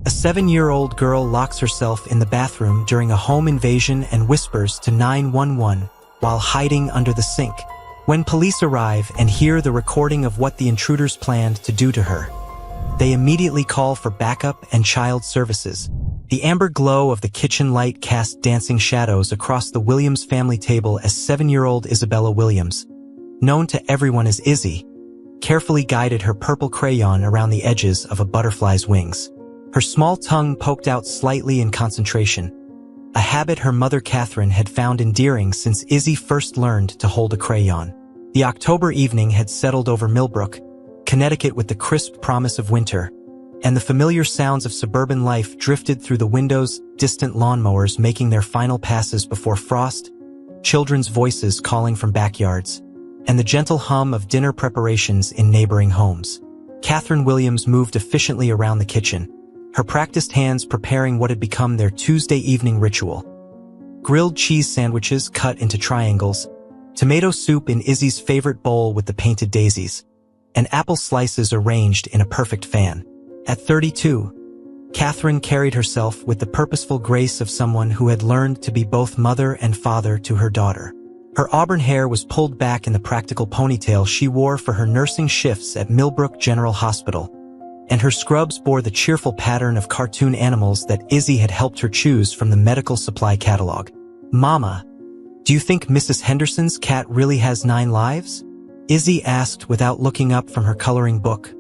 A 7-year-old girl locks herself in the bathroom during a home invasion and whispers to 911 while hiding under the sink. When police arrive and hear the recording of what the intruders planned to do to her, they immediately call for backup and child services. The amber glow of the kitchen light cast dancing shadows across the Williams family table as 7-year-old Isabella Williams, known to everyone as Izzy, carefully guided her purple crayon around the edges of a butterfly's wings. Her small tongue poked out slightly in concentration, a habit her mother Catherine had found endearing since Izzy first learned to hold a crayon. The October evening had settled over Millbrook, Connecticut, with the crisp promise of winter, and the familiar sounds of suburban life drifted through the windows, distant lawnmowers making their final passes before frost, children's voices calling from backyards, and the gentle hum of dinner preparations in neighboring homes. Catherine Williams moved efficiently around the kitchen, her practiced hands preparing what had become their Tuesday evening ritual. Grilled cheese sandwiches cut into triangles, tomato soup in Izzy's favorite bowl with the painted daisies, and apple slices arranged in a perfect fan. At 32, Catherine carried herself with the purposeful grace of someone who had learned to be both mother and father to her daughter. Her auburn hair was pulled back in the practical ponytail she wore for her nursing shifts at Millbrook General Hospital, and her scrubs bore the cheerful pattern of cartoon animals that Izzy had helped her choose from the medical supply catalog. "Mama, do you think Mrs. Henderson's cat really has 9 lives?" Izzy asked without looking up from her coloring book,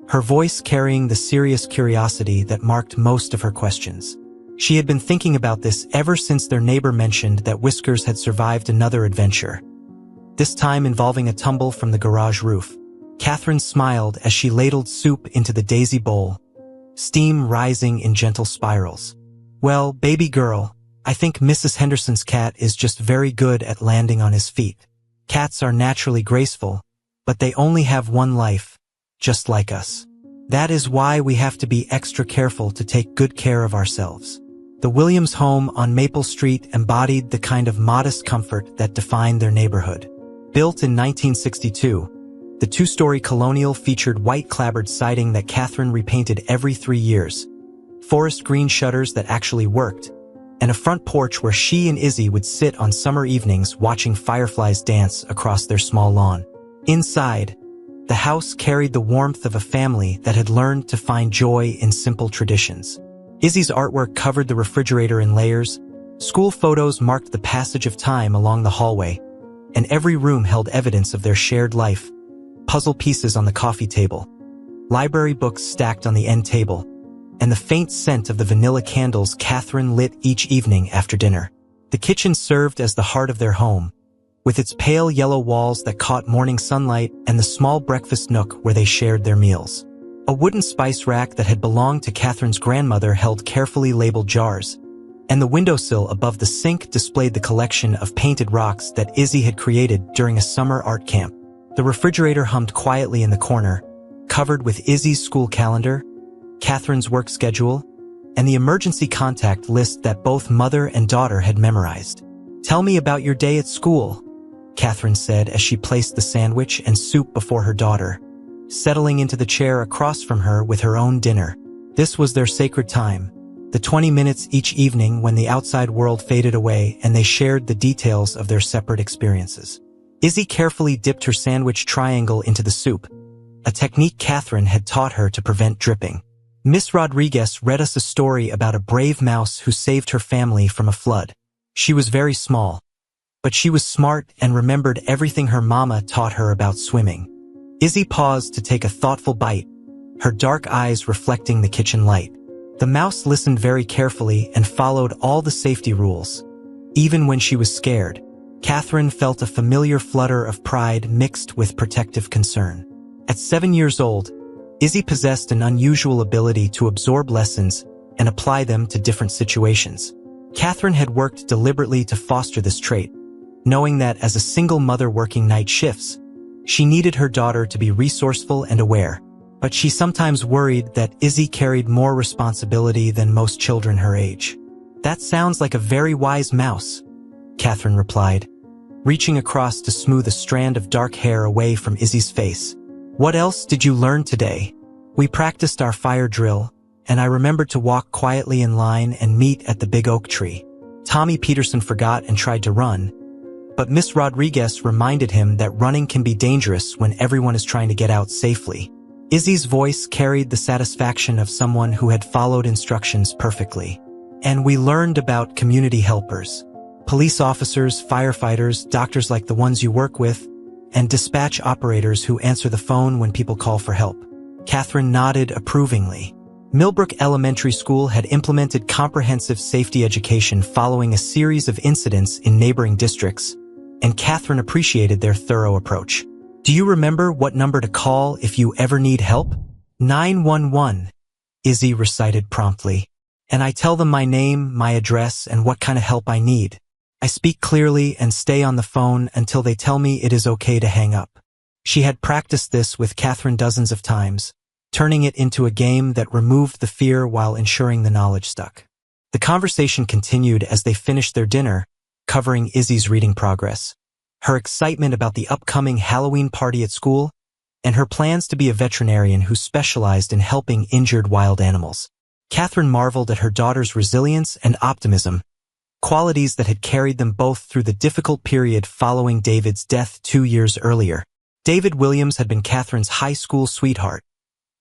her voice carrying the serious curiosity that marked most of her questions. She had been thinking about this ever since their neighbor mentioned that Whiskers had survived another adventure, this time involving a tumble from the garage roof. Catherine smiled as she ladled soup into the daisy bowl, steam rising in gentle spirals. "Well, baby girl, I think Mrs. Henderson's cat is just very good at landing on his feet. Cats are naturally graceful, but they only have one life, just like us. That is why we have to be extra careful to take good care of ourselves." The Williams home on Maple Street embodied the kind of modest comfort that defined their neighborhood. Built in 1962, the 2-story colonial featured white clapboard siding that Catherine repainted every 3 years, forest green shutters that actually worked, and a front porch where she and Izzy would sit on summer evenings watching fireflies dance across their small lawn. Inside, the house carried the warmth of a family that had learned to find joy in simple traditions. Izzy's artwork covered the refrigerator in layers, school photos marked the passage of time along the hallway, and every room held evidence of their shared life. Puzzle pieces on the coffee table, library books stacked on the end table, and the faint scent of the vanilla candles Catherine lit each evening after dinner. The kitchen served as the heart of their home, with its pale yellow walls that caught morning sunlight and the small breakfast nook where they shared their meals. A wooden spice rack that had belonged to Catherine's grandmother held carefully labeled jars, and the windowsill above the sink displayed the collection of painted rocks that Izzy had created during a summer art camp. The refrigerator hummed quietly in the corner, covered with Izzy's school calendar, Catherine's work schedule, and the emergency contact list that both mother and daughter had memorized. "Tell me about your day at school," Catherine said as she placed the sandwich and soup before her daughter, settling into the chair across from her with her own dinner. This was their sacred time, the 20 minutes each evening when the outside world faded away and they shared the details of their separate experiences. Izzy carefully dipped her sandwich triangle into the soup, a technique Catherine had taught her to prevent dripping. Miss Rodriguez read us a story about a brave mouse who saved her family from a flood. She was very small, but she was smart and remembered everything her mama taught her about swimming. Izzy paused to take a thoughtful bite, her dark eyes reflecting the kitchen light. The mouse listened very carefully and followed all the safety rules. Even when she was scared, Catherine felt a familiar flutter of pride mixed with protective concern. At 7 years old, Izzy possessed an unusual ability to absorb lessons and apply them to different situations. Catherine had worked deliberately to foster this trait, knowing that as a single mother working night shifts, she needed her daughter to be resourceful and aware. But she sometimes worried that Izzy carried more responsibility than most children her age. "That sounds like a very wise mouse," Catherine replied, reaching across to smooth a strand of dark hair away from Izzy's face. "What else did you learn today?" "We practiced our fire drill, and I remembered to walk quietly in line and meet at the big oak tree. Tommy Peterson forgot and tried to run, but Miss Rodriguez reminded him that running can be dangerous when everyone is trying to get out safely. Izzy's voice carried the satisfaction of someone who had followed instructions perfectly. And we learned about community helpers, police officers, firefighters, doctors like the ones you work with, and dispatch operators who answer the phone when people call for help. Catherine nodded approvingly. Millbrook Elementary School had implemented comprehensive safety education following a series of incidents in neighboring districts, and Catherine appreciated their thorough approach. Do you remember what number to call if you ever need help? 911, Izzy recited promptly. And I tell them my name, my address, and what kind of help I need. I speak clearly and stay on the phone until they tell me it is okay to hang up. She had practiced this with Catherine dozens of times, turning it into a game that removed the fear while ensuring the knowledge stuck. The conversation continued as they finished their dinner, covering Izzy's reading progress, her excitement about the upcoming Halloween party at school, and her plans to be a veterinarian who specialized in helping injured wild animals. Catherine marveled at her daughter's resilience and optimism, qualities that had carried them both through the difficult period following David's death 2 years earlier. David Williams had been Catherine's high school sweetheart,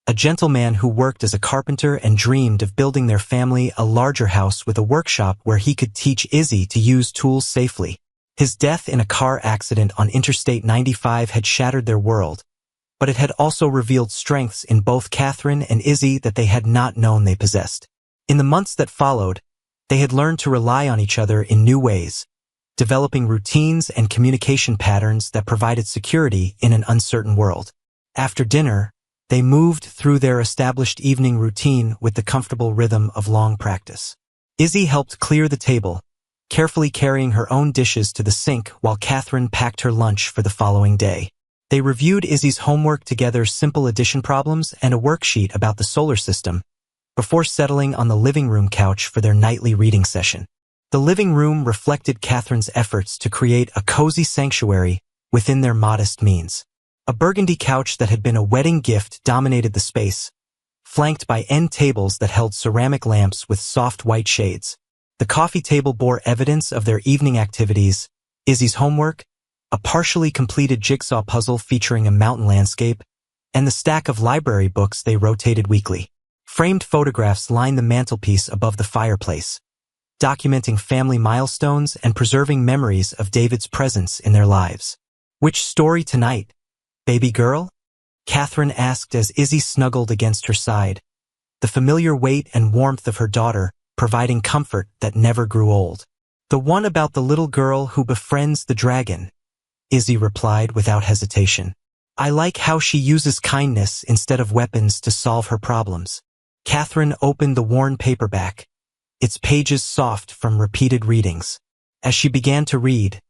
a gentleman who worked as a carpenter and dreamed of building their family a larger house with a workshop where he could teach Izzy to use tools safely. His death in a car accident on Interstate 95 had shattered their world, but it had also revealed strengths in both Catherine and Izzy that they had not known they possessed. In the months that followed, they had learned to rely on each other in new ways, developing routines and communication patterns that provided security in an uncertain world. After dinner, they moved through their established evening routine with the comfortable rhythm of long practice. Izzy helped clear the table, carefully carrying her own dishes to the sink while Catherine packed her lunch for the following day. They reviewed Izzy's homework together, simple addition problems and a worksheet about the solar system, before settling on the living room couch for their nightly reading session. The living room reflected Catherine's efforts to create a cozy sanctuary within their modest means. A burgundy couch that had been a wedding gift dominated the space, flanked by end tables that held ceramic lamps with soft white shades. The coffee table bore evidence of their evening activities, Izzy's homework, a partially completed jigsaw puzzle featuring a mountain landscape, and the stack of library books they rotated weekly. Framed photographs lined the mantelpiece above the fireplace, documenting family milestones and preserving memories of David's presence in their lives. Which story tonight, baby girl? Catherine asked as Izzy snuggled against her side, the familiar weight and warmth of her daughter providing comfort that never grew old. The one about the little girl who befriends the dragon, Izzy replied without hesitation. I like how she uses kindness instead of weapons to solve her problems. Catherine opened the worn paperback, its pages soft from repeated readings. As she began to read,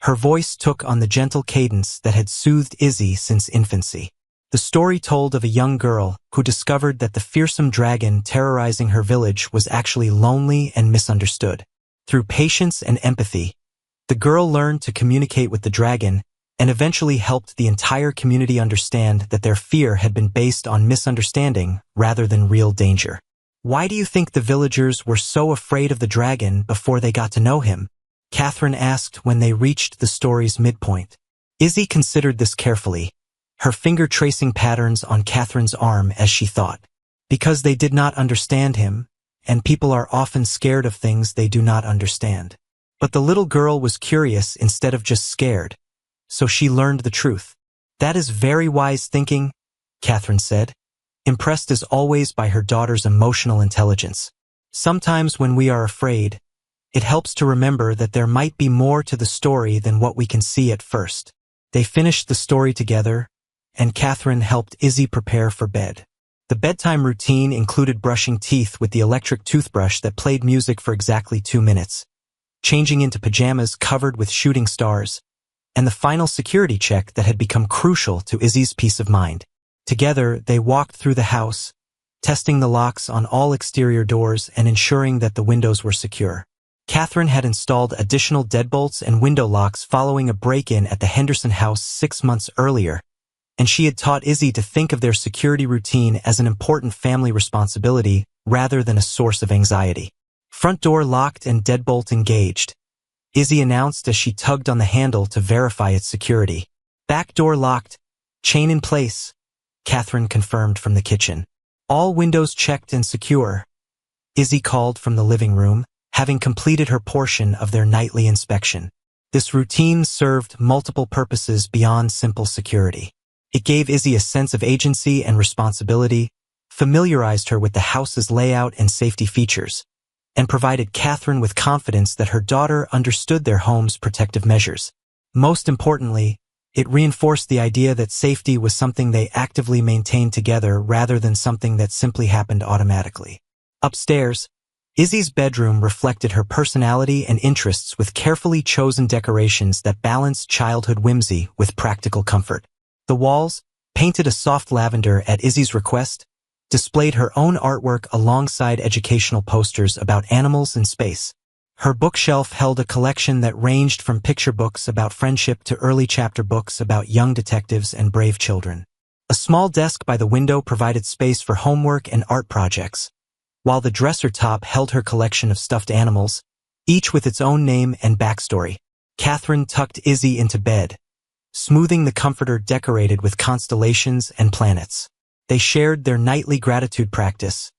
her voice took on the gentle cadence that had soothed Izzy since infancy. The story told of a young girl who discovered that the fearsome dragon terrorizing her village was actually lonely and misunderstood. Through patience and empathy, the girl learned to communicate with the dragon and eventually helped the entire community understand that their fear had been based on misunderstanding rather than real danger. Why do you think the villagers were so afraid of the dragon before they got to know him? Catherine asked when they reached the story's midpoint. Izzy considered this carefully, her finger tracing patterns on Catherine's arm as she thought. Because they did not understand him, and people are often scared of things they do not understand. But the little girl was curious instead of just scared, so she learned the truth. That is very wise thinking, Catherine said, impressed as always by her daughter's emotional intelligence. Sometimes when we are afraid, it helps to remember that there might be more to the story than what we can see at first. They finished the story together, and Catherine helped Izzy prepare for bed. The bedtime routine included brushing teeth with the electric toothbrush that played music for exactly 2 minutes, changing into pajamas covered with shooting stars, and the final security check that had become crucial to Izzy's peace of mind. Together, they walked through the house, testing the locks on all exterior doors and ensuring that the windows were secure. Catherine had installed additional deadbolts and window locks following a break-in at the Henderson house 6 months earlier, and she had taught Izzy to think of their security routine as an important family responsibility rather than a source of anxiety. Front door locked and deadbolt engaged, Izzy announced as she tugged on the handle to verify its security. Back door locked, chain in place, Catherine confirmed from the kitchen. All windows checked and secure, Izzy called from the living room, having completed her portion of their nightly inspection. This routine served multiple purposes beyond simple security. It gave Izzy a sense of agency and responsibility, familiarized her with the house's layout and safety features, and provided Catherine with confidence that her daughter understood their home's protective measures. Most importantly, it reinforced the idea that safety was something they actively maintained together rather than something that simply happened automatically. Upstairs, Izzy's bedroom reflected her personality and interests with carefully chosen decorations that balanced childhood whimsy with practical comfort. The walls, painted a soft lavender at Izzy's request, displayed her own artwork alongside educational posters about animals and space. Her bookshelf held a collection that ranged from picture books about friendship to early chapter books about young detectives and brave children. A small desk by the window provided space for homework and art projects, while the dresser top held her collection of stuffed animals, each with its own name and backstory. Catherine tucked Izzy into bed, smoothing the comforter decorated with constellations and planets. They shared their nightly gratitude practice,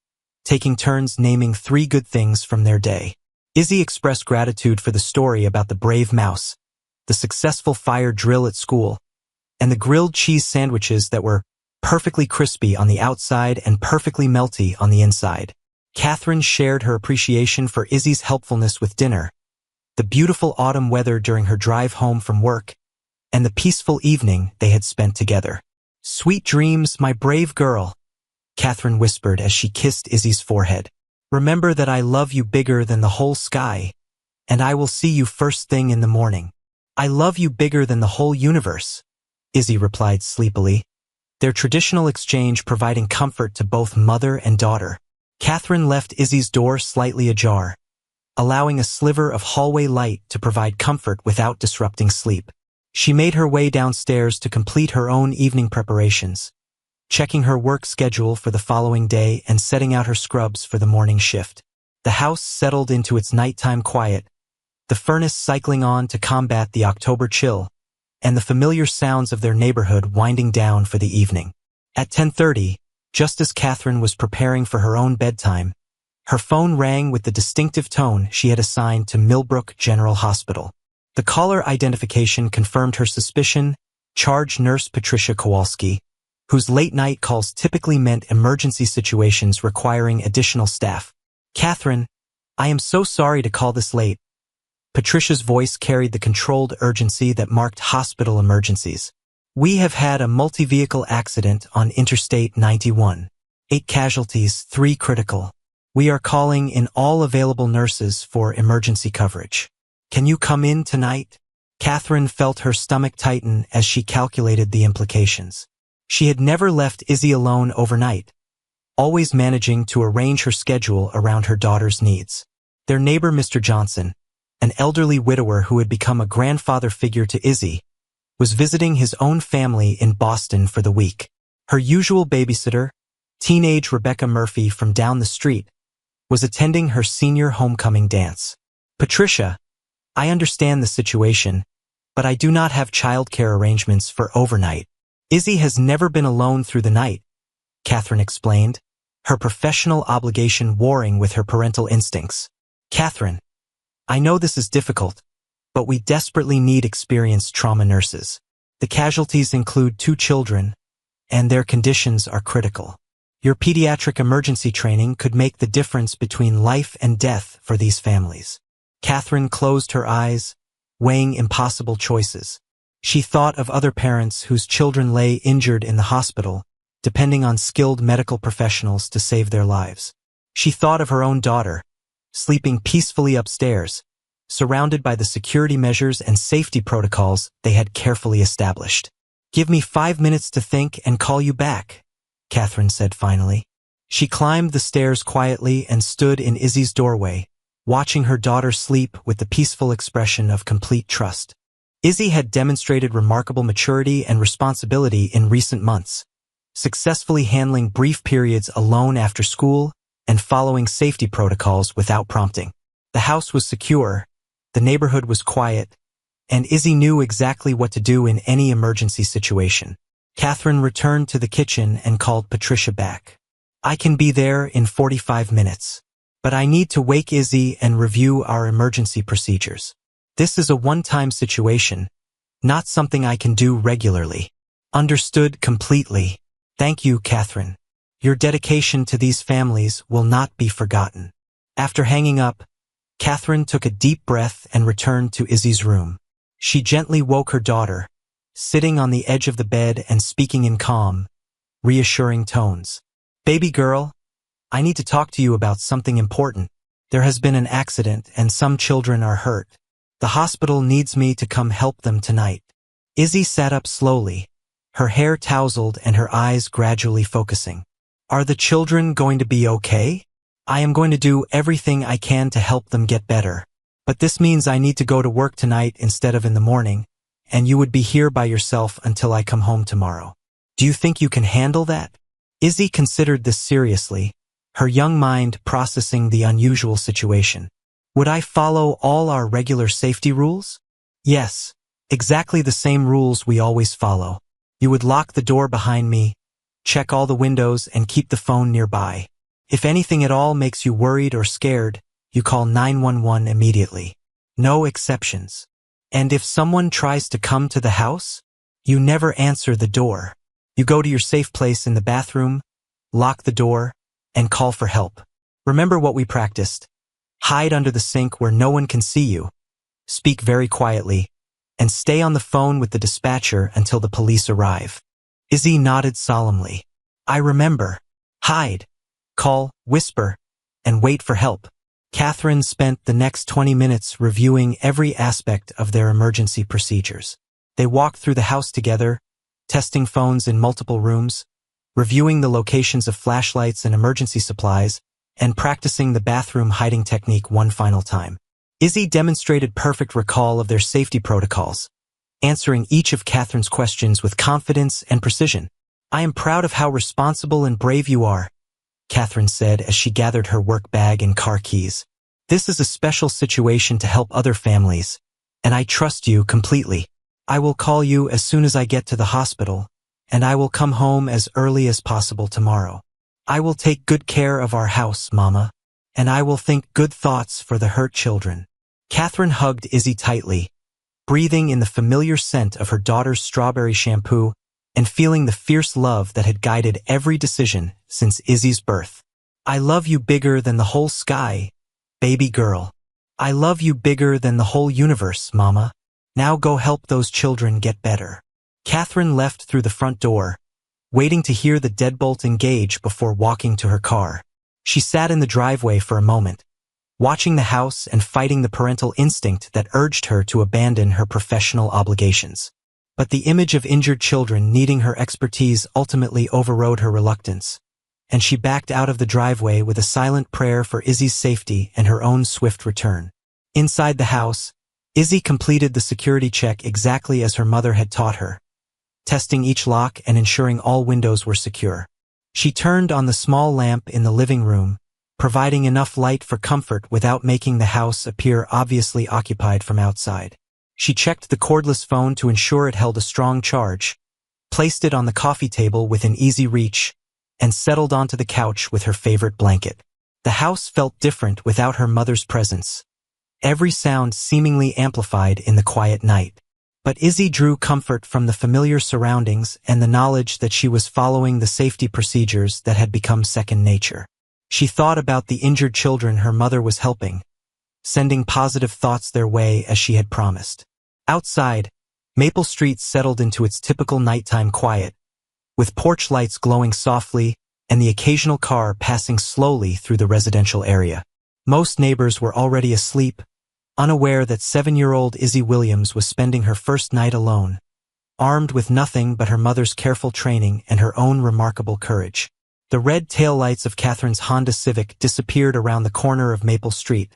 taking turns naming 3 good things from their day. Izzy expressed gratitude for the story about the brave mouse, the successful fire drill at school, and the grilled cheese sandwiches that were perfectly crispy on the outside and perfectly melty on the inside. Catherine shared her appreciation for Izzy's helpfulness with dinner, the beautiful autumn weather during her drive home from work, and the peaceful evening they had spent together. "Sweet dreams, my brave girl," Catherine whispered as she kissed Izzy's forehead. "Remember that I love you bigger than the whole sky, and I will see you first thing in the morning." "I love you bigger than the whole universe," Izzy replied sleepily, their traditional exchange providing comfort to both mother and daughter. Catherine left Izzy's door slightly ajar, allowing a sliver of hallway light to provide comfort without disrupting sleep. She made her way downstairs to complete her own evening preparations, checking her work schedule for the following day and setting out her scrubs for the morning shift. The house settled into its nighttime quiet, the furnace cycling on to combat the October chill, and the familiar sounds of their neighborhood winding down for the evening. At 10:30, just as Catherine was preparing for her own bedtime, her phone rang with the distinctive tone she had assigned to Millbrook General Hospital. The caller identification confirmed her suspicion: charge nurse Patricia Kowalski, whose late-night calls typically meant emergency situations requiring additional staff. "Catherine, I am so sorry to call this late." Patricia's voice carried the controlled urgency that marked hospital emergencies. "We have had a multi-vehicle accident on Interstate 91. 8 casualties, 3 critical. We are calling in all available nurses for emergency coverage. Can you come in tonight?" Catherine felt her stomach tighten as she calculated the implications. She had never left Izzy alone overnight, always managing to arrange her schedule around her daughter's needs. Their neighbor, Mr. Johnson, an elderly widower who had become a grandfather figure to Izzy, was visiting his own family in Boston for the week. Her usual babysitter, teenage Rebecca Murphy from down the street, was attending her senior homecoming dance. "Patricia, I understand the situation, but I do not have childcare arrangements for overnight. Izzy has never been alone through the night," Catherine explained, her professional obligation warring with her parental instincts. "Catherine, I know this is difficult, but we desperately need experienced trauma nurses. The casualties include 2 children, and their conditions are critical. Your pediatric emergency training could make the difference between life and death for these families." Catherine closed her eyes, weighing impossible choices. She thought of other parents whose children lay injured in the hospital, depending on skilled medical professionals to save their lives. She thought of her own daughter, sleeping peacefully upstairs, surrounded by the security measures and safety protocols they had carefully established. "Give me 5 minutes to think and call you back," Catherine said finally. She climbed the stairs quietly and stood in Izzy's doorway, watching her daughter sleep with the peaceful expression of complete trust. Izzy had demonstrated remarkable maturity and responsibility in recent months, successfully handling brief periods alone after school and following safety protocols without prompting. The house was secure, the neighborhood was quiet, and Izzy knew exactly what to do in any emergency situation. Catherine returned to the kitchen and called Patricia back. "I can be there in 45 minutes. But I need to wake Izzy and review our emergency procedures. This is a one-time situation, not something I can do regularly." "Understood completely. Thank you, Catherine. Your dedication to these families will not be forgotten." After hanging up, Catherine took a deep breath and returned to Izzy's room. She gently woke her daughter, sitting on the edge of the bed and speaking in calm, reassuring tones. "Baby girl, I need to talk to you about something important. There has been an accident and some children are hurt. The hospital needs me to come help them tonight." Izzy sat up slowly, her hair tousled and her eyes gradually focusing. "Are the children going to be okay? I am going to do everything I can to help them get better. But this means I need to go to work tonight instead of in the morning, and you would be here by yourself until I come home tomorrow. Do you think you can handle that?" Izzy considered this seriously, her young mind processing the unusual situation. "Would I follow all our regular safety rules?" "Yes, exactly the same rules we always follow. You would lock the door behind me, check all the windows, and keep the phone nearby. If anything at all makes you worried or scared, you call 911 immediately. No exceptions. And if someone tries to come to the house, you never answer the door. You go to your safe place in the bathroom, lock the door, and call for help. Remember what we practiced. Hide under the sink where no one can see you. Speak very quietly, and stay on the phone with the dispatcher until the police arrive." Izzy nodded solemnly. "I remember. Hide, call, whisper, and wait for help." Catherine spent the next 20 minutes reviewing every aspect of their emergency procedures. They walked through the house together, testing phones in multiple rooms, reviewing the locations of flashlights and emergency supplies, and practicing the bathroom hiding technique one final time. Izzy demonstrated perfect recall of their safety protocols, answering each of Catherine's questions with confidence and precision. "I am proud of how responsible and brave you are," Catherine said as she gathered her work bag and car keys. "This is a special situation to help other families, and I trust you completely. I will call you as soon as I get to the hospital, and I will come home as early as possible tomorrow. I will take good care of our house, Mama, and I will think good thoughts for the hurt children." Catherine hugged Izzy tightly, breathing in the familiar scent of her daughter's strawberry shampoo and feeling the fierce love that had guided every decision since Izzy's birth. "I love you bigger than the whole sky, baby girl. I love you bigger than the whole universe, Mama. Now go help those children get better." Catherine left through the front door, waiting to hear the deadbolt engage before walking to her car. She sat in the driveway for a moment, watching the house and fighting the parental instinct that urged her to abandon her professional obligations. But the image of injured children needing her expertise ultimately overrode her reluctance, and she backed out of the driveway with a silent prayer for Izzy's safety and her own swift return. Inside the house, Izzy completed the security check exactly as her mother had taught her, testing each lock and ensuring all windows were secure. She turned on the small lamp in the living room, providing enough light for comfort without making the house appear obviously occupied from outside. She checked the cordless phone to ensure it held a strong charge, placed it on the coffee table within easy reach, and settled onto the couch with her favorite blanket. The house felt different without her mother's presence, every sound seemingly amplified in the quiet night. But Izzy drew comfort from the familiar surroundings and the knowledge that she was following the safety procedures that had become second nature. She thought about the injured children her mother was helping, sending positive thoughts their way as she had promised. Outside, Maple Street settled into its typical nighttime quiet, with porch lights glowing softly and the occasional car passing slowly through the residential area. Most neighbors were already asleep, unaware that 7-year-old Izzy Williams was spending her first night alone, armed with nothing but her mother's careful training and her own remarkable courage. The red taillights of Catherine's Honda Civic disappeared around the corner of Maple Street,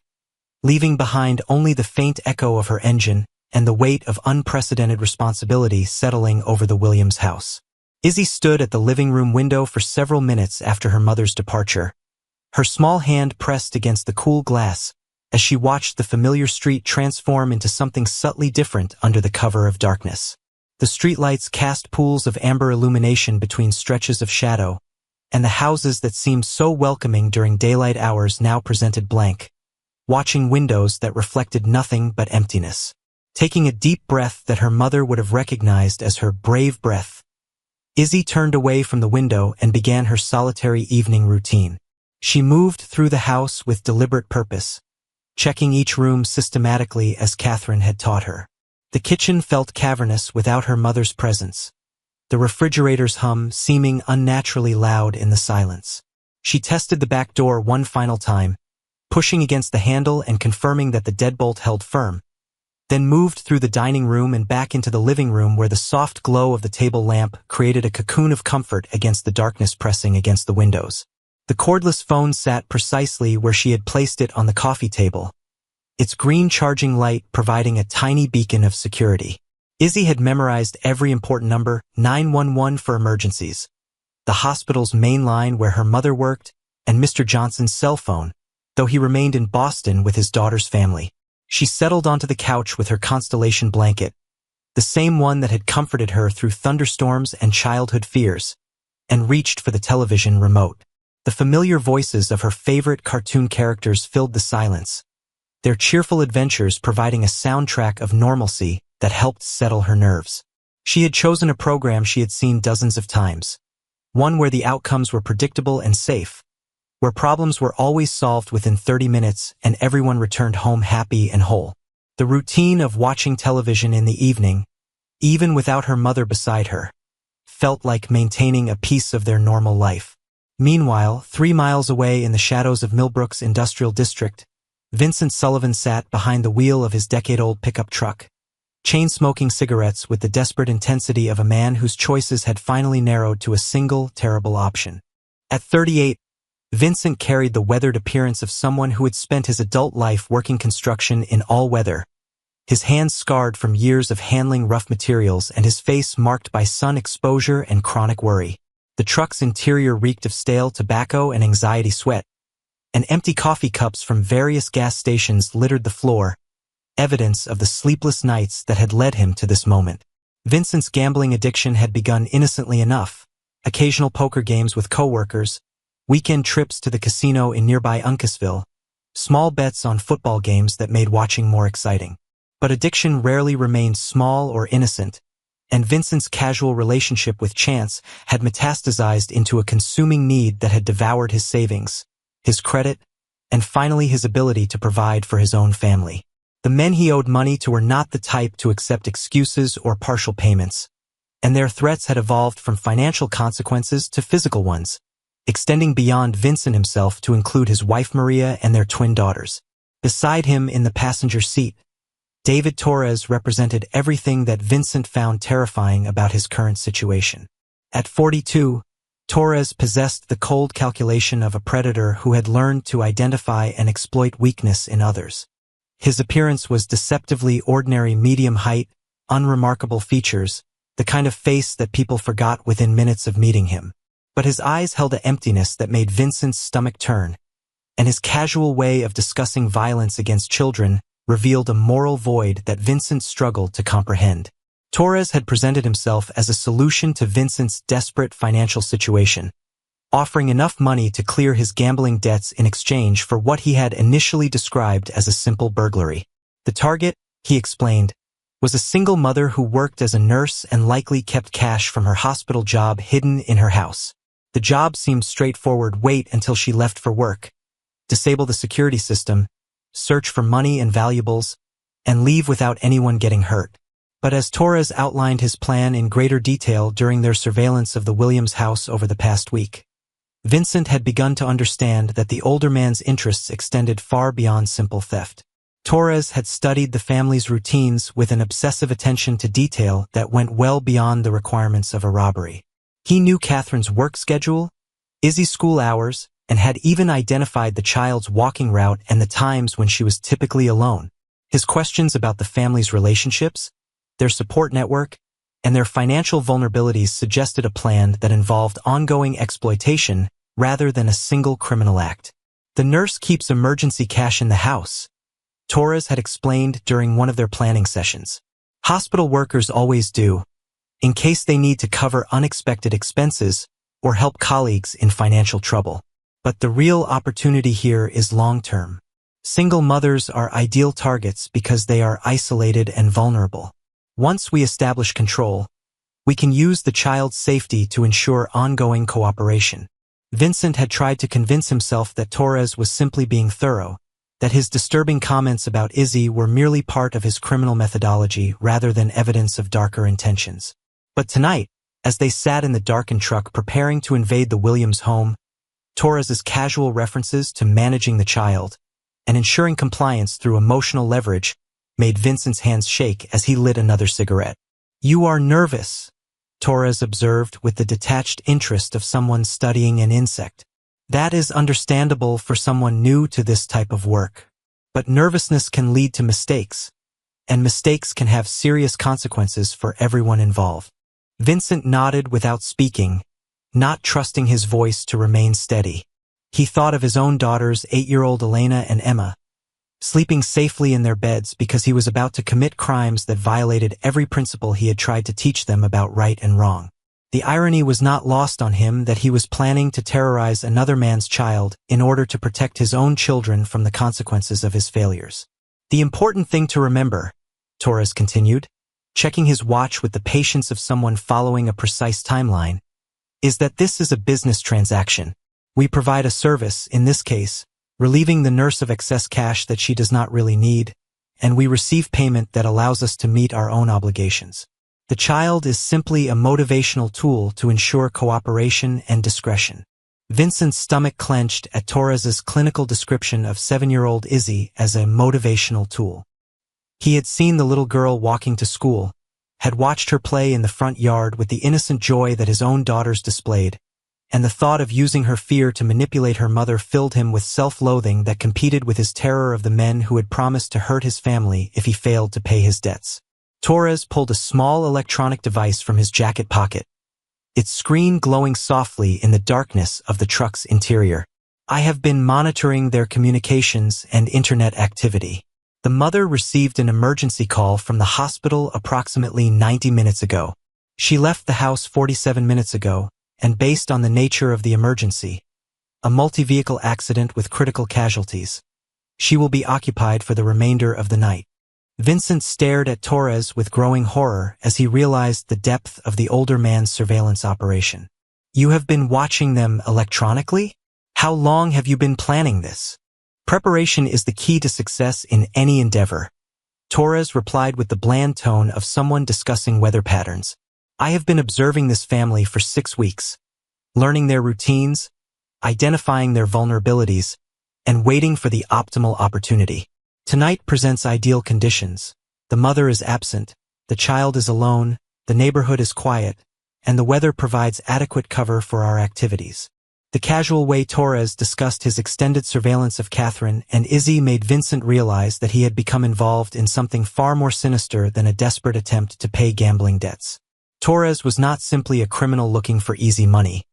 leaving behind only the faint echo of her engine and the weight of unprecedented responsibility settling over the Williams house. Izzy stood at the living room window for several minutes after her mother's departure, Her small hand pressed against the cool glass as she watched the familiar street transform into something subtly different under the cover of darkness. The streetlights cast pools of amber illumination between stretches of shadow, and the houses that seemed so welcoming during daylight hours now presented blank, watching windows that reflected nothing but emptiness. Taking a deep breath that her mother would have recognized as her brave breath, Izzy turned away from the window and began her solitary evening routine. She moved through the house with deliberate purpose, checking each room systematically as Catherine had taught her. The kitchen felt cavernous without her mother's presence, the refrigerator's hum seeming unnaturally loud in the silence. She tested the back door one final time, pushing against the handle and confirming that the deadbolt held firm, then moved through the dining room and back into the living room where the soft glow of the table lamp created a cocoon of comfort against the darkness pressing against the windows. The cordless phone sat precisely where she had placed it on the coffee table, its green charging light providing a tiny beacon of security. Izzy had memorized every important number, 911 for emergencies, the hospital's main line where her mother worked, and Mr. Johnson's cell phone, though he remained in Boston with his daughter's family. She settled onto the couch with her Constellation blanket, the same one that had comforted her through thunderstorms and childhood fears, and reached for the television remote. The familiar voices of her favorite cartoon characters filled the silence, their cheerful adventures providing a soundtrack of normalcy that helped settle her nerves. She had chosen a program she had seen dozens of times, one where the outcomes were predictable and safe, where problems were always solved within 30 minutes and everyone returned home happy and whole. The routine of watching television in the evening, even without her mother beside her, felt like maintaining a piece of their normal life. Meanwhile, 3 miles away in the shadows of Millbrook's industrial district, Vincent Sullivan sat behind the wheel of his decade-old pickup truck, chain-smoking cigarettes with the desperate intensity of a man whose choices had finally narrowed to a single, terrible option. At 38, Vincent carried the weathered appearance of someone who had spent his adult life working construction in all weather, his hands scarred from years of handling rough materials and his face marked by sun exposure and chronic worry. The truck's interior reeked of stale tobacco and anxiety sweat, and empty coffee cups from various gas stations littered the floor, evidence of the sleepless nights that had led him to this moment. Vincent's gambling addiction had begun innocently enough, occasional poker games with coworkers, weekend trips to the casino in nearby Uncasville, small bets on football games that made watching more exciting. But addiction rarely remained small or innocent, and Vincent's casual relationship with chance had metastasized into a consuming need that had devoured his savings, his credit, and finally his ability to provide for his own family. The men he owed money to were not the type to accept excuses or partial payments, and their threats had evolved from financial consequences to physical ones, extending beyond Vincent himself to include his wife Maria and their twin daughters. Beside him in the passenger seat, David Torres represented everything that Vincent found terrifying about his current situation. At 42, Torres possessed the cold calculation of a predator who had learned to identify and exploit weakness in others. His appearance was deceptively ordinary medium height, unremarkable features, the kind of face that people forgot within minutes of meeting him. But his eyes held an emptiness that made Vincent's stomach turn, and his casual way of discussing violence against children revealed a moral void that Vincent struggled to comprehend. Torres had presented himself as a solution to Vincent's desperate financial situation, offering enough money to clear his gambling debts in exchange for what he had initially described as a simple burglary. The target, he explained, was a single mother who worked as a nurse and likely kept cash from her hospital job hidden in her house. The job seemed straightforward: wait until she left for work, disable the security system, search for money and valuables, and leave without anyone getting hurt. But as Torres outlined his plan in greater detail during their surveillance of the Williams house over the past week, Vincent had begun to understand that the older man's interests extended far beyond simple theft. Torres had studied the family's routines with an obsessive attention to detail that went well beyond the requirements of a robbery. He knew Catherine's work schedule, Izzy's school hours, and had even identified the child's walking route and the times when she was typically alone. His questions about the family's relationships, their support network, and their financial vulnerabilities suggested a plan that involved ongoing exploitation rather than a single criminal act. The nurse keeps emergency cash in the house, Torres had explained during one of their planning sessions. Hospital workers always do, in case they need to cover unexpected expenses or help colleagues in financial trouble. But the real opportunity here is long-term. Single mothers are ideal targets because they are isolated and vulnerable. Once we establish control, we can use the child's safety to ensure ongoing cooperation. Vincent had tried to convince himself that Torres was simply being thorough, that his disturbing comments about Izzy were merely part of his criminal methodology rather than evidence of darker intentions. But tonight, as they sat in the darkened truck preparing to invade the Williams home, Torres's casual references to managing the child and ensuring compliance through emotional leverage made Vincent's hands shake as he lit another cigarette. "You are nervous," Torres observed with the detached interest of someone studying an insect. "That is understandable for someone new to this type of work. But nervousness can lead to mistakes, and mistakes can have serious consequences for everyone involved." Vincent nodded without speaking, not trusting his voice to remain steady. He thought of his own daughters, 8-year-old Elena and Emma, sleeping safely in their beds because he was about to commit crimes that violated every principle he had tried to teach them about right and wrong. The irony was not lost on him that he was planning to terrorize another man's child in order to protect his own children from the consequences of his failures. "The important thing to remember," Torres continued, checking his watch with the patience of someone following a precise timeline, "is that this is a business transaction. We provide a service, in this case, relieving the nurse of excess cash that she does not really need, and we receive payment that allows us to meet our own obligations. The child is simply a motivational tool to ensure cooperation and discretion." Vincent's stomach clenched at Torres's clinical description of 7-year-old Izzy as a motivational tool. He had seen the little girl walking to school, had watched her play in the front yard with the innocent joy that his own daughters displayed, and the thought of using her fear to manipulate her mother filled him with self-loathing that competed with his terror of the men who had promised to hurt his family if he failed to pay his debts. Torres pulled a small electronic device from his jacket pocket, its screen glowing softly in the darkness of the truck's interior. "I have been monitoring their communications and internet activity." The mother received an emergency call from the hospital approximately 90 minutes ago. She left the house 47 minutes ago, and based on the nature of the emergency, a multi-vehicle accident with critical casualties, she will be occupied for the remainder of the night. Vincent stared at Torres with growing horror as he realized the depth of the older man's surveillance operation. "You have been watching them electronically? How long have you been planning this?" "Preparation is the key to success in any endeavor," Torres replied with the bland tone of someone discussing weather patterns. "I have been observing this family for 6 weeks, learning their routines, identifying their vulnerabilities, and waiting for the optimal opportunity. Tonight presents ideal conditions. The mother is absent, the child is alone, the neighborhood is quiet, and the weather provides adequate cover for our activities." The casual way Torres discussed his extended surveillance of Catherine and Izzy made Vincent realize that he had become involved in something far more sinister than a desperate attempt to pay gambling debts. Torres was not simply a criminal looking for easy money.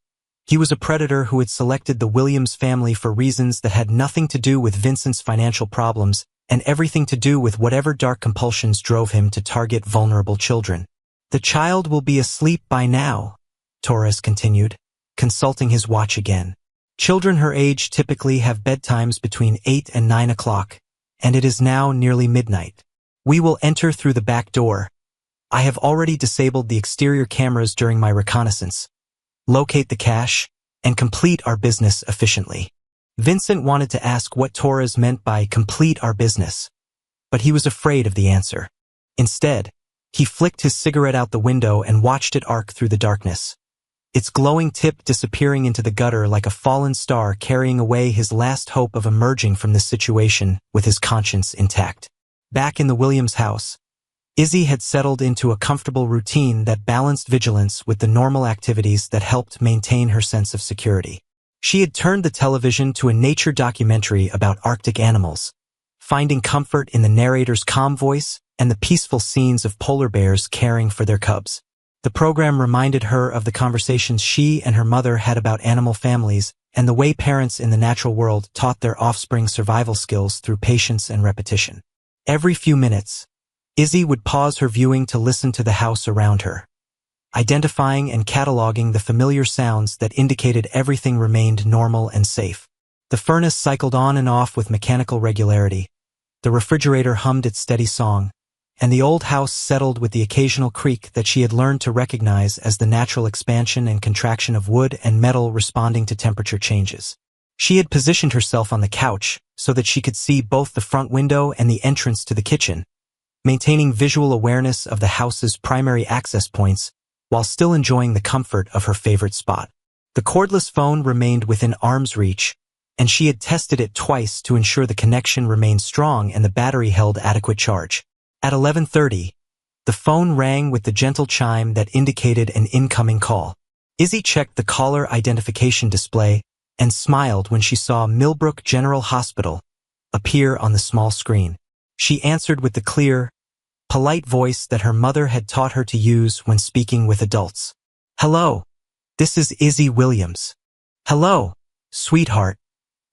He was a predator who had selected the Williams family for reasons that had nothing to do with Vincent's financial problems and everything to do with whatever dark compulsions drove him to target vulnerable children. "The child will be asleep by now," Torres continued, consulting his watch again. "Children her age typically have bedtimes between 8 and 9 o'clock, and it is now nearly midnight. We will enter through the back door. I have already disabled the exterior cameras during my reconnaissance, locate the cash, and complete our business efficiently." Vincent wanted to ask what Torres meant by complete our business, but he was afraid of the answer. Instead, he flicked his cigarette out the window and watched it arc through the darkness, its glowing tip disappearing into the gutter like a fallen star, carrying away his last hope of emerging from this situation with his conscience intact. Back in the Williams house, Izzy had settled into a comfortable routine that balanced vigilance with the normal activities that helped maintain her sense of security. She had turned the television to a nature documentary about Arctic animals, finding comfort in the narrator's calm voice and the peaceful scenes of polar bears caring for their cubs. The program reminded her of the conversations she and her mother had about animal families and the way parents in the natural world taught their offspring survival skills through patience and repetition. Every few minutes, Izzy would pause her viewing to listen to the house around her, identifying and cataloging the familiar sounds that indicated everything remained normal and safe. The furnace cycled on and off with mechanical regularity, the refrigerator hummed its steady song, and the old house settled with the occasional creak that she had learned to recognize as the natural expansion and contraction of wood and metal responding to temperature changes. She had positioned herself on the couch so that she could see both the front window and the entrance to the kitchen, maintaining visual awareness of the house's primary access points while still enjoying the comfort of her favorite spot. The cordless phone remained within arm's reach, and she had tested it twice to ensure the connection remained strong and the battery held adequate charge. At 11:30, the phone rang with the gentle chime that indicated an incoming call. Izzy checked the caller identification display and smiled when she saw Millbrook General Hospital appear on the small screen. She answered with the clear, polite voice that her mother had taught her to use when speaking with adults. "Hello, this is Izzy Williams." "Hello, sweetheart,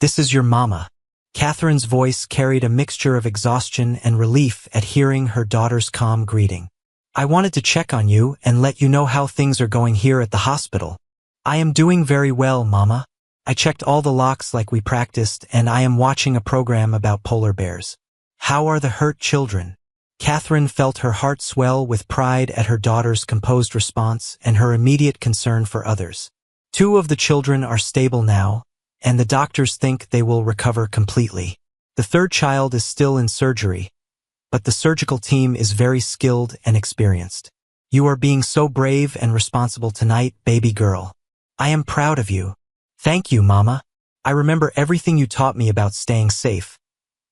this is your mama." Catherine's voice carried a mixture of exhaustion and relief at hearing her daughter's calm greeting. "I wanted to check on you and let you know how things are going here at the hospital." "I am doing very well, Mama. I checked all the locks like we practiced, and I am watching a program about polar bears." "How are the hurt children?" Catherine felt her heart swell with pride at her daughter's composed response and her immediate concern for others. "Two of the children are stable now, and the doctors think they will recover completely. The third child is still in surgery, but the surgical team is very skilled and experienced. You are being so brave and responsible tonight, baby girl. I am proud of you." "Thank you, Mama. I remember everything you taught me about staying safe,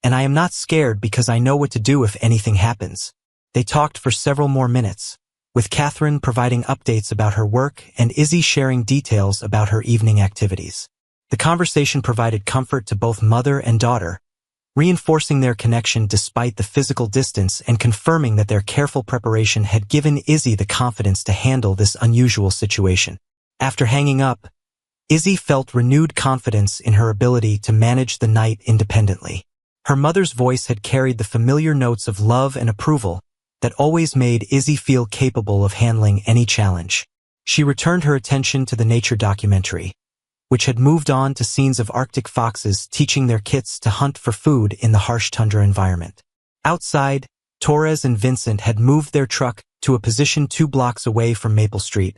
and I am not scared because I know what to do if anything happens." They talked for several more minutes, with Catherine providing updates about her work and Izzy sharing details about her evening activities. The conversation provided comfort to both mother and daughter, reinforcing their connection despite the physical distance and confirming that their careful preparation had given Izzy the confidence to handle this unusual situation. After hanging up, Izzy felt renewed confidence in her ability to manage the night independently. Her mother's voice had carried the familiar notes of love and approval that always made Izzy feel capable of handling any challenge. She returned her attention to the nature documentary, which had moved on to scenes of Arctic foxes teaching their kits to hunt for food in the harsh tundra environment. Outside, Torres and Vincent had moved their truck to a position 2 blocks away from Maple Street,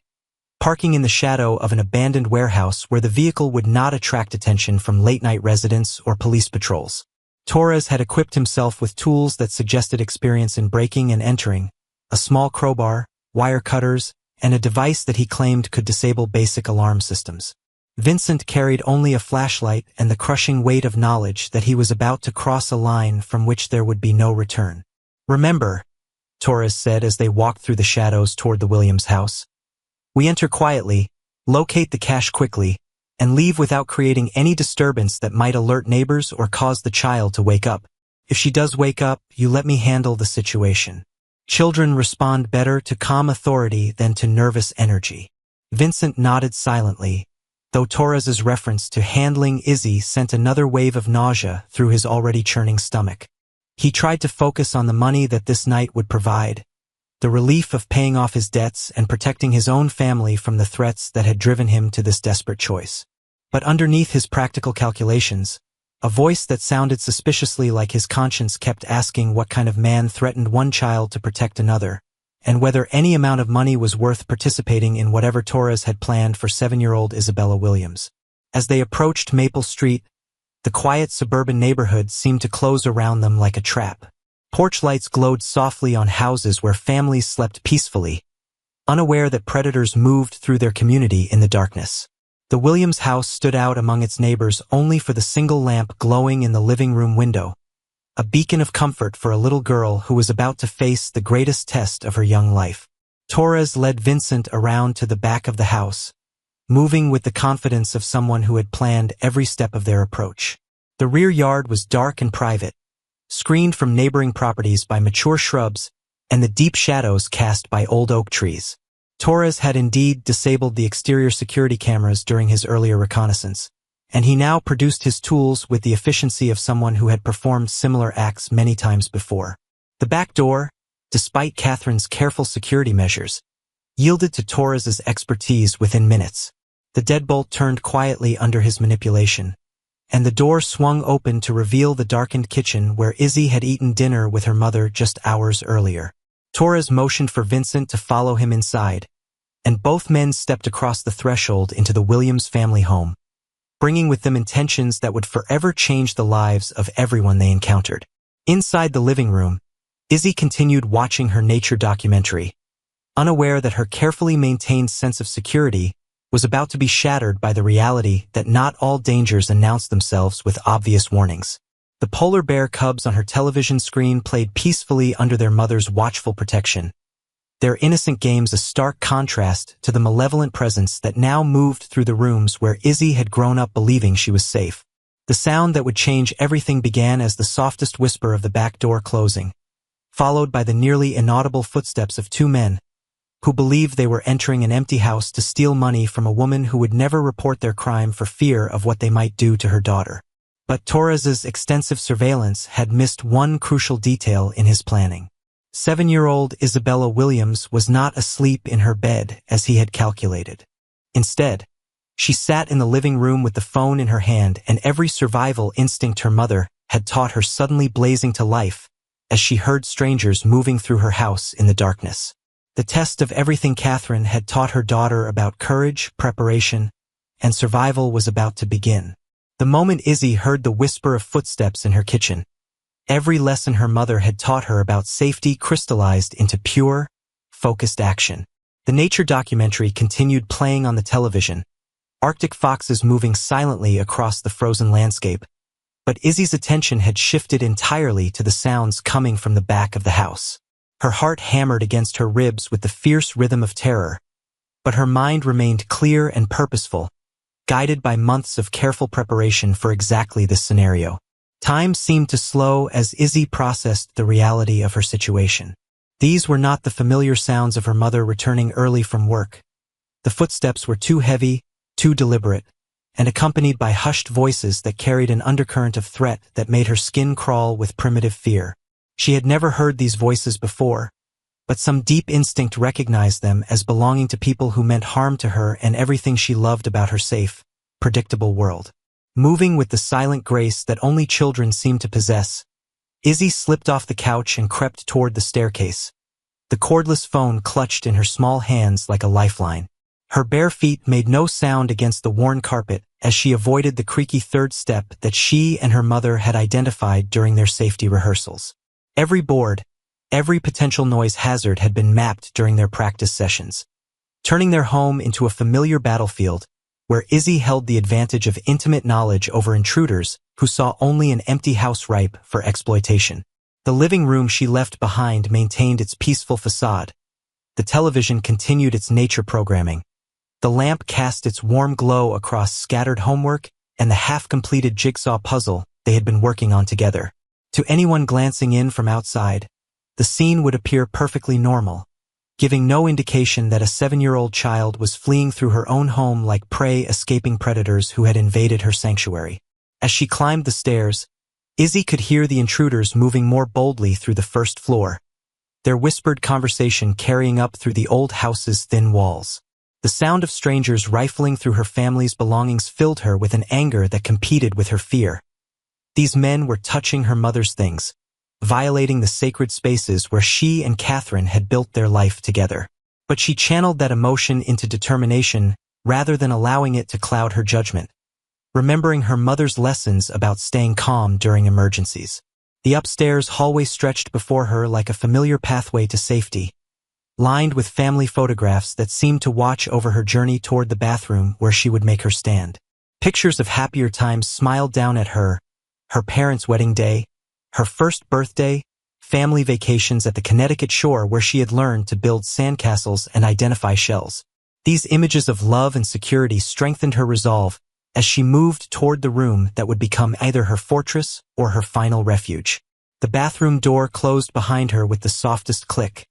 parking in the shadow of an abandoned warehouse where the vehicle would not attract attention from late-night residents or police patrols. Torres had equipped himself with tools that suggested experience in breaking and entering, a small crowbar, wire cutters, and a device that he claimed could disable basic alarm systems. Vincent carried only a flashlight and the crushing weight of knowledge that he was about to cross a line from which there would be no return. "Remember," Torres said as they walked through the shadows toward the Williams house, "we enter quietly, locate the cache quickly, and leave without creating any disturbance that might alert neighbors or cause the child to wake up. If she does wake up, you let me handle the situation. Children respond better to calm authority than to nervous energy." Vincent nodded silently, though Torres's reference to handling Izzy sent another wave of nausea through his already churning stomach. He tried to focus on the money that this night would provide, the relief of paying off his debts and protecting his own family from the threats that had driven him to this desperate choice. But underneath his practical calculations, a voice that sounded suspiciously like his conscience kept asking what kind of man threatened one child to protect another, and whether any amount of money was worth participating in whatever Torres had planned for 7-year-old Isabella Williams. As they approached Maple Street, the quiet suburban neighborhood seemed to close around them like a trap. Porch lights glowed softly on houses where families slept peacefully, unaware that predators moved through their community in the darkness. The Williams house stood out among its neighbors only for the single lamp glowing in the living room window, a beacon of comfort for a little girl who was about to face the greatest test of her young life. Torres led Vincent around to the back of the house, moving with the confidence of someone who had planned every step of their approach. The rear yard was dark and private, screened from neighboring properties by mature shrubs and the deep shadows cast by old oak trees. Torres had indeed disabled the exterior security cameras during his earlier reconnaissance, and he now produced his tools with the efficiency of someone who had performed similar acts many times before. The back door, despite Catherine's careful security measures, yielded to Torres's expertise within minutes. The deadbolt turned quietly under his manipulation, and the door swung open to reveal the darkened kitchen where Izzy had eaten dinner with her mother just hours earlier. Torres motioned for Vincent to follow him inside, and both men stepped across the threshold into the Williams family home, bringing with them intentions that would forever change the lives of everyone they encountered. Inside the living room, Izzy continued watching her nature documentary, unaware that her carefully maintained sense of security was about to be shattered by the reality that not all dangers announce themselves with obvious warnings. The polar bear cubs on her television screen played peacefully under their mother's watchful protection, their innocent games a stark contrast to the malevolent presence that now moved through the rooms where Izzy had grown up believing she was safe. The sound that would change everything began as the softest whisper of the back door closing, followed by the nearly inaudible footsteps of two men, who believed they were entering an empty house to steal money from a woman who would never report their crime for fear of what they might do to her daughter. But Torres's extensive surveillance had missed one crucial detail in his planning. 7-year-old Isabella Williams was not asleep in her bed as he had calculated. Instead, she sat in the living room with the phone in her hand, and every survival instinct her mother had taught her suddenly blazing to life as she heard strangers moving through her house in the darkness. The test of everything Catherine had taught her daughter about courage, preparation, and survival was about to begin. The moment Izzy heard the whisper of footsteps in her kitchen, every lesson her mother had taught her about safety crystallized into pure, focused action. The nature documentary continued playing on the television, Arctic foxes moving silently across the frozen landscape, but Izzy's attention had shifted entirely to the sounds coming from the back of the house. Her heart hammered against her ribs with the fierce rhythm of terror, but her mind remained clear and purposeful, guided by months of careful preparation for exactly this scenario. Time seemed to slow as Izzy processed the reality of her situation. These were not the familiar sounds of her mother returning early from work. The footsteps were too heavy, too deliberate, and accompanied by hushed voices that carried an undercurrent of threat that made her skin crawl with primitive fear. She had never heard these voices before, but some deep instinct recognized them as belonging to people who meant harm to her and everything she loved about her safe, predictable world. Moving with the silent grace that only children seem to possess, Izzy slipped off the couch and crept toward the staircase, the cordless phone clutched in her small hands like a lifeline. Her bare feet made no sound against the worn carpet as she avoided the creaky third step that she and her mother had identified during their safety rehearsals. Every board, every potential noise hazard had been mapped during their practice sessions, turning their home into a familiar battlefield where Izzy held the advantage of intimate knowledge over intruders who saw only an empty house ripe for exploitation. The living room she left behind maintained its peaceful facade. The television continued its nature programming. The lamp cast its warm glow across scattered homework and the half-completed jigsaw puzzle they had been working on together. To anyone glancing in from outside, the scene would appear perfectly normal, giving no indication that a 7-year-old child was fleeing through her own home like prey escaping predators who had invaded her sanctuary. As she climbed the stairs, Izzy could hear the intruders moving more boldly through the first floor, their whispered conversation carrying up through the old house's thin walls. The sound of strangers rifling through her family's belongings filled her with an anger that competed with her fear. These men were touching her mother's things, violating the sacred spaces where she and Catherine had built their life together. But she channeled that emotion into determination rather than allowing it to cloud her judgment, remembering her mother's lessons about staying calm during emergencies. The upstairs hallway stretched before her like a familiar pathway to safety, lined with family photographs that seemed to watch over her journey toward the bathroom where she would make her stand. Pictures of happier times smiled down at her, her parents' wedding day, her first birthday, family vacations at the Connecticut shore where she had learned to build sandcastles and identify shells. These images of love and security strengthened her resolve as she moved toward the room that would become either her fortress or her final refuge. The bathroom door closed behind her with the softest click,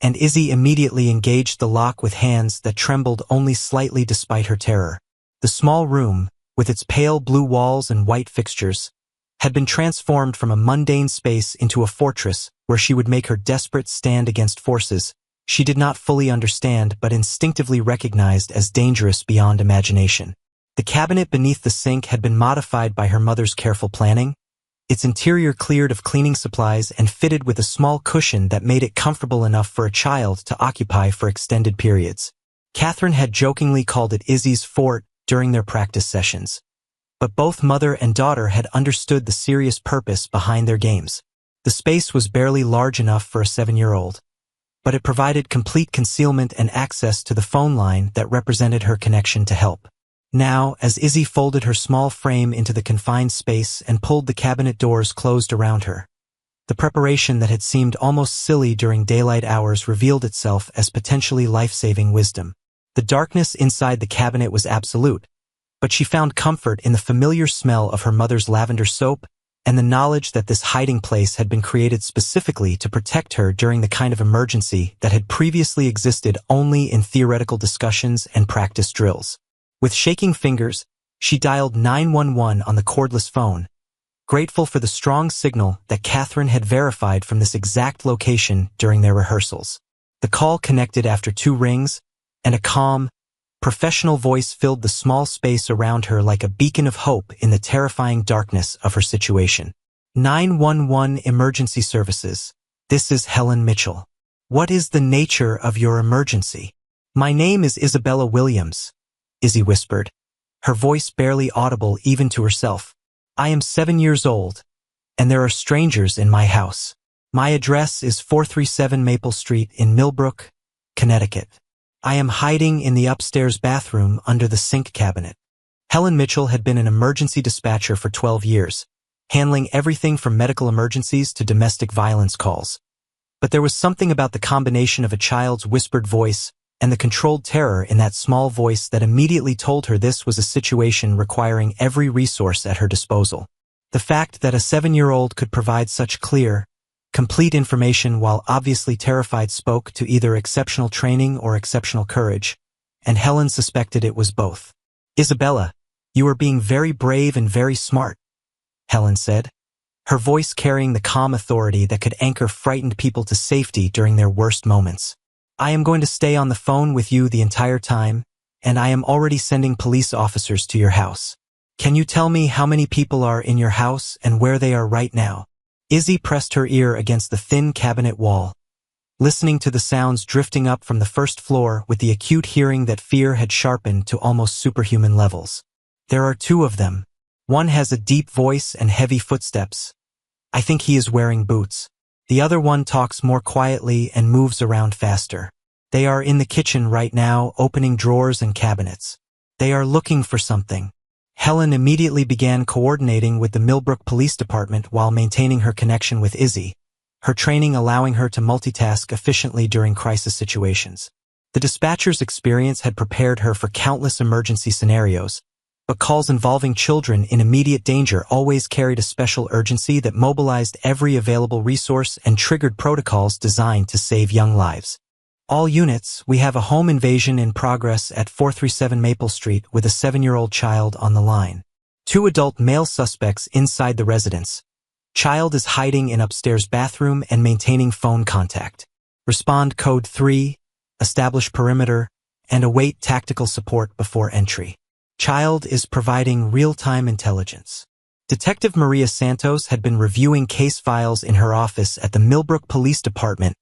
and Izzy immediately engaged the lock with hands that trembled only slightly despite her terror. The small room, with its pale blue walls and white fixtures, had been transformed from a mundane space into a fortress where she would make her desperate stand against forces she did not fully understand but instinctively recognized as dangerous beyond imagination. The cabinet beneath the sink had been modified by her mother's careful planning, its interior cleared of cleaning supplies and fitted with a small cushion that made it comfortable enough for a child to occupy for extended periods. Catherine had jokingly called it Izzy's fort during their practice sessions, but both mother and daughter had understood the serious purpose behind their games. The space was barely large enough for a 7-year-old, but it provided complete concealment and access to the phone line that represented her connection to help. Now, as Izzy folded her small frame into the confined space and pulled the cabinet doors closed around her, the preparation that had seemed almost silly during daylight hours revealed itself as potentially life-saving wisdom. The darkness inside the cabinet was absolute, but she found comfort in the familiar smell of her mother's lavender soap and the knowledge that this hiding place had been created specifically to protect her during the kind of emergency that had previously existed only in theoretical discussions and practice drills. With shaking fingers, she dialed 911 on the cordless phone, grateful for the strong signal that Catherine had verified from this exact location during their rehearsals. The call connected after 2 rings, and a calm, professional voice filled the small space around her like a beacon of hope in the terrifying darkness of her situation. 911 Emergency Services. This is Helen Mitchell. What is the nature of your emergency? My name is Isabella Williams, Izzy whispered, her voice barely audible even to herself. I am 7 years old, and there are strangers in my house. My address is 437 Maple Street in Millbrook, Connecticut. I am hiding in the upstairs bathroom under the sink cabinet. Helen Mitchell had been an emergency dispatcher for 12 years, handling everything from medical emergencies to domestic violence calls. But there was something about the combination of a child's whispered voice and the controlled terror in that small voice that immediately told her this was a situation requiring every resource at her disposal. The fact that a 7-year-old could provide such clear, complete information while obviously terrified spoke to either exceptional training or exceptional courage, and Helen suspected it was both. Isabella, you are being very brave and very smart, Helen said, her voice carrying the calm authority that could anchor frightened people to safety during their worst moments. I am going to stay on the phone with you the entire time, and I am already sending police officers to your house. Can you tell me how many people are in your house and where they are right now? Izzy pressed her ear against the thin cabinet wall, listening to the sounds drifting up from the first floor with the acute hearing that fear had sharpened to almost superhuman levels. There are 2 of them. One has a deep voice and heavy footsteps. I think he is wearing boots. The other one talks more quietly and moves around faster. They are in the kitchen right now, opening drawers and cabinets. They are looking for something. Helen immediately began coordinating with the Millbrook Police Department while maintaining her connection with Izzy, her training allowing her to multitask efficiently during crisis situations. The dispatcher's experience had prepared her for countless emergency scenarios, but calls involving children in immediate danger always carried a special urgency that mobilized every available resource and triggered protocols designed to save young lives. All units, we have a home invasion in progress at 437 Maple Street with a 7-year-old child on the line. 2 adult male suspects inside the residence. Child is hiding in upstairs bathroom and maintaining phone contact. Respond code 3, establish perimeter, and await tactical support before entry. Child is providing real-time intelligence. Detective Maria Santos had been reviewing case files in her office at the Millbrook Police Department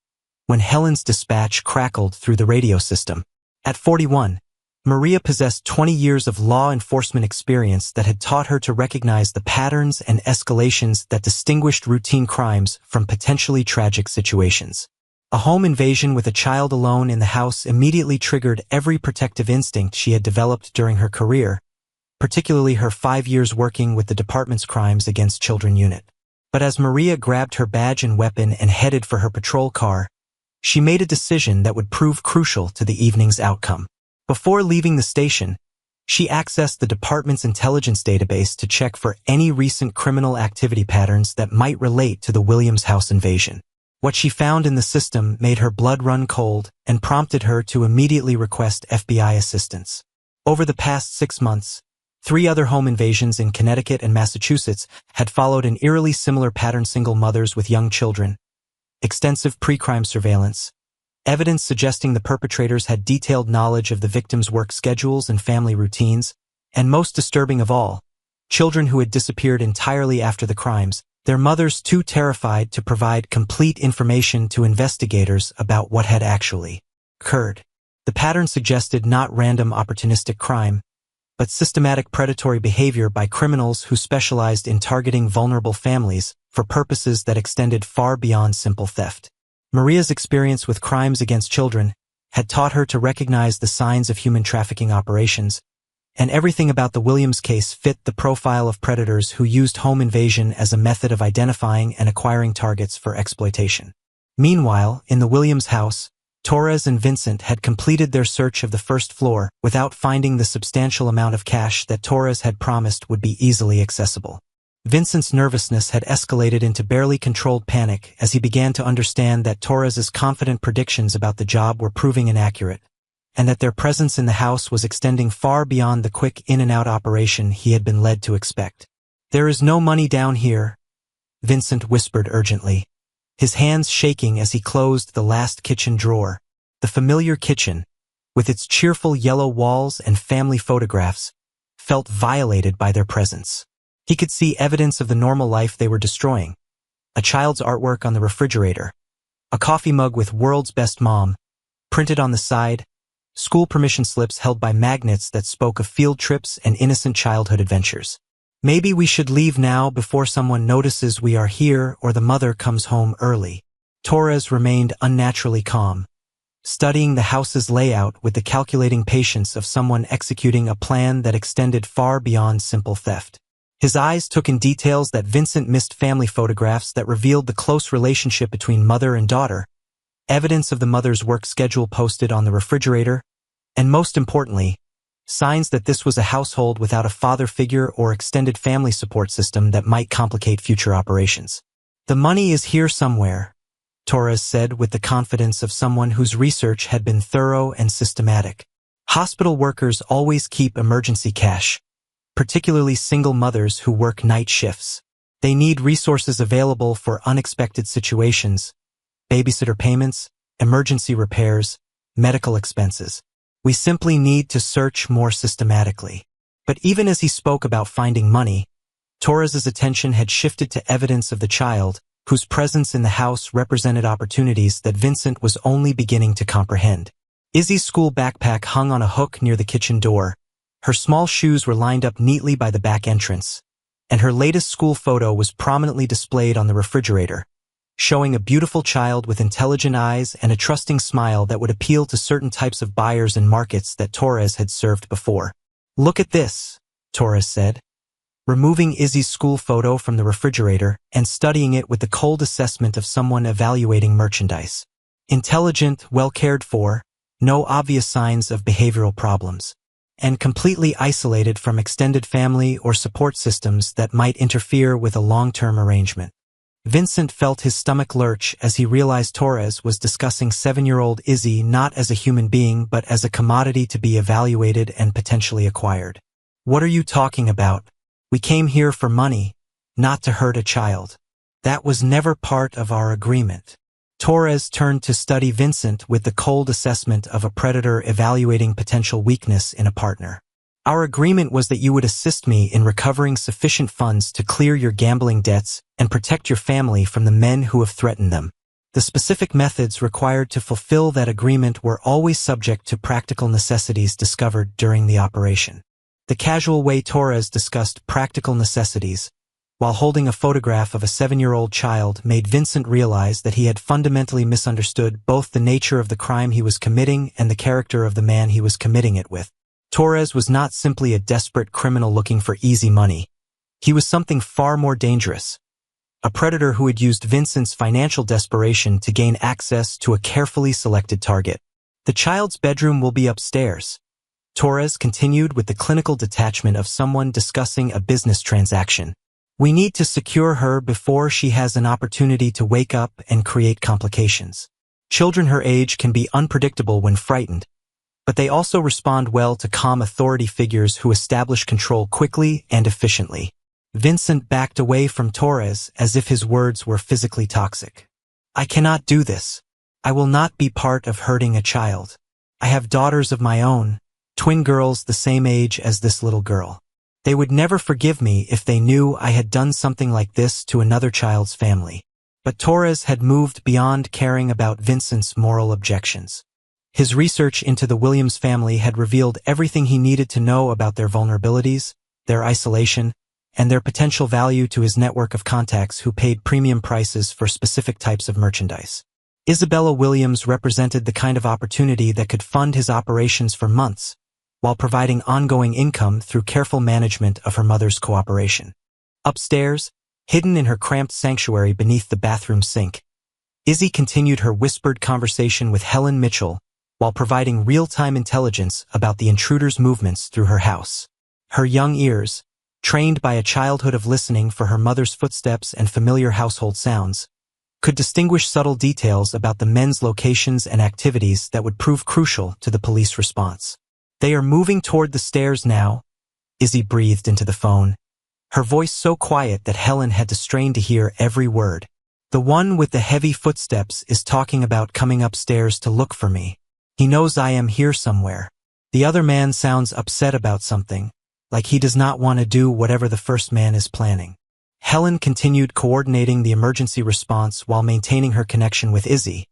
when Helen's dispatch crackled through the radio system. At 41, Maria possessed 20 years of law enforcement experience that had taught her to recognize the patterns and escalations that distinguished routine crimes from potentially tragic situations. A home invasion with a child alone in the house immediately triggered every protective instinct she had developed during her career, particularly her 5 years working with the department's Crimes Against Children unit. But as Maria grabbed her badge and weapon and headed for her patrol car, she made a decision that would prove crucial to the evening's outcome. Before leaving the station, she accessed the department's intelligence database to check for any recent criminal activity patterns that might relate to the Williams house invasion. What she found in the system made her blood run cold and prompted her to immediately request FBI assistance. Over the past 6 months, 3 other home invasions in Connecticut and Massachusetts had followed an eerily similar pattern: single mothers with young children, extensive pre-crime surveillance, evidence suggesting the perpetrators had detailed knowledge of the victims' work schedules and family routines, and most disturbing of all, children who had disappeared entirely after the crimes, their mothers too terrified to provide complete information to investigators about what had actually occurred. The pattern suggested not random opportunistic crime, but systematic predatory behavior by criminals who specialized in targeting vulnerable families for purposes that extended far beyond simple theft. Maria's experience with crimes against children had taught her to recognize the signs of human trafficking operations, and everything about the Williams case fit the profile of predators who used home invasion as a method of identifying and acquiring targets for exploitation. Meanwhile, in the Williams house, Torres and Vincent had completed their search of the first floor without finding the substantial amount of cash that Torres had promised would be easily accessible. Vincent's nervousness had escalated into barely controlled panic as he began to understand that Torres's confident predictions about the job were proving inaccurate, and that their presence in the house was extending far beyond the quick in-and-out operation he had been led to expect. "There is no money down here," Vincent whispered urgently, his hands shaking as he closed the last kitchen drawer. The familiar kitchen, with its cheerful yellow walls and family photographs, felt violated by their presence. He could see evidence of the normal life they were destroying: a child's artwork on the refrigerator, a coffee mug with "World's Best Mom" printed on the side, school permission slips held by magnets that spoke of field trips and innocent childhood adventures. "Maybe we should leave now before someone notices we are here or the mother comes home early." Torres remained unnaturally calm, studying the house's layout with the calculating patience of someone executing a plan that extended far beyond simple theft. His eyes took in details that Vincent missed: family photographs that revealed the close relationship between mother and daughter, evidence of the mother's work schedule posted on the refrigerator, and most importantly, signs that this was a household without a father figure or extended family support system that might complicate future operations. "The money is here somewhere," Torres said with the confidence of someone whose research had been thorough and systematic. "Hospital workers always keep emergency cash, particularly single mothers who work night shifts. They need resources available for unexpected situations: babysitter payments, emergency repairs, medical expenses. We simply need to search more systematically." But even as he spoke about finding money, Torres's attention had shifted to evidence of the child, whose presence in the house represented opportunities that Vincent was only beginning to comprehend. Izzy's school backpack hung on a hook near the kitchen door. Her small shoes were lined up neatly by the back entrance, and her latest school photo was prominently displayed on the refrigerator, showing a beautiful child with intelligent eyes and a trusting smile that would appeal to certain types of buyers in markets that Torres had served before. "Look at this," Torres said, removing Izzy's school photo from the refrigerator and studying it with the cold assessment of someone evaluating merchandise. Intelligent, well cared for, no obvious signs of behavioral problems, and completely isolated from extended family or support systems that might interfere with a long-term arrangement. Vincent felt his stomach lurch as he realized Torres was discussing 7-year-old Izzy not as a human being but as a commodity to be evaluated and potentially acquired. "What are you talking about? We came here for money, not to hurt a child. That was never part of our agreement." Torres turned to study Vincent with the cold assessment of a predator evaluating potential weakness in a partner. "Our agreement was that you would assist me in recovering sufficient funds to clear your gambling debts and protect your family from the men who have threatened them. The specific methods required to fulfill that agreement were always subject to practical necessities discovered during the operation." The casual way Torres discussed practical necessities, while holding a photograph of a 7-year-old child, made Vincent realize that he had fundamentally misunderstood both the nature of the crime he was committing and the character of the man he was committing it with. Torres was not simply a desperate criminal looking for easy money. He was something far more dangerous. A predator who had used Vincent's financial desperation to gain access to a carefully selected target. "The child's bedroom will be upstairs," Torres continued with the clinical detachment of someone discussing a business transaction. "We need to secure her before she has an opportunity to wake up and create complications. Children her age can be unpredictable when frightened, but they also respond well to calm authority figures who establish control quickly and efficiently. Vincent backed away from Torres as if his words were physically toxic. I cannot do this. I will not be part of hurting a child. I have daughters of my own, twin girls the same age as this little girl. They would never forgive me if they knew I had done something like this to another child's family. But Torres had moved beyond caring about Vincent's moral objections. His research into the Williams family had revealed everything he needed to know about their vulnerabilities, their isolation, and their potential value to his network of contacts who paid premium prices for specific types of merchandise. Isabella Williams represented the kind of opportunity that could fund his operations for months, while providing ongoing income through careful management of her mother's cooperation. Upstairs, hidden in her cramped sanctuary beneath the bathroom sink, Izzy continued her whispered conversation with Helen Mitchell while providing real-time intelligence about the intruder's movements through her house. Her young ears, trained by a childhood of listening for her mother's footsteps and familiar household sounds, could distinguish subtle details about the men's locations and activities that would prove crucial to the police response. They are moving toward the stairs now, Izzy breathed into the phone, her voice so quiet that Helen had to strain to hear every word. The one with the heavy footsteps is talking about coming upstairs to look for me. He knows I am here somewhere. The other man sounds upset about something, like he does not want to do whatever the first man is planning. Helen continued coordinating the emergency response while maintaining her connection with Izzy,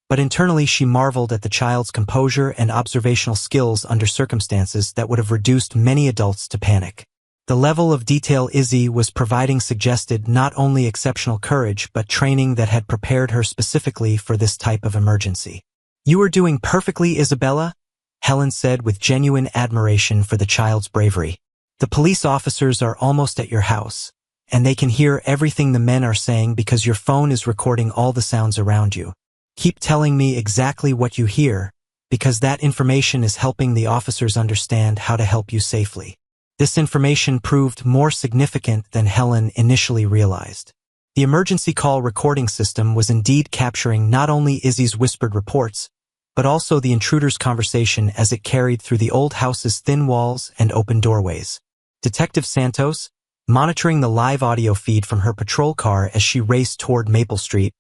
but internally she marveled at the child's composure and observational skills under circumstances that would have reduced many adults to panic. The level of detail Izzy was providing suggested not only exceptional courage but training that had prepared her specifically for this type of emergency. You are doing perfectly, Isabella, Helen said with genuine admiration for the child's bravery. The police officers are almost at your house, and they can hear everything the men are saying because your phone is recording all the sounds around you. Keep telling me exactly what you hear, because that information is helping the officers understand how to help you safely. This information proved more significant than Helen initially realized. The emergency call recording system was indeed capturing not only Izzy's whispered reports, but also the intruder's conversation as it carried through the old house's thin walls and open doorways. Detective Santos, monitoring the live audio feed from her patrol car as she raced toward Maple Street,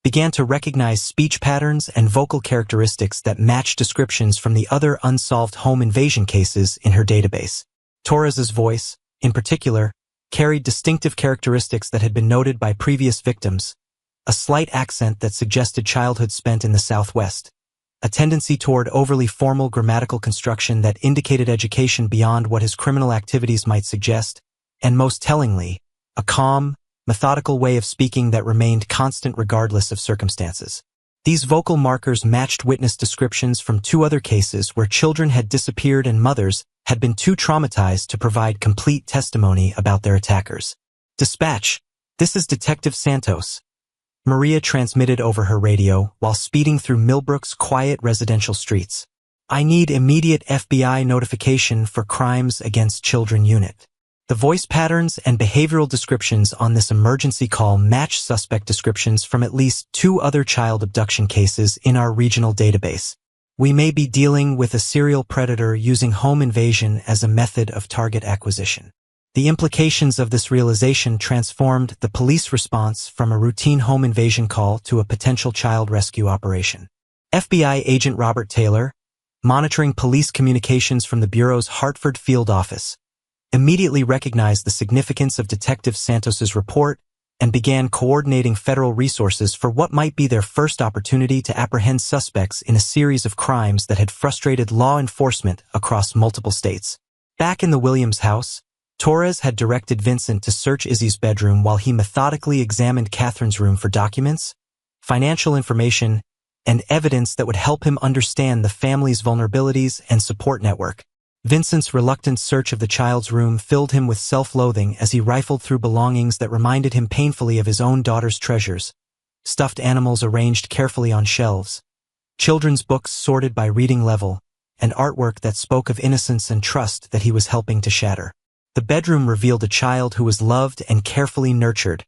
began to recognize speech patterns and vocal characteristics that matched descriptions from the other unsolved home invasion cases in her database. Torres's voice, in particular, carried distinctive characteristics that had been noted by previous victims, a slight accent that suggested childhood spent in the Southwest, a tendency toward overly formal grammatical construction that indicated education beyond what his criminal activities might suggest, and most tellingly, a calm, methodical way of speaking that remained constant regardless of circumstances. These vocal markers matched witness descriptions from two other cases where children had disappeared and mothers had been too traumatized to provide complete testimony about their attackers. Dispatch, this is Detective Santos, Maria transmitted over her radio while speeding through Millbrook's quiet residential streets. I need immediate FBI notification for Crimes Against Children Unit. The voice patterns and behavioral descriptions on this emergency call match suspect descriptions from at least 2 other child abduction cases in our regional database. We may be dealing with a serial predator using home invasion as a method of target acquisition. The implications of this realization transformed the police response from a routine home invasion call to a potential child rescue operation. FBI agent Robert Taylor, monitoring police communications from the Bureau's Hartford field office, immediately recognized the significance of Detective Santos's report and began coordinating federal resources for what might be their first opportunity to apprehend suspects in a series of crimes that had frustrated law enforcement across multiple states. Back in the Williams house, Torres had directed Vincent to search Izzy's bedroom while he methodically examined Catherine's room for documents, financial information, and evidence that would help him understand the family's vulnerabilities and support network. Vincent's reluctant search of the child's room filled him with self-loathing as he rifled through belongings that reminded him painfully of his own daughter's treasures. Stuffed animals arranged carefully on shelves, children's books sorted by reading level, and artwork that spoke of innocence and trust that he was helping to shatter. The bedroom revealed a child who was loved and carefully nurtured,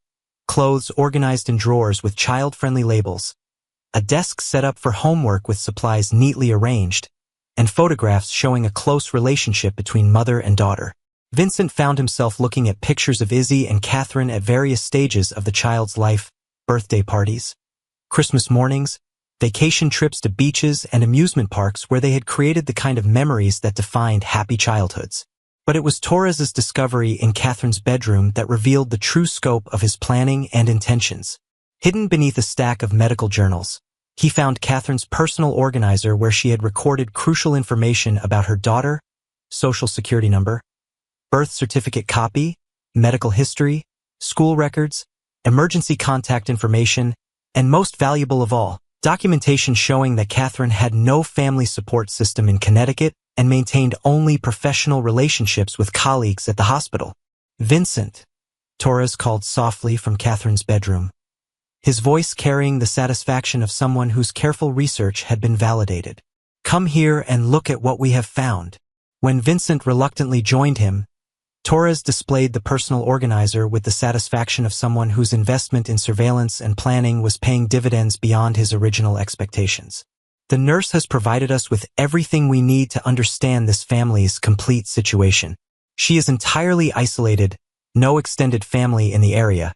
clothes organized in drawers with child-friendly labels, a desk set up for homework with supplies neatly arranged, and photographs showing a close relationship between mother and daughter. Vincent found himself looking at pictures of Izzy and Catherine at various stages of the child's life: birthday parties, Christmas mornings, vacation trips to beaches and amusement parks where they had created the kind of memories that defined happy childhoods. But it was Torres's discovery in Catherine's bedroom that revealed the true scope of his planning and intentions. Hidden beneath a stack of medical journals, he found Catherine's personal organizer where she had recorded crucial information about her daughter: social security number, birth certificate copy, medical history, school records, emergency contact information, and most valuable of all, documentation showing that Catherine had no family support system in Connecticut and maintained only professional relationships with colleagues at the hospital. "Vincent," Torres called softly from Catherine's bedroom, his voice carrying the satisfaction of someone whose careful research had been validated. "Come here and look at what we have found." When Vincent reluctantly joined him, Torres displayed the personal organizer with the satisfaction of someone whose investment in surveillance and planning was paying dividends beyond his original expectations. "The nurse has provided us with everything we need to understand this family's complete situation. She is entirely isolated, no extended family in the area,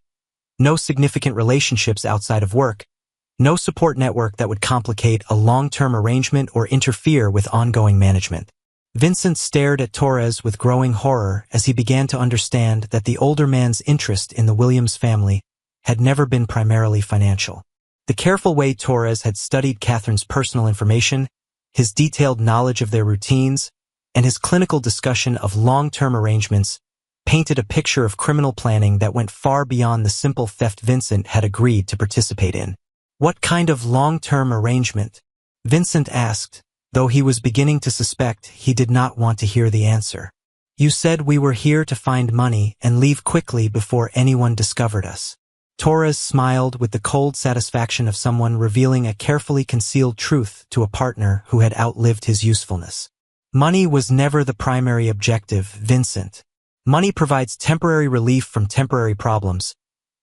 no significant relationships outside of work, no support network that would complicate a long-term arrangement or interfere with ongoing management." Vincent stared at Torres with growing horror as he began to understand that the older man's interest in the Williams family had never been primarily financial. The careful way Torres had studied Catherine's personal information, his detailed knowledge of their routines, and his clinical discussion of long-term arrangements painted a picture of criminal planning that went far beyond the simple theft Vincent had agreed to participate in. "What kind of long-term arrangement?" Vincent asked, though he was beginning to suspect he did not want to hear the answer. "You said we were here to find money and leave quickly before anyone discovered us." Torres smiled with the cold satisfaction of someone revealing a carefully concealed truth to a partner who had outlived his usefulness. "Money was never the primary objective, Vincent. Money provides temporary relief from temporary problems,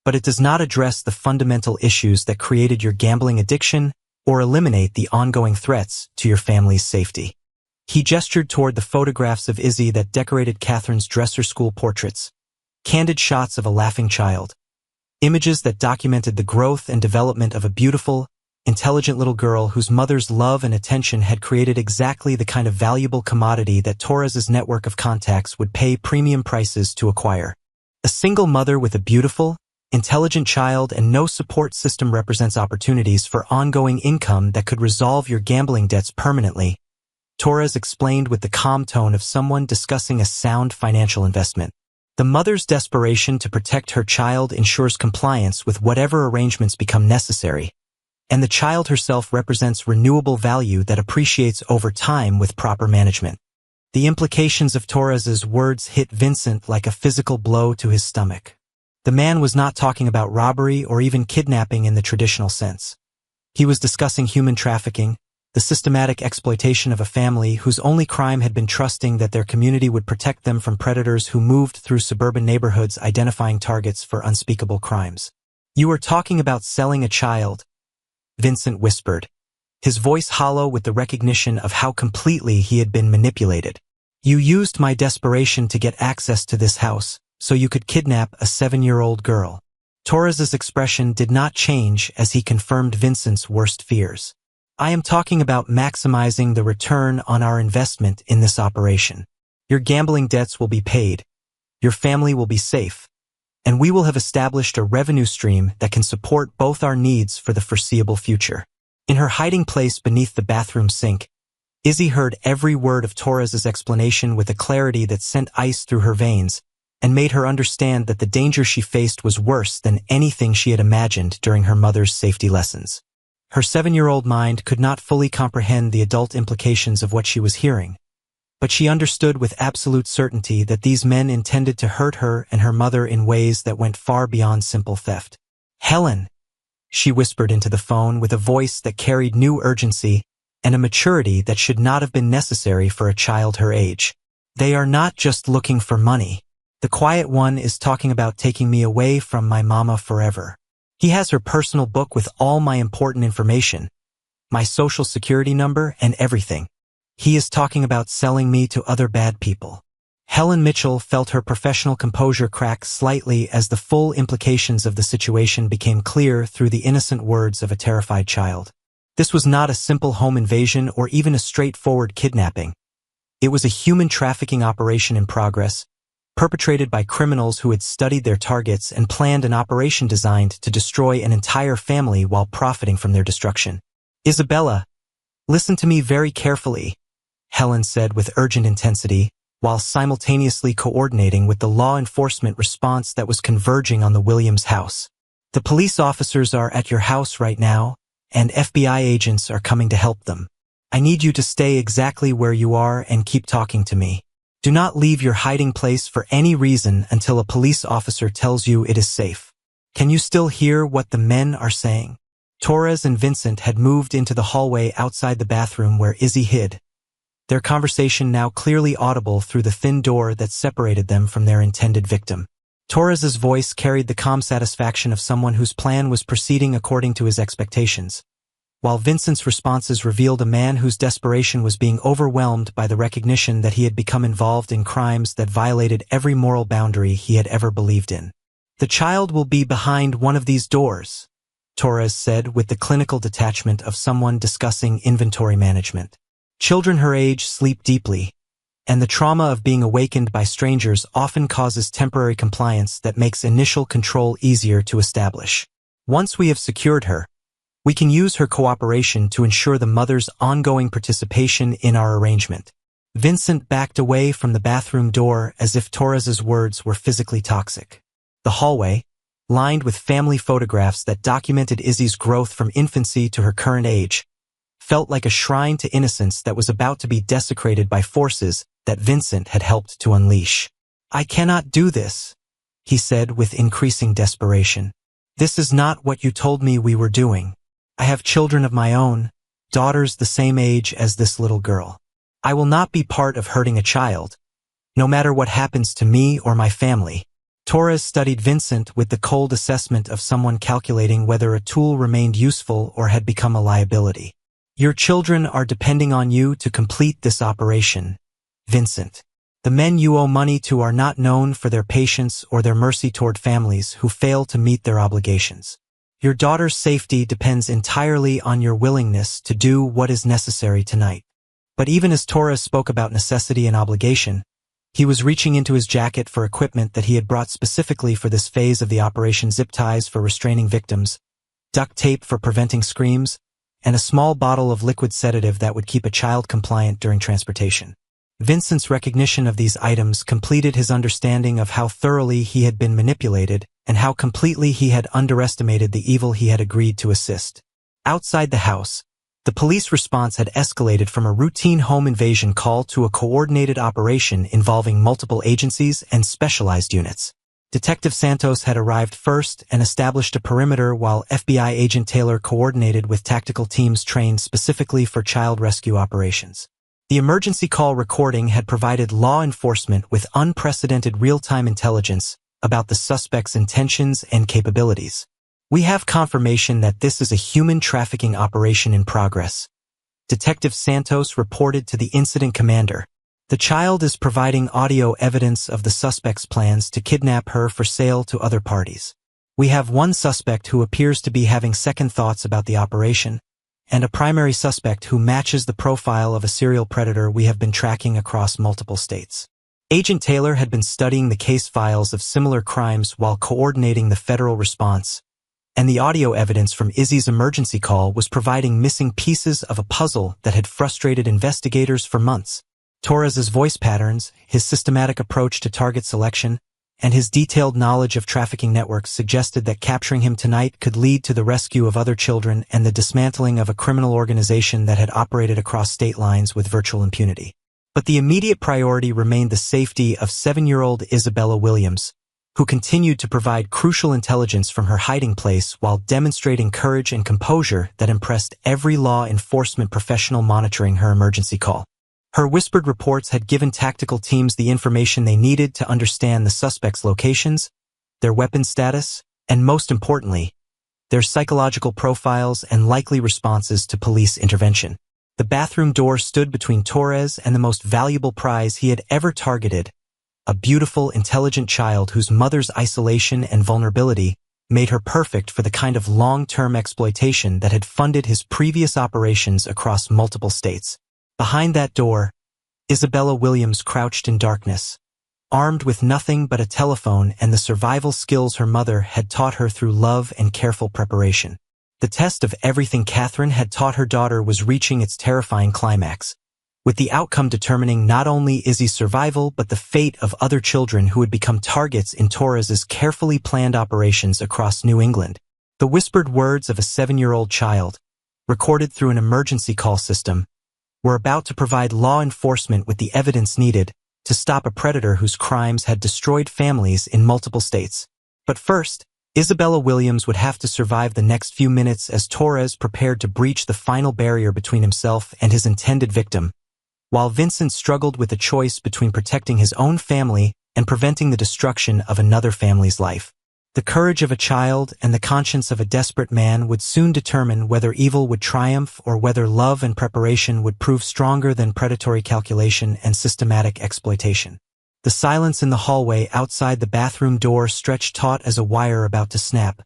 but it does not address the fundamental issues that created your gambling addiction or eliminate the ongoing threats to your family's safety." He gestured toward the photographs of Izzy that decorated Catherine's dresser school portraits, candid shots of a laughing child, images that documented the growth and development of a beautiful, intelligent little girl whose mother's love and attention had created exactly the kind of valuable commodity that Torres's network of contacts would pay premium prices to acquire. A single mother with a beautiful, intelligent child and no support system represents opportunities for ongoing income that could resolve your gambling debts permanently, Torres explained with the calm tone of someone discussing a sound financial investment. The mother's desperation to protect her child ensures compliance with whatever arrangements become necessary, and the child herself represents renewable value that appreciates over time with proper management. The implications of Torres's words hit Vincent like a physical blow to his stomach. The man was not talking about robbery or even kidnapping in the traditional sense. He was discussing human trafficking, the systematic exploitation of a family whose only crime had been trusting that their community would protect them from predators who moved through suburban neighborhoods identifying targets for unspeakable crimes. "You are talking about selling a child," Vincent whispered, his voice hollow with the recognition of how completely he had been manipulated. "You used my desperation to get access to this house, so you could kidnap a 7-year-old girl." Torres's expression did not change as he confirmed Vincent's worst fears. "I am talking about maximizing the return on our investment in this operation. Your gambling debts will be paid, your family will be safe, and we will have established a revenue stream that can support both our needs for the foreseeable future." In her hiding place beneath the bathroom sink, Izzy heard every word of Torres's explanation with a clarity that sent ice through her veins and made her understand that the danger she faced was worse than anything she had imagined during her mother's safety lessons. Her 7-year-old mind could not fully comprehend the adult implications of what she was hearing, but she understood with absolute certainty that these men intended to hurt her and her mother in ways that went far beyond simple theft. "Helen," she whispered into the phone with a voice that carried new urgency and a maturity that should not have been necessary for a child her age. "They are not just looking for money. The quiet one is talking about taking me away from my mama forever. He has her personal book with all my important information, my social security number and everything. He is talking about selling me to other bad people. Helen Mitchell felt her professional composure crack slightly as the full implications of the situation became clear through the innocent words of a terrified child. This was not a simple home invasion or even a straightforward kidnapping. It was a human trafficking operation in progress, perpetrated by criminals who had studied their targets and planned an operation designed to destroy an entire family while profiting from their destruction. Isabella, listen to me very carefully, Helen said with urgent intensity, while simultaneously coordinating with the law enforcement response that was converging on the Williams house. The police officers are at your house right now, and FBI agents are coming to help them. I need you to stay exactly where you are and keep talking to me. Do not leave your hiding place for any reason until a police officer tells you it is safe. Can you still hear what the men are saying? Torres and Vincent had moved into the hallway outside the bathroom where Izzy hid, their conversation now clearly audible through the thin door that separated them from their intended victim. Torres's voice carried the calm satisfaction of someone whose plan was proceeding according to his expectations, while Vincent's responses revealed a man whose desperation was being overwhelmed by the recognition that he had become involved in crimes that violated every moral boundary he had ever believed in. The child will be behind one of these doors, Torres said with the clinical detachment of someone discussing inventory management. Children her age sleep deeply, and the trauma of being awakened by strangers often causes temporary compliance that makes initial control easier to establish. Once we have secured her, we can use her cooperation to ensure the mother's ongoing participation in our arrangement. Vincent backed away from the bathroom door as if Torres's words were physically toxic. The hallway, lined with family photographs that documented Izzy's growth from infancy to her current age, felt like a shrine to innocence that was about to be desecrated by forces that Vincent had helped to unleash. I cannot do this, he said with increasing desperation. This is not what you told me we were doing. I have children of my own, daughters the same age as this little girl. I will not be part of hurting a child, no matter what happens to me or my family. Torres studied Vincent with the cold assessment of someone calculating whether a tool remained useful or had become a liability. Your children are depending on you to complete this operation, Vincent. The men you owe money to are not known for their patience or their mercy toward families who fail to meet their obligations. Your daughter's safety depends entirely on your willingness to do what is necessary tonight. But even as Torres spoke about necessity and obligation, he was reaching into his jacket for equipment that he had brought specifically for this phase of the operation: zip ties for restraining victims, duct tape for preventing screams, and a small bottle of liquid sedative that would keep a child compliant during transportation. Vincent's recognition of these items completed his understanding of how thoroughly he had been manipulated and how completely he had underestimated the evil he had agreed to assist. Outside the house, the police response had escalated from a routine home invasion call to a coordinated operation involving multiple agencies and specialized units. Detective Santos had arrived first and established a perimeter while FBI agent Taylor coordinated with tactical teams trained specifically for child rescue operations. The emergency call recording had provided law enforcement with unprecedented real-time intelligence about the suspect's intentions and capabilities. We have confirmation that this is a human trafficking operation in progress, Detective Santos reported to the incident commander. The child is providing audio evidence of the suspect's plans to kidnap her for sale to other parties. We have one suspect who appears to be having second thoughts about the operation, and a primary suspect who matches the profile of a serial predator we have been tracking across multiple states. Agent Taylor had been studying the case files of similar crimes while coordinating the federal response, and the audio evidence from Izzy's emergency call was providing missing pieces of a puzzle that had frustrated investigators for months. Torres's voice patterns, his systematic approach to target selection, and his detailed knowledge of trafficking networks suggested that capturing him tonight could lead to the rescue of other children and the dismantling of a criminal organization that had operated across state lines with virtual impunity. But the immediate priority remained the safety of 7-year-old Isabella Williams, who continued to provide crucial intelligence from her hiding place while demonstrating courage and composure that impressed every law enforcement professional monitoring her emergency call. Her whispered reports had given tactical teams the information they needed to understand the suspects' locations, their weapon status, and most importantly, their psychological profiles and likely responses to police intervention. The bathroom door stood between Torres and the most valuable prize he had ever targeted, a beautiful, intelligent child whose mother's isolation and vulnerability made her perfect for the kind of long-term exploitation that had funded his previous operations across multiple states. Behind that door, Isabella Williams crouched in darkness, armed with nothing but a telephone and the survival skills her mother had taught her through love and careful preparation. The test of everything Catherine had taught her daughter was reaching its terrifying climax, with the outcome determining not only Izzy's survival but the fate of other children who would become targets in Torres's carefully planned operations across New England. The whispered words of a 7-year-old child, recorded through an emergency call system, were about to provide law enforcement with the evidence needed to stop a predator whose crimes had destroyed families in multiple states. But first, Isabella Williams would have to survive the next few minutes as Torres prepared to breach the final barrier between himself and his intended victim, while Vincent struggled with the choice between protecting his own family and preventing the destruction of another family's life. The courage of a child and the conscience of a desperate man would soon determine whether evil would triumph or whether love and preparation would prove stronger than predatory calculation and systematic exploitation. The silence in the hallway outside the bathroom door stretched taut as a wire about to snap,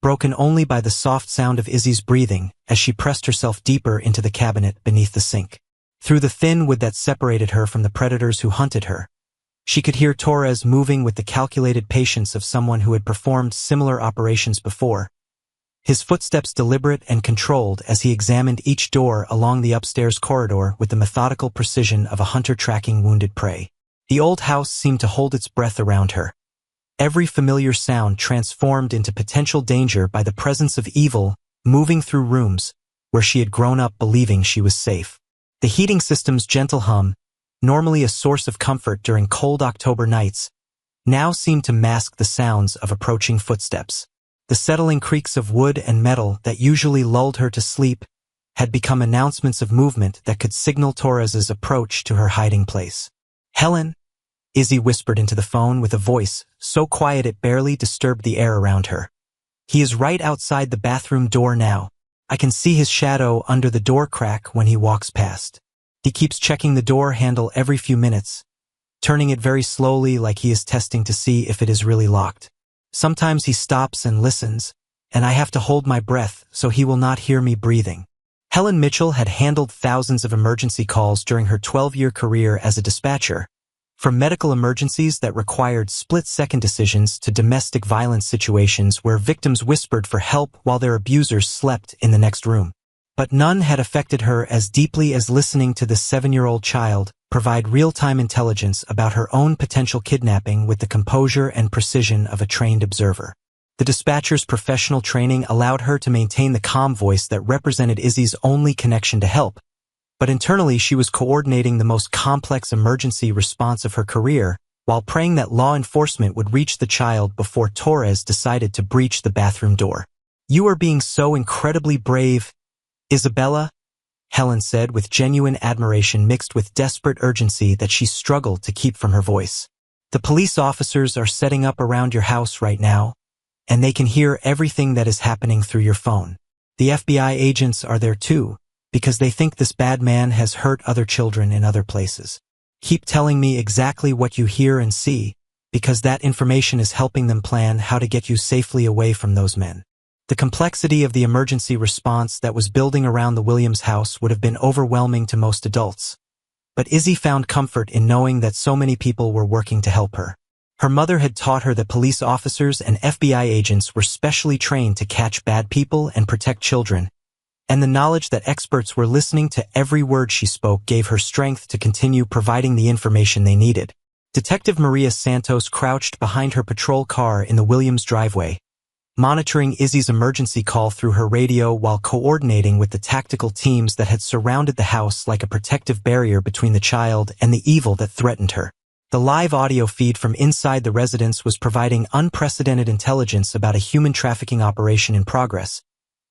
broken only by the soft sound of Izzy's breathing as she pressed herself deeper into the cabinet beneath the sink. Through the thin wood that separated her from the predators who hunted her, she could hear Torres moving with the calculated patience of someone who had performed similar operations before, his footsteps deliberate and controlled as he examined each door along the upstairs corridor with the methodical precision of a hunter tracking wounded prey. The old house seemed to hold its breath around her, every familiar sound transformed into potential danger by the presence of evil moving through rooms where she had grown up believing she was safe. The heating system's gentle hum, normally a source of comfort during cold October nights, now seemed to mask the sounds of approaching footsteps. The settling creaks of wood and metal that usually lulled her to sleep had become announcements of movement that could signal Torres's approach to her hiding place. "Helen," Izzy whispered into the phone with a voice so quiet it barely disturbed the air around her. "He is right outside the bathroom door now. I can see his shadow under the door crack when he walks past. He keeps checking the door handle every few minutes, turning it very slowly like he is testing to see if it is really locked. Sometimes he stops and listens, and I have to hold my breath so he will not hear me breathing." Helen Mitchell had handled thousands of emergency calls during her 12-year career as a dispatcher, from medical emergencies that required split-second decisions to domestic violence situations where victims whispered for help while their abusers slept in the next room. But none had affected her as deeply as listening to the 7-year-old child provide real-time intelligence about her own potential kidnapping with the composure and precision of a trained observer. The dispatcher's professional training allowed her to maintain the calm voice that represented Izzy's only connection to help, but internally she was coordinating the most complex emergency response of her career while praying that law enforcement would reach the child before Torres decided to breach the bathroom door. "You are being so incredibly brave, Isabella," Helen said with genuine admiration mixed with desperate urgency that she struggled to keep from her voice. "The police officers are setting up around your house right now, and they can hear everything that is happening through your phone. The FBI agents are there too, because they think this bad man has hurt other children in other places. Keep telling me exactly what you hear and see, because that information is helping them plan how to get you safely away from those men." The complexity of the emergency response that was building around the Williams house would have been overwhelming to most adults, but Izzy found comfort in knowing that so many people were working to help her. Her mother had taught her that police officers and FBI agents were specially trained to catch bad people and protect children, and the knowledge that experts were listening to every word she spoke gave her strength to continue providing the information they needed. Detective Maria Santos crouched behind her patrol car in the Williams driveway, monitoring Izzy's emergency call through her radio while coordinating with the tactical teams that had surrounded the house like a protective barrier between the child and the evil that threatened her. The live audio feed from inside the residence was providing unprecedented intelligence about a human trafficking operation in progress,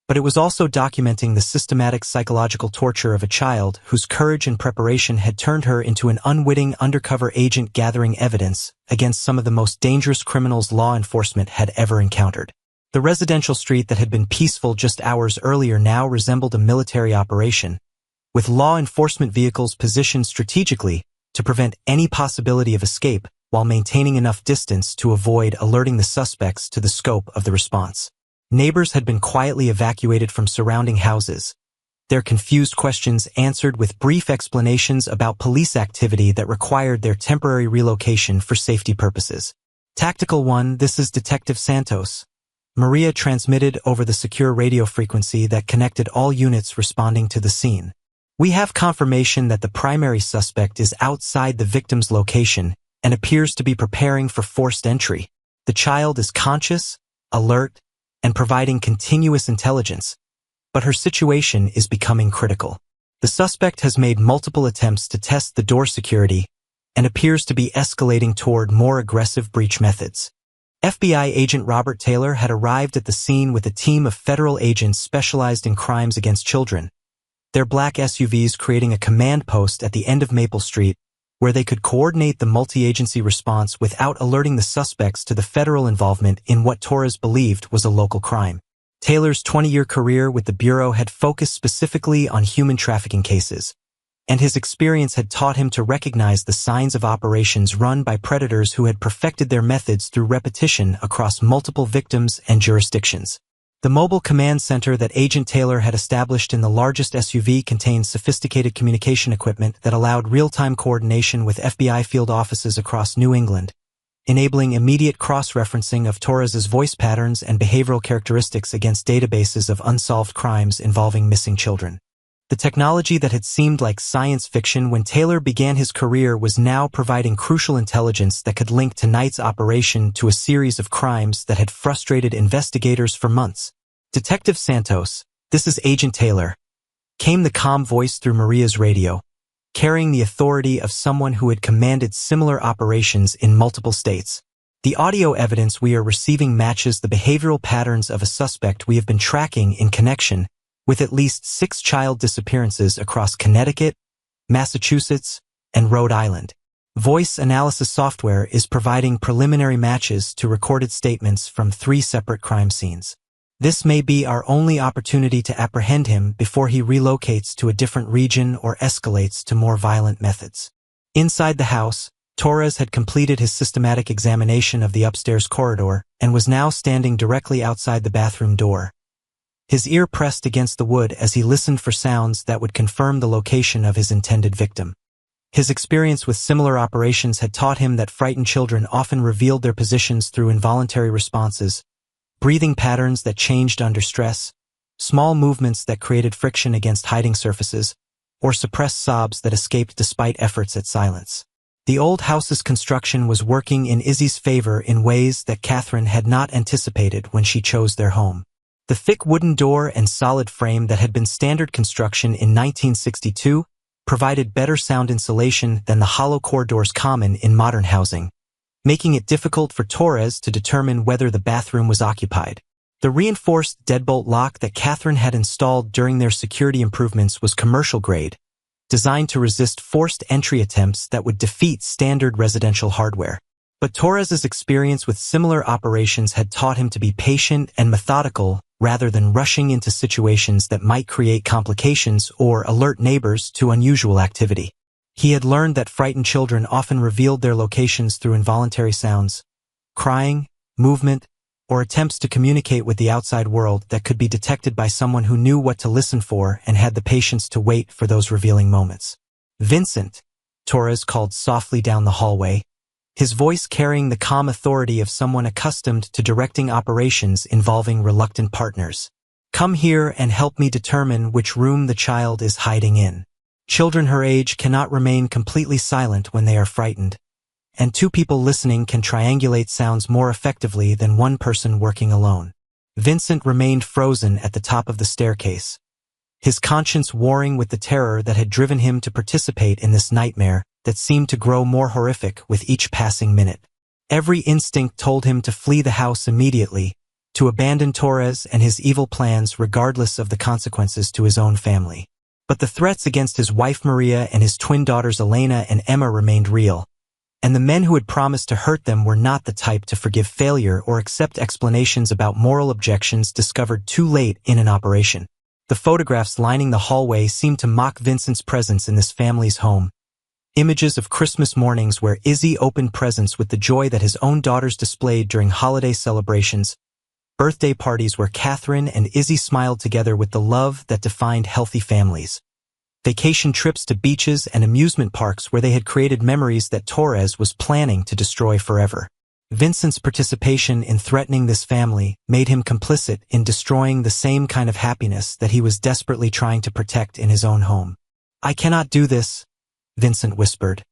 but it was also documenting the systematic psychological torture of a child whose courage and preparation had turned her into an unwitting undercover agent gathering evidence against some of the most dangerous criminals law enforcement had ever encountered. The residential street that had been peaceful just hours earlier now resembled a military operation, with law enforcement vehicles positioned strategically to prevent any possibility of escape while maintaining enough distance to avoid alerting the suspects to the scope of the response. Neighbors had been quietly evacuated from surrounding houses, their confused questions answered with brief explanations about police activity that required their temporary relocation for safety purposes. Tactical 1, this is Detective Santos. Maria transmitted over the secure radio frequency that connected all units responding to the scene. We have confirmation that the primary suspect is outside the victim's location and appears to be preparing for forced entry. The child is conscious, alert, and providing continuous intelligence, but her situation is becoming critical. The suspect has made multiple attempts to test the door security and appears to be escalating toward more aggressive breach methods. FBI agent Robert Taylor had arrived at the scene with a team of federal agents specialized in crimes against children, their black SUVs creating a command post at the end of Maple Street where they could coordinate the multi-agency response without alerting the suspects to the federal involvement in what Torres believed was a local crime. Taylor's 20-year career with the Bureau had focused specifically on human trafficking cases, and his experience had taught him to recognize the signs of operations run by predators who had perfected their methods through repetition across multiple victims and jurisdictions. The mobile command center that Agent Taylor had established in the largest SUV contained sophisticated communication equipment that allowed real-time coordination with FBI field offices across New England, enabling immediate cross-referencing of Torres's voice patterns and behavioral characteristics against databases of unsolved crimes involving missing children. The technology that had seemed like science fiction when Taylor began his career was now providing crucial intelligence that could link tonight's operation to a series of crimes that had frustrated investigators for months. Detective Santos, this is Agent Taylor, came the calm voice through Maria's radio, carrying the authority of someone who had commanded similar operations in multiple states. The audio evidence we are receiving matches the behavioral patterns of a suspect we have been tracking in connection with at least 6 child disappearances across Connecticut, Massachusetts, and Rhode Island. Voice analysis software is providing preliminary matches to recorded statements from 3 separate crime scenes. This may be our only opportunity to apprehend him before he relocates to a different region or escalates to more violent methods. Inside the house, Torres had completed his systematic examination of the upstairs corridor and was now standing directly outside the bathroom door, his ear pressed against the wood as he listened for sounds that would confirm the location of his intended victim. His experience with similar operations had taught him that frightened children often revealed their positions through involuntary responses, breathing patterns that changed under stress, small movements that created friction against hiding surfaces, or suppressed sobs that escaped despite efforts at silence. The old house's construction was working in Izzy's favor in ways that Catherine had not anticipated when she chose their home. The thick wooden door and solid frame that had been standard construction in 1962 provided better sound insulation than the hollow core doors common in modern housing, making it difficult for Torres to determine whether the bathroom was occupied. The reinforced deadbolt lock that Catherine had installed during their security improvements was commercial grade, designed to resist forced entry attempts that would defeat standard residential hardware. But Torres's experience with similar operations had taught him to be patient and methodical rather than rushing into situations that might create complications or alert neighbors to unusual activity. He had learned that frightened children often revealed their locations through involuntary sounds, crying, movement, or attempts to communicate with the outside world that could be detected by someone who knew what to listen for and had the patience to wait for those revealing moments. "Vincent," Torres called softly down the hallway, his voice carrying the calm authority of someone accustomed to directing operations involving reluctant partners. "Come here and help me determine which room the child is hiding in." Children her age cannot remain completely silent when they are frightened, and 2 people listening can triangulate sounds more effectively than 1 person working alone. Vincent remained frozen at the top of the staircase, his conscience warring with the terror that had driven him to participate in this nightmare that seemed to grow more horrific with each passing minute. Every instinct told him to flee the house immediately, to abandon Torres and his evil plans regardless of the consequences to his own family. But the threats against his wife Maria and his twin daughters Elena and Emma remained real, and the men who had promised to hurt them were not the type to forgive failure or accept explanations about moral objections discovered too late in an operation. The photographs lining the hallway seemed to mock Vincent's presence in this family's home. Images of Christmas mornings where Izzy opened presents with the joy that his own daughters displayed during holiday celebrations, birthday parties where Catherine and Izzy smiled together with the love that defined healthy families, vacation trips to beaches and amusement parks where they had created memories that Torres was planning to destroy forever. Vincent's participation in threatening this family made him complicit in destroying the same kind of happiness that he was desperately trying to protect in his own home. "I cannot do this," Vincent whispered,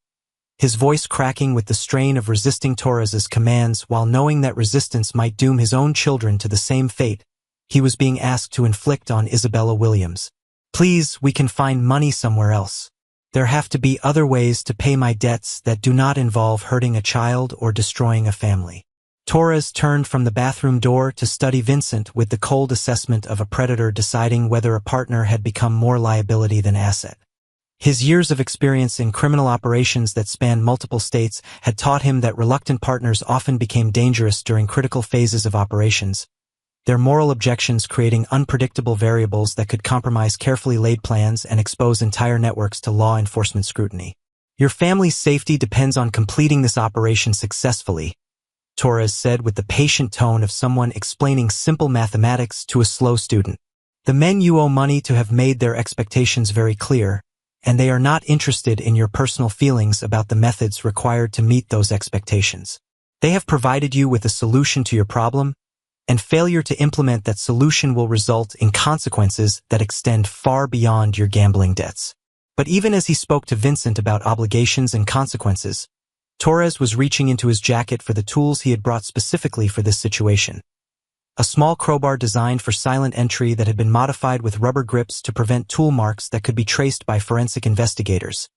his voice cracking with the strain of resisting Torres's commands while knowing that resistance might doom his own children to the same fate he was being asked to inflict on Isabella Williams. "Please, we can find money somewhere else. There have to be other ways to pay my debts that do not involve hurting a child or destroying a family." Torres turned from the bathroom door to study Vincent with the cold assessment of a predator deciding whether a partner had become more liability than asset. His years of experience in criminal operations that spanned multiple states had taught him that reluctant partners often became dangerous during critical phases of operations, their moral objections creating unpredictable variables that could compromise carefully laid plans and expose entire networks to law enforcement scrutiny. "Your family's safety depends on completing this operation successfully," Torres said with the patient tone of someone explaining simple mathematics to a slow student. "The men you owe money to have made their expectations very clear, and they are not interested in your personal feelings about the methods required to meet those expectations. They have provided you with a solution to your problem, and failure to implement that solution will result in consequences that extend far beyond your gambling debts." But even as he spoke to Vincent about obligations and consequences, Torres was reaching into his jacket for the tools he had brought specifically for this situation. A small crowbar designed for silent entry that had been modified with rubber grips to prevent tool marks that could be traced by forensic investigators,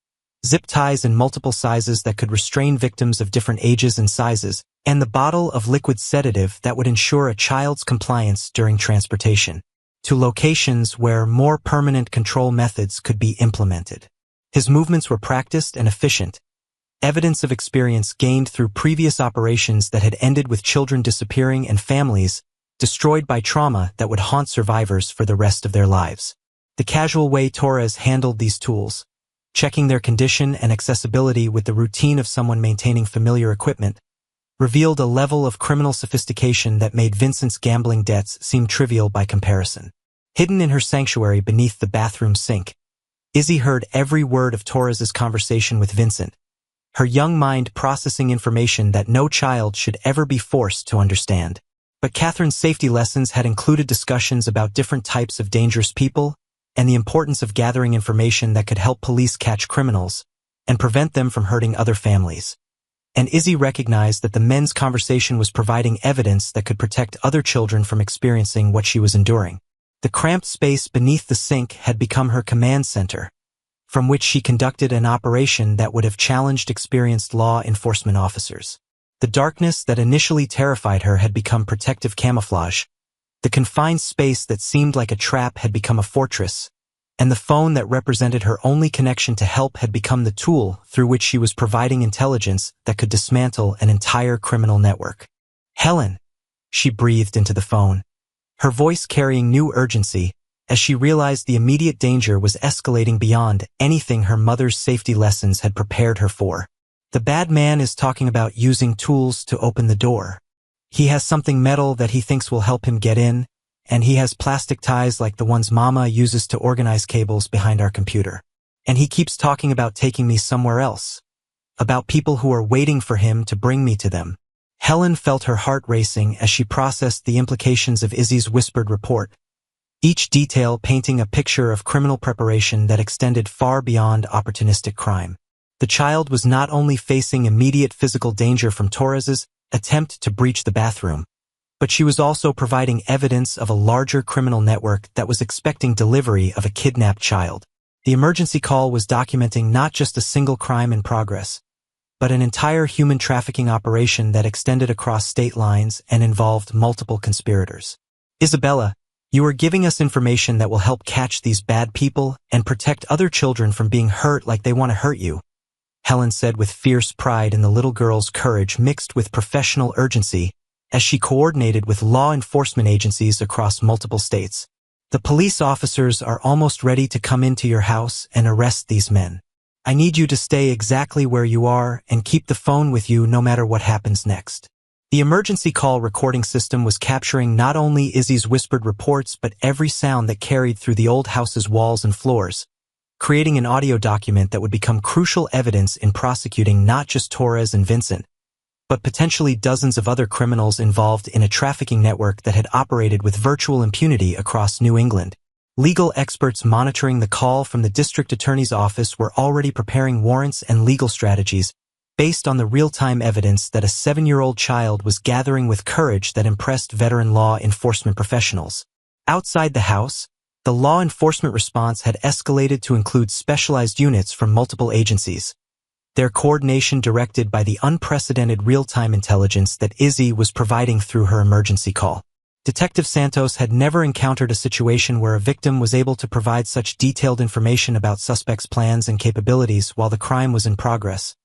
zip ties in multiple sizes that could restrain victims of different ages and sizes, and the bottle of liquid sedative that would ensure a child's compliance during transportation to locations where more permanent control methods could be implemented. His movements were practiced and efficient, evidence of experience gained through previous operations that had ended with children disappearing and families destroyed by trauma that would haunt survivors for the rest of their lives. The casual way Torres handled these tools, checking their condition and accessibility with the routine of someone maintaining familiar equipment, revealed a level of criminal sophistication that made Vincent's gambling debts seem trivial by comparison. Hidden in her sanctuary beneath the bathroom sink, Izzy heard every word of Torres's conversation with Vincent, her young mind processing information that no child should ever be forced to understand. But Catherine's safety lessons had included discussions about different types of dangerous people and the importance of gathering information that could help police catch criminals and prevent them from hurting other families. And Izzy recognized that the men's conversation was providing evidence that could protect other children from experiencing what she was enduring. The cramped space beneath the sink had become her command center, from which she conducted an operation that would have challenged experienced law enforcement officers. The darkness that initially terrified her had become protective camouflage. The confined space that seemed like a trap had become a fortress, and the phone that represented her only connection to help had become the tool through which she was providing intelligence that could dismantle an entire criminal network. "Helen," she breathed into the phone, her voice carrying new urgency as she realized the immediate danger was escalating beyond anything her mother's safety lessons had prepared her for. "The bad man is talking about using tools to open the door. He has something metal that he thinks will help him get in, and he has plastic ties like the ones Mama uses to organize cables behind our computer. And he keeps talking about taking me somewhere else, about people who are waiting for him to bring me to them." Helen felt her heart racing as she processed the implications of Izzy's whispered report, each detail painting a picture of criminal preparation that extended far beyond opportunistic crime. The child was not only facing immediate physical danger from Torres's attempt to breach the bathroom, but she was also providing evidence of a larger criminal network that was expecting delivery of a kidnapped child. The emergency call was documenting not just a single crime in progress, but an entire human trafficking operation that extended across state lines and involved multiple conspirators. "Isabella, you are giving us information that will help catch these bad people and protect other children from being hurt like they want to hurt you," Helen said with fierce pride in the little girl's courage mixed with professional urgency as she coordinated with law enforcement agencies across multiple states. The police officers are almost ready to come into your house and arrest these men. I need you to stay exactly where you are and keep the phone with you no matter what happens next." The emergency call recording system was capturing not only Izzy's whispered reports but every sound that carried through the old house's walls and floors, creating an audio document that would become crucial evidence in prosecuting not just Torres and Vincent, but potentially dozens of other criminals involved in a trafficking network that had operated with virtual impunity across New England. Legal experts monitoring the call from the district attorney's office were already preparing warrants and legal strategies based on the real-time evidence that a 7-year-old child was gathering with courage that impressed veteran law enforcement professionals. Outside the house, the law enforcement response had escalated to include specialized units from multiple agencies, their coordination directed by the unprecedented real-time intelligence that Izzy was providing through her emergency call. Detective Santos had never encountered a situation where a victim was able to provide such detailed information about suspects' plans and capabilities while the crime was in progress,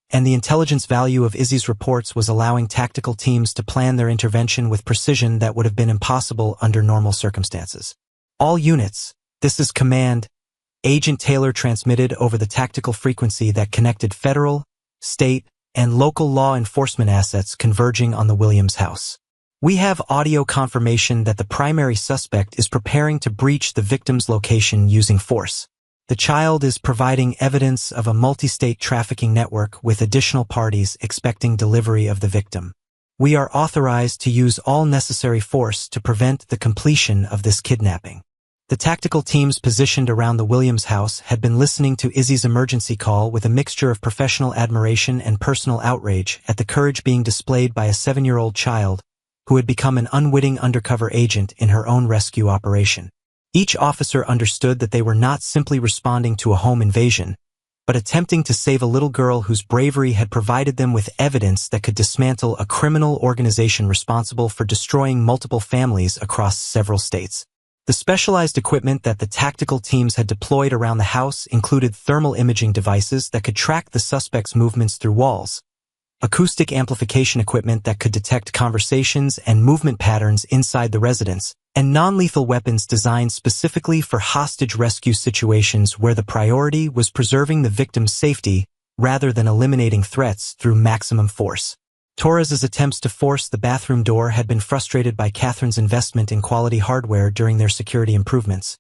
and the intelligence value of Izzy's reports was allowing tactical teams to plan their intervention with precision that would have been impossible under normal circumstances. "All units, this is command," Agent Taylor transmitted over the tactical frequency that connected federal, state, and local law enforcement assets converging on the Williams house. "We have audio confirmation that the primary suspect is preparing to breach the victim's location using force. The child is providing evidence of a multi-state trafficking network with additional parties expecting delivery of the victim. We are authorized to use all necessary force to prevent the completion of this kidnapping." The tactical teams positioned around the Williams house had been listening to Izzy's emergency call with a mixture of professional admiration and personal outrage at the courage being displayed by a 7-year-old child who had become an unwitting undercover agent in her own rescue operation. Each officer understood that they were not simply responding to a home invasion, but attempting to save a little girl whose bravery had provided them with evidence that could dismantle a criminal organization responsible for destroying multiple families across several states. The specialized equipment that the tactical teams had deployed around the house included thermal imaging devices that could track the suspect's movements through walls, acoustic amplification equipment that could detect conversations and movement patterns inside the residence, and non-lethal weapons designed specifically for hostage rescue situations where the priority was preserving the victim's safety rather than eliminating threats through maximum force. Torres's attempts to force the bathroom door had been frustrated by Catherine's investment in quality hardware during their security improvements,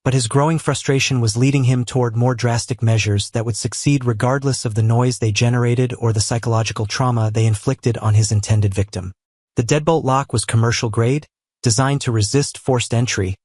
but his growing frustration was leading him toward more drastic measures that would succeed regardless of the noise they generated or the psychological trauma they inflicted on his intended victim. The deadbolt lock was commercial grade, designed to resist forced entry,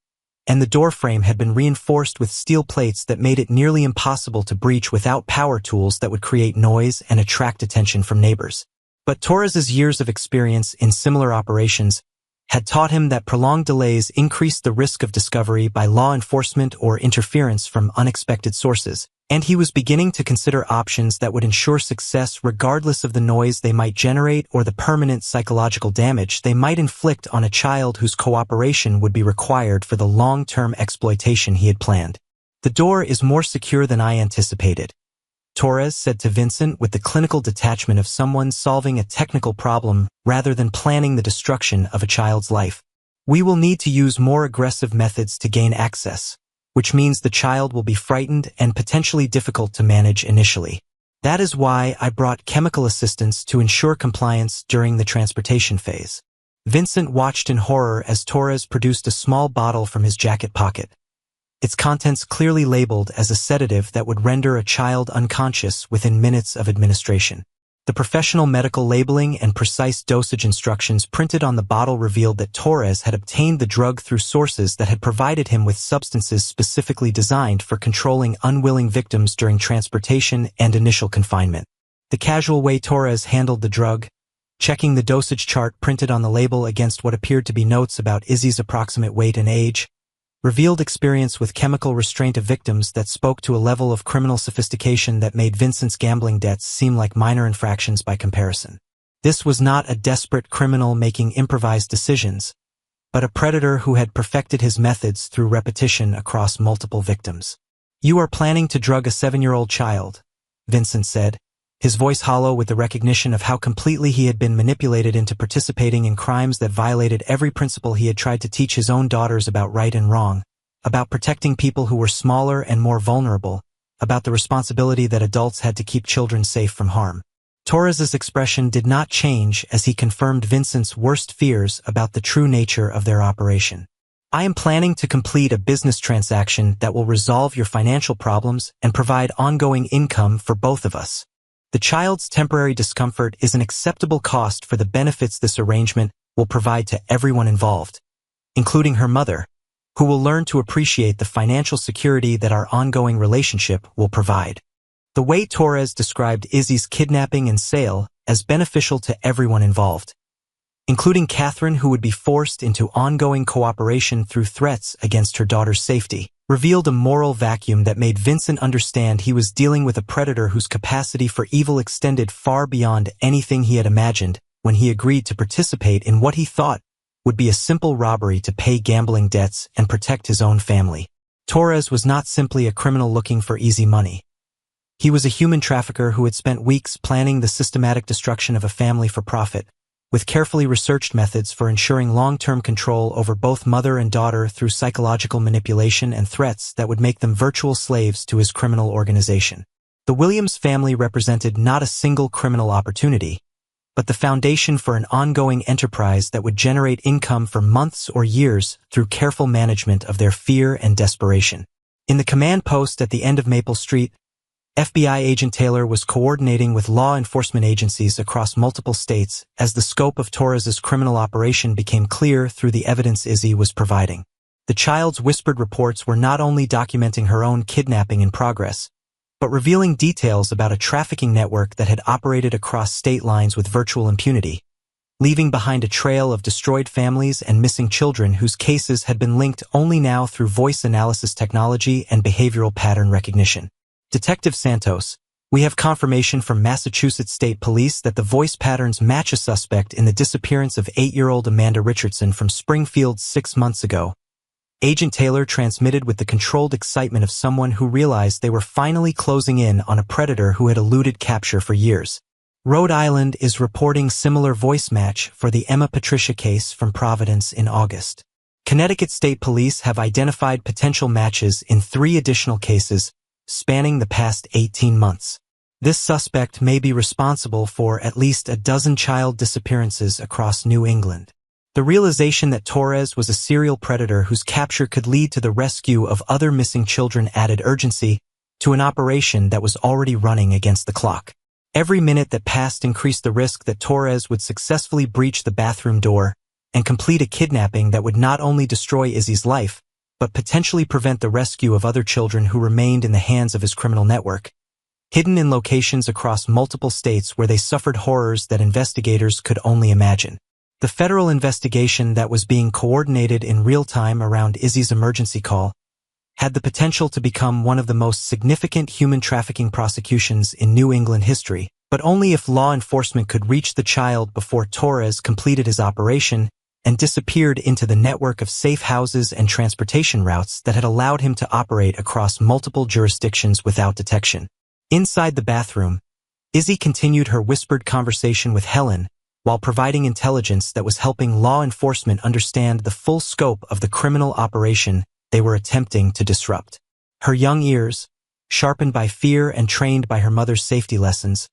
and the door frame had been reinforced with steel plates that made it nearly impossible to breach without power tools that would create noise and attract attention from neighbors. But Torres's years of experience in similar operations had taught him that prolonged delays increased the risk of discovery by law enforcement or interference from unexpected sources, and he was beginning to consider options that would ensure success regardless of the noise they might generate or the permanent psychological damage they might inflict on a child whose cooperation would be required for the long-term exploitation he had planned. "The door is more secure than I anticipated," Torres said to Vincent with the clinical detachment of someone solving a technical problem rather than planning the destruction of a child's life. "We will need to use more aggressive methods to gain access, which means the child will be frightened and potentially difficult to manage initially. That is why I brought chemical assistance to ensure compliance during the transportation phase." Vincent watched in horror as Torres produced a small bottle from his jacket pocket, its contents clearly labeled as a sedative that would render a child unconscious within minutes of administration. The professional medical labeling and precise dosage instructions printed on the bottle revealed that Torres had obtained the drug through sources that had provided him with substances specifically designed for controlling unwilling victims during transportation and initial confinement. The casual way Torres handled the drug, checking the dosage chart printed on the label against what appeared to be notes about Izzy's approximate weight and age, revealed experience with chemical restraint of victims that spoke to a level of criminal sophistication that made Vincent's gambling debts seem like minor infractions by comparison. This was not a desperate criminal making improvised decisions, but a predator who had perfected his methods through repetition across multiple victims. "You are planning to drug a 7-year-old child," Vincent said, his voice hollow with the recognition of how completely he had been manipulated into participating in crimes that violated every principle he had tried to teach his own daughters about right and wrong, about protecting people who were smaller and more vulnerable, about the responsibility that adults had to keep children safe from harm. Torres's expression did not change as he confirmed Vincent's worst fears about the true nature of their operation. I am planning to complete a business transaction that will resolve your financial problems and provide ongoing income for both of us. The child's temporary discomfort is an acceptable cost for the benefits this arrangement will provide to everyone involved, including her mother, who will learn to appreciate the financial security that our ongoing relationship will provide. The way Torres described Izzy's kidnapping and sale as beneficial to everyone involved, including Catherine, who would be forced into ongoing cooperation through threats against her daughter's safety, revealed a moral vacuum that made Vincent understand he was dealing with a predator whose capacity for evil extended far beyond anything he had imagined when he agreed to participate in what he thought would be a simple robbery to pay gambling debts and protect his own family. Torres was not simply a criminal looking for easy money. He was a human trafficker who had spent weeks planning the systematic destruction of a family for profit, with carefully researched methods for ensuring long-term control over both mother and daughter through psychological manipulation and threats that would make them virtual slaves to his criminal organization. The Williams family represented not a single criminal opportunity, but the foundation for an ongoing enterprise that would generate income for months or years through careful management of their fear and desperation. In the command post at the end of Maple Street, FBI agent Taylor was coordinating with law enforcement agencies across multiple states as the scope of Torres's criminal operation became clear through the evidence Izzy was providing. The child's whispered reports were not only documenting her own kidnapping in progress, but revealing details about a trafficking network that had operated across state lines with virtual impunity, leaving behind a trail of destroyed families and missing children whose cases had been linked only now through voice analysis technology and behavioral pattern recognition. Detective Santos, we have confirmation from Massachusetts State Police that the voice patterns match a suspect in the disappearance of 8-year-old Amanda Richardson from Springfield 6 months ago. Agent Taylor transmitted with the controlled excitement of someone who realized they were finally closing in on a predator who had eluded capture for years. Rhode Island is reporting similar voice match for the Emma Patricia case from Providence in August. Connecticut State Police have identified potential matches in 3 additional cases spanning the past 18 months. This suspect may be responsible for at least a dozen child disappearances across New England. The realization that Torres was a serial predator whose capture could lead to the rescue of other missing children added urgency to an operation that was already running against the clock. Every minute that passed increased the risk that Torres would successfully breach the bathroom door and complete a kidnapping that would not only destroy Izzy's life, but potentially prevent the rescue of other children who remained in the hands of his criminal network, hidden in locations across multiple states where they suffered horrors that investigators could only imagine. The federal investigation that was being coordinated in real time around Izzy's emergency call had the potential to become one of the most significant human trafficking prosecutions in New England history, but only if law enforcement could reach the child before Torres completed his operation and disappeared into the network of safe houses and transportation routes that had allowed him to operate across multiple jurisdictions without detection. Inside the bathroom, Izzy continued her whispered conversation with Helen while providing intelligence that was helping law enforcement understand the full scope of the criminal operation they were attempting to disrupt. Her young ears, sharpened by fear and trained by her mother's safety lessons,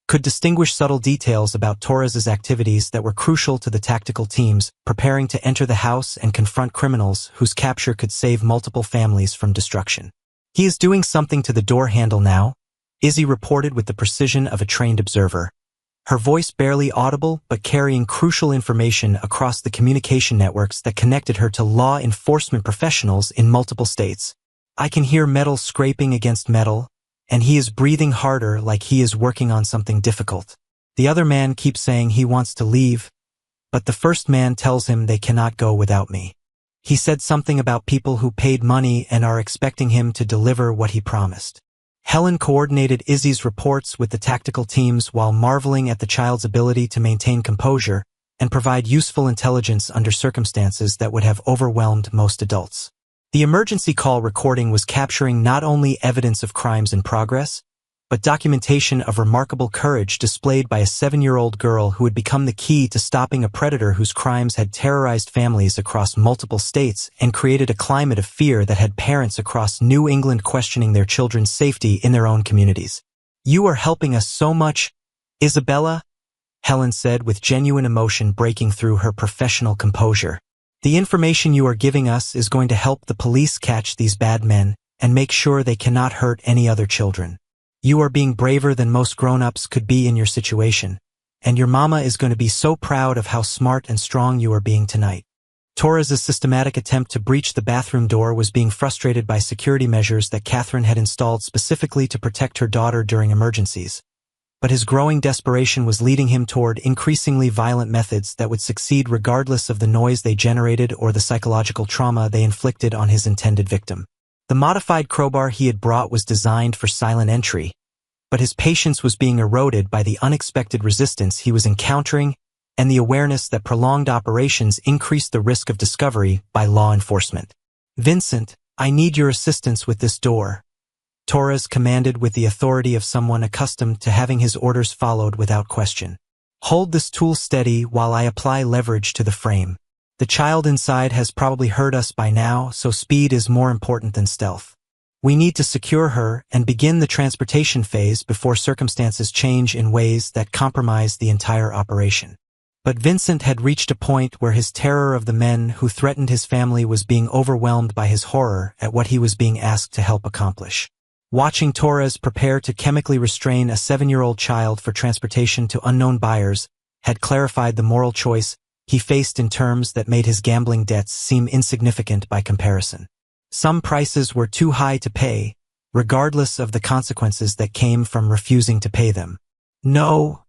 could distinguish subtle details about Torres's activities that were crucial to the tactical teams preparing to enter the house and confront criminals whose capture could save multiple families from destruction. He is doing something to the door handle now, Izzy reported with the precision of a trained observer, her voice barely audible but carrying crucial information across the communication networks that connected her to law enforcement professionals in multiple states. I can hear metal scraping against metal, and he is breathing harder like he is working on something difficult. The other man keeps saying he wants to leave, but the first man tells him they cannot go without me. He said something about people who paid money and are expecting him to deliver what he promised. Helen coordinated Izzy's reports with the tactical teams while marveling at the child's ability to maintain composure and provide useful intelligence under circumstances that would have overwhelmed most adults. The emergency call recording was capturing not only evidence of crimes in progress, but documentation of remarkable courage displayed by a 7-year-old girl who had become the key to stopping a predator whose crimes had terrorized families across multiple states and created a climate of fear that had parents across New England questioning their children's safety in their own communities. "You are helping us so much, Isabella," Helen said with genuine emotion breaking through her professional composure. "The information you are giving us is going to help the police catch these bad men and make sure they cannot hurt any other children. You are being braver than most grown-ups could be in your situation, and your mama is going to be so proud of how smart and strong you are being tonight." Torres's systematic attempt to breach the bathroom door was being frustrated by security measures that Catherine had installed specifically to protect her daughter during emergencies. But his growing desperation was leading him toward increasingly violent methods that would succeed regardless of the noise they generated or the psychological trauma they inflicted on his intended victim. The modified crowbar he had brought was designed for silent entry, but his patience was being eroded by the unexpected resistance he was encountering and the awareness that prolonged operations increased the risk of discovery by law enforcement. "Vincent, I need your assistance with this door," Torres commanded with the authority of someone accustomed to having his orders followed without question. "Hold this tool steady while I apply leverage to the frame. The child inside has probably heard us by now, so speed is more important than stealth. We need to secure her and begin the transportation phase before circumstances change in ways that compromise the entire operation." But Vincent had reached a point where his terror of the men who threatened his family was being overwhelmed by his horror at what he was being asked to help accomplish. Watching Torres prepare to chemically restrain a 7-year-old child for transportation to unknown buyers had clarified the moral choice he faced in terms that made his gambling debts seem insignificant by comparison. Some prices were too high to pay, regardless of the consequences that came from refusing to pay them. "No,"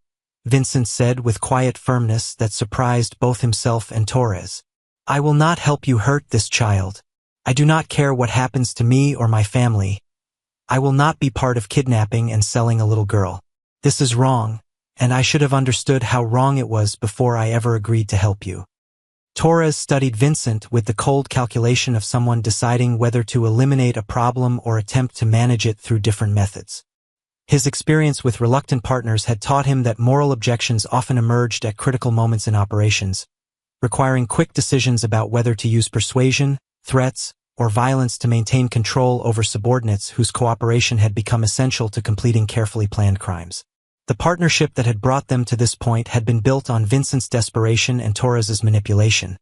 Vincent said with quiet firmness that surprised both himself and Torres. "I will not help you hurt this child. I do not care what happens to me or my family. I will not be part of kidnapping and selling a little girl. This is wrong, and I should have understood how wrong it was before I ever agreed to help you." Torres studied Vincent with the cold calculation of someone deciding whether to eliminate a problem or attempt to manage it through different methods. His experience with reluctant partners had taught him that moral objections often emerged at critical moments in operations, requiring quick decisions about whether to use persuasion, threats, or violence to maintain control over subordinates whose cooperation had become essential to completing carefully planned crimes. The partnership that had brought them to this point had been built on Vincent's desperation and Torres's manipulation.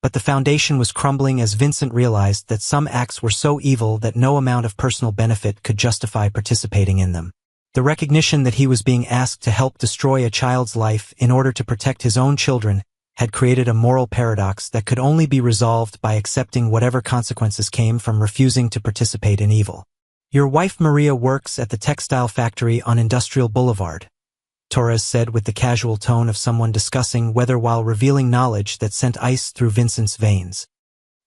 But the foundation was crumbling as Vincent realized that some acts were so evil that no amount of personal benefit could justify participating in them. The recognition that he was being asked to help destroy a child's life in order to protect his own children had created a moral paradox that could only be resolved by accepting whatever consequences came from refusing to participate in evil. "Your wife Maria works at the textile factory on Industrial Boulevard," Torres said with the casual tone of someone discussing weather while revealing knowledge that sent ice through Vincent's veins.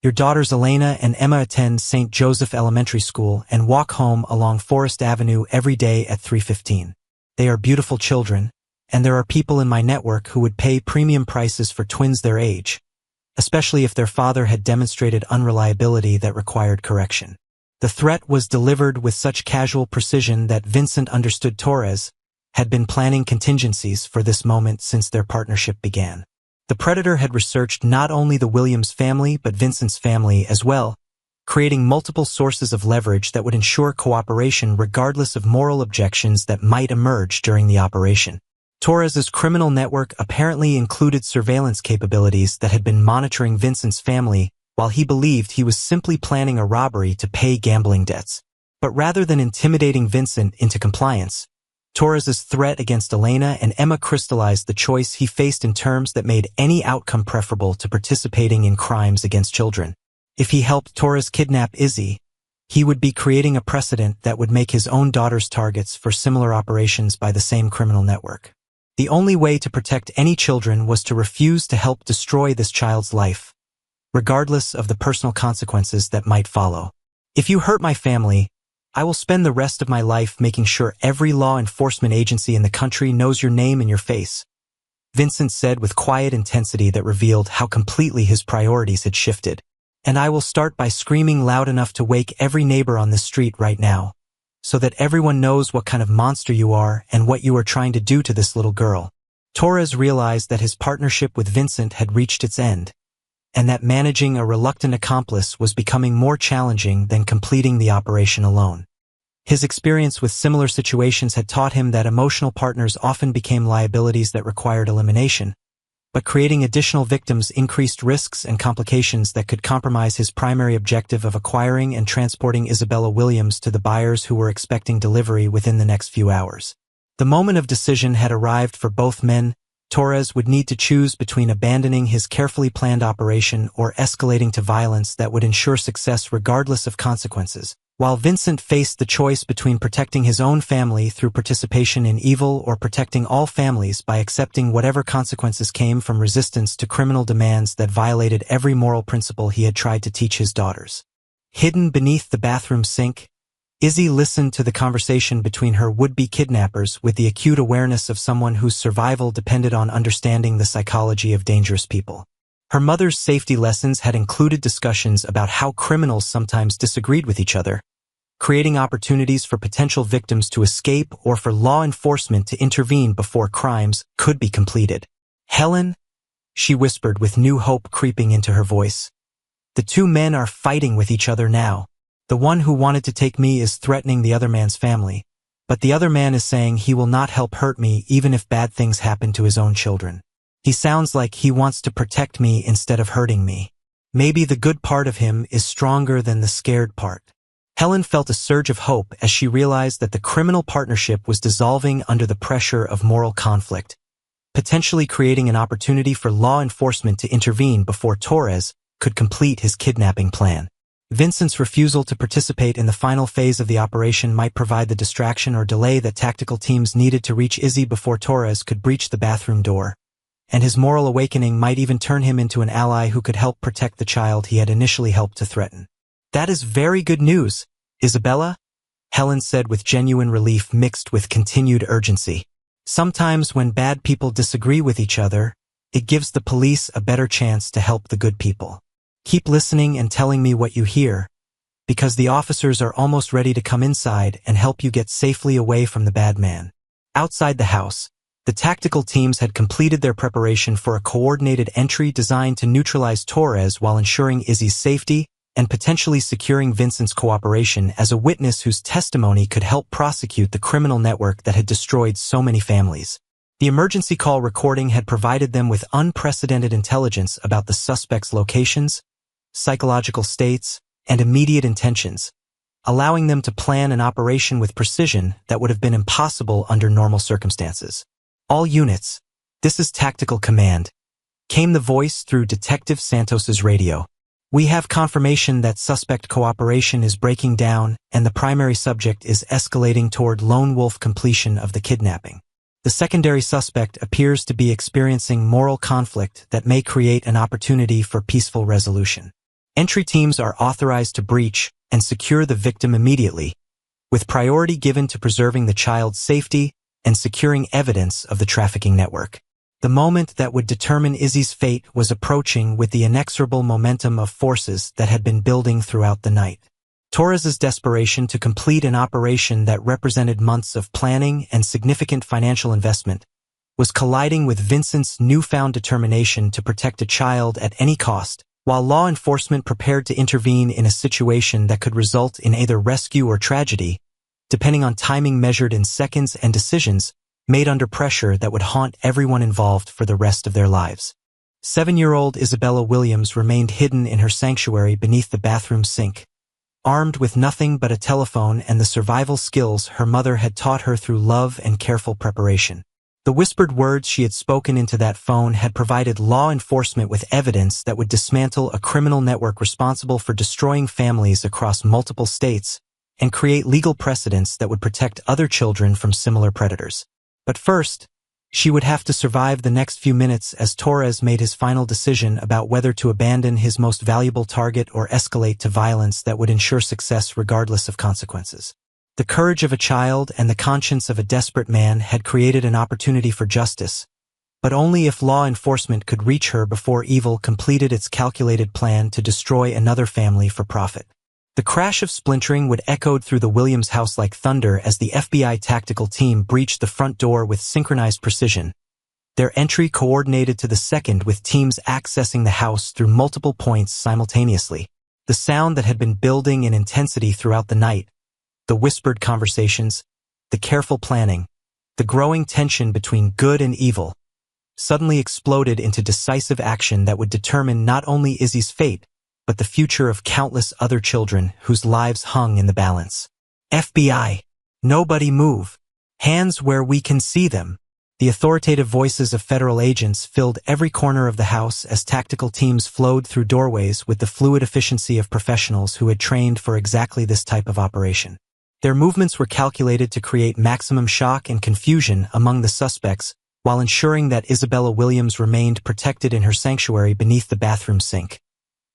"Your daughters Elena and Emma attend St. Joseph Elementary School and walk home along Forest Avenue every day at 3:15. They are beautiful children, and there are people in my network who would pay premium prices for twins their age, especially if their father had demonstrated unreliability that required correction." The threat was delivered with such casual precision that Vincent understood Torres had been planning contingencies for this moment since their partnership began. The predator had researched not only the Williams family but Vincent's family as well, creating multiple sources of leverage that would ensure cooperation regardless of moral objections that might emerge during the operation. Torres's criminal network apparently included surveillance capabilities that had been monitoring Vincent's family while he believed he was simply planning a robbery to pay gambling debts. But rather than intimidating Vincent into compliance, Torres's threat against Elena and Emma crystallized the choice he faced in terms that made any outcome preferable to participating in crimes against children. If he helped Torres kidnap Izzy, he would be creating a precedent that would make his own daughters targets for similar operations by the same criminal network. The only way to protect any children was to refuse to help destroy this child's life, regardless of the personal consequences that might follow. "If you hurt my family, I will spend the rest of my life making sure every law enforcement agency in the country knows your name and your face," Vincent said with quiet intensity that revealed how completely his priorities had shifted. "And I will start by screaming loud enough to wake every neighbor on this street right now, so that everyone knows what kind of monster you are and what you are trying to do to this little girl. Torres realized that his partnership with Vincent had reached its end, and that managing a reluctant accomplice was becoming more challenging than completing the operation alone. His experience with similar situations had taught him that emotional partners often became liabilities that required elimination, but creating additional victims increased risks and complications that could compromise his primary objective of acquiring and transporting Isabella Williams to the buyers who were expecting delivery within the next few hours. The moment of decision had arrived for both men. Torres would need to choose between abandoning his carefully planned operation or escalating to violence that would ensure success regardless of consequences, while Vincent faced the choice between protecting his own family through participation in evil or protecting all families by accepting whatever consequences came from resistance to criminal demands that violated every moral principle he had tried to teach his daughters. Hidden beneath the bathroom sink, Izzy listened to the conversation between her would-be kidnappers with the acute awareness of someone whose survival depended on understanding the psychology of dangerous people. Her mother's safety lessons had included discussions about how criminals sometimes disagreed with each other, creating opportunities for potential victims to escape or for law enforcement to intervene before crimes could be completed. "Helen," she whispered with new hope creeping into her voice. "The two men are fighting with each other now. The one who wanted to take me is threatening the other man's family, but the other man is saying he will not help hurt me even if bad things happen to his own children. He sounds like he wants to protect me instead of hurting me. Maybe the good part of him is stronger than the scared part." Helen felt a surge of hope as she realized that the criminal partnership was dissolving under the pressure of moral conflict, potentially creating an opportunity for law enforcement to intervene before Torres could complete his kidnapping plan. Vincent's refusal to participate in the final phase of the operation might provide the distraction or delay that tactical teams needed to reach Izzy before Torres could breach the bathroom door, and his moral awakening might even turn him into an ally who could help protect the child he had initially helped to threaten. "That is very good news, Isabella," Helen said with genuine relief mixed with continued urgency. "Sometimes when bad people disagree with each other, it gives the police a better chance to help the good people. Keep listening and telling me what you hear, because the officers are almost ready to come inside and help you get safely away from the bad man." Outside the house, the tactical teams had completed their preparation for a coordinated entry designed to neutralize Torres while ensuring Izzy's safety and potentially securing Vincent's cooperation as a witness whose testimony could help prosecute the criminal network that had destroyed so many families. The emergency call recording had provided them with unprecedented intelligence about the suspect's locations, psychological states, and immediate intentions, allowing them to plan an operation with precision that would have been impossible under normal circumstances. "All units, this is Tactical Command," came the voice through Detective Santos's radio. "We have confirmation that suspect cooperation is breaking down and the primary subject is escalating toward lone wolf completion of the kidnapping. The secondary suspect appears to be experiencing moral conflict that may create an opportunity for peaceful resolution. Entry teams are authorized to breach and secure the victim immediately, with priority given to preserving the child's safety and securing evidence of the trafficking network." The moment that would determine Izzy's fate was approaching with the inexorable momentum of forces that had been building throughout the night. Torres's desperation to complete an operation that represented months of planning and significant financial investment was colliding with Vincent's newfound determination to protect a child at any cost, while law enforcement prepared to intervene in a situation that could result in either rescue or tragedy, depending on timing measured in seconds and decisions made under pressure that would haunt everyone involved for the rest of their lives. 7-year-old Isabella Williams remained hidden in her sanctuary beneath the bathroom sink, armed with nothing but a telephone and the survival skills her mother had taught her through love and careful preparation. The whispered words she had spoken into that phone had provided law enforcement with evidence that would dismantle a criminal network responsible for destroying families across multiple states and create legal precedents that would protect other children from similar predators. But first, she would have to survive the next few minutes as Torres made his final decision about whether to abandon his most valuable target or escalate to violence that would ensure success regardless of consequences. The courage of a child and the conscience of a desperate man had created an opportunity for justice, but only if law enforcement could reach her before evil completed its calculated plan to destroy another family for profit. The crash of splintering would echo through the Williams house like thunder as the FBI tactical team breached the front door with synchronized precision, their entry coordinated to the second with teams accessing the house through multiple points simultaneously. The sound that had been building in intensity throughout the night, the whispered conversations, the careful planning, the growing tension between good and evil, suddenly exploded into decisive action that would determine not only Izzy's fate, but the future of countless other children whose lives hung in the balance. FBI, nobody move. Hands where we can see them. The authoritative voices of federal agents filled every corner of the house as tactical teams flowed through doorways with the fluid efficiency of professionals who had trained for exactly this type of operation. Their movements were calculated to create maximum shock and confusion among the suspects, while ensuring that Isabella Williams remained protected in her sanctuary beneath the bathroom sink,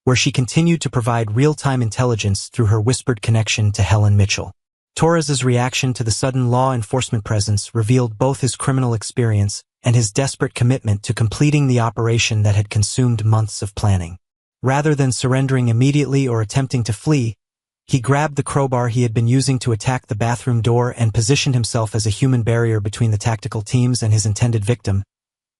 where she continued to provide real-time intelligence through her whispered connection to Helen Mitchell. Torres's reaction to the sudden law enforcement presence revealed both his criminal experience and his desperate commitment to completing the operation that had consumed months of planning. Rather than surrendering immediately or attempting to flee, he grabbed the crowbar he had been using to attack the bathroom door and positioned himself as a human barrier between the tactical teams and his intended victim,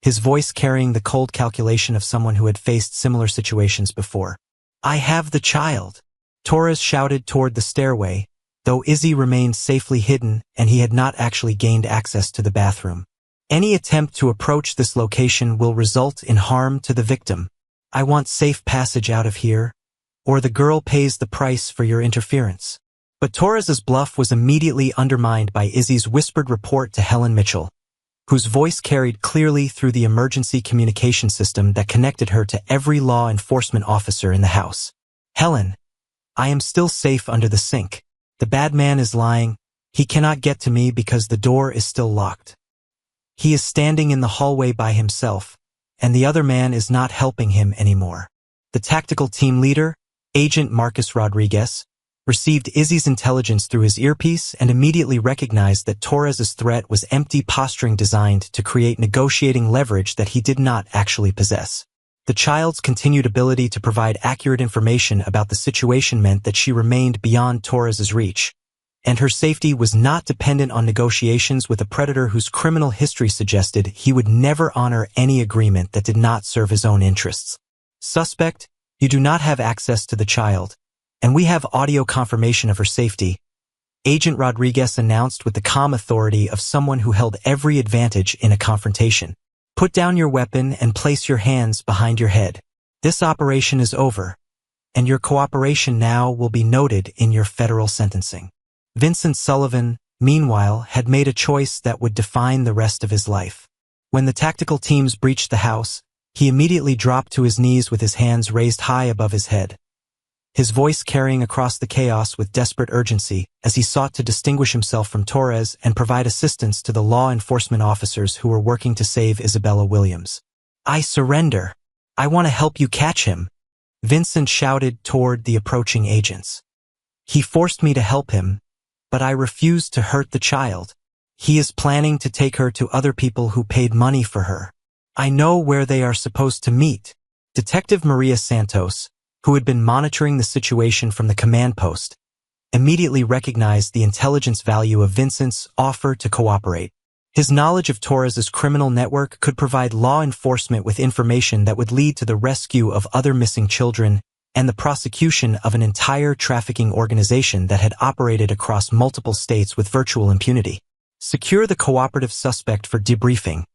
his voice carrying the cold calculation of someone who had faced similar situations before. "I have the child," Torres shouted toward the stairway, though Izzy remained safely hidden and he had not actually gained access to the bathroom. "Any attempt to approach this location will result in harm to the victim. I want safe passage out of here, or the girl pays the price for your interference." But Torres's bluff was immediately undermined by Izzy's whispered report to Helen Mitchell, whose voice carried clearly through the emergency communication system that connected her to every law enforcement officer in the house. "Helen, I am still safe under the sink. The bad man is lying. He cannot get to me because the door is still locked. He is standing in the hallway by himself, and the other man is not helping him anymore." The tactical team leader, Agent Marcus Rodriguez, received Izzy's intelligence through his earpiece and immediately recognized that Torres's threat was empty posturing designed to create negotiating leverage that he did not actually possess. The child's continued ability to provide accurate information about the situation meant that she remained beyond Torres's reach, and her safety was not dependent on negotiations with a predator whose criminal history suggested he would never honor any agreement that did not serve his own interests. "Suspect, you do not have access to the child, and we have audio confirmation of her safety," Agent Rodriguez announced with the calm authority of someone who held every advantage in a confrontation. "Put down your weapon and place your hands behind your head. This operation is over, and your cooperation now will be noted in your federal sentencing." Vincent Sullivan, meanwhile, had made a choice that would define the rest of his life. When the tactical teams breached the house, he immediately dropped to his knees with his hands raised high above his head, his voice carrying across the chaos with desperate urgency as he sought to distinguish himself from Torres and provide assistance to the law enforcement officers who were working to save Isabella Williams. "I surrender. I want to help you catch him," Vincent shouted toward the approaching agents. "He forced me to help him, but I refused to hurt the child. He is planning to take her to other people who paid money for her. I know where they are supposed to meet." Detective Maria Santos, who had been monitoring the situation from the command post, immediately recognized the intelligence value of Vincent's offer to cooperate. His knowledge of Torres's criminal network could provide law enforcement with information that would lead to the rescue of other missing children and the prosecution of an entire trafficking organization that had operated across multiple states with virtual impunity. "Secure the cooperative suspect for debriefing,"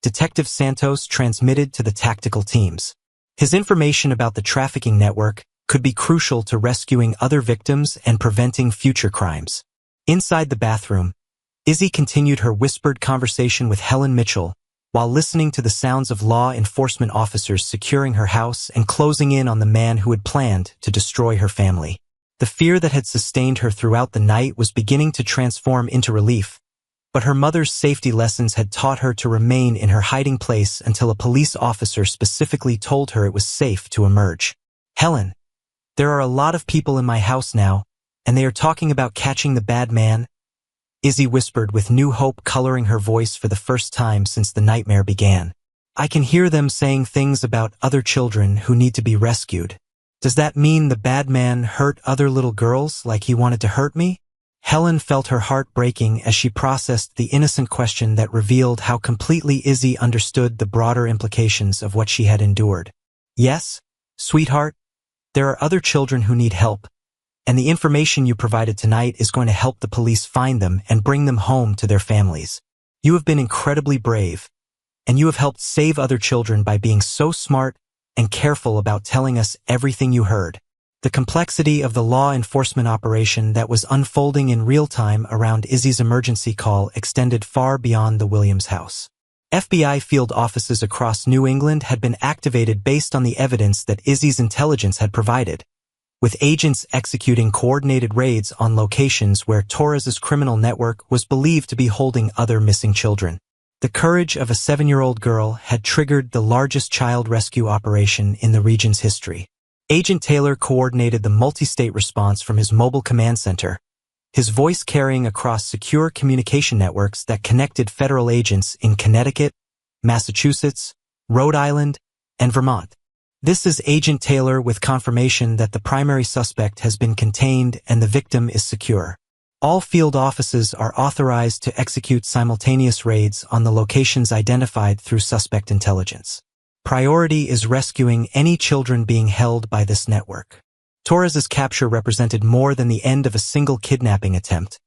Detective Santos transmitted to the tactical teams. His information about the trafficking network could be crucial to rescuing other victims and preventing future crimes. Inside the bathroom, Izzy continued her whispered conversation with Helen Mitchell while listening to the sounds of law enforcement officers securing her house and closing in on the man who had planned to destroy her family. The fear that had sustained her throughout the night was beginning to transform into relief, but her mother's safety lessons had taught her to remain in her hiding place until a police officer specifically told her it was safe to emerge. "Helen, there are a lot of people in my house now, and they are talking about catching the bad man," Izzy whispered with new hope coloring her voice for the first time since the nightmare began. "I can hear them saying things about other children who need to be rescued." Does that mean the bad man hurt other little girls like he wanted to hurt me? Helen felt her heart breaking as she processed the innocent question that revealed how completely Izzy understood the broader implications of what she had endured. Yes, sweetheart, there are other children who need help, and the information you provided tonight is going to help the police find them and bring them home to their families. You have been incredibly brave, and you have helped save other children by being so smart and careful about telling us everything you heard. The complexity of the law enforcement operation that was unfolding in real time around Izzy's emergency call extended far beyond the Williams house. FBI field offices across New England had been activated based on the evidence that Izzy's intelligence had provided, with agents executing coordinated raids on locations where Torres's criminal network was believed to be holding other missing children. The courage of a 7-year-old girl had triggered the largest child rescue operation in the region's history. Agent Taylor coordinated the multi-state response from his mobile command center, his voice carrying across secure communication networks that connected federal agents in Connecticut, Massachusetts, Rhode Island, and Vermont. This is Agent Taylor with confirmation that the primary suspect has been contained and the victim is secure. All field offices are authorized to execute simultaneous raids on the locations identified through suspect intelligence. Priority is rescuing any children being held by this network. Torres's capture represented more than the end of a single kidnapping attempt.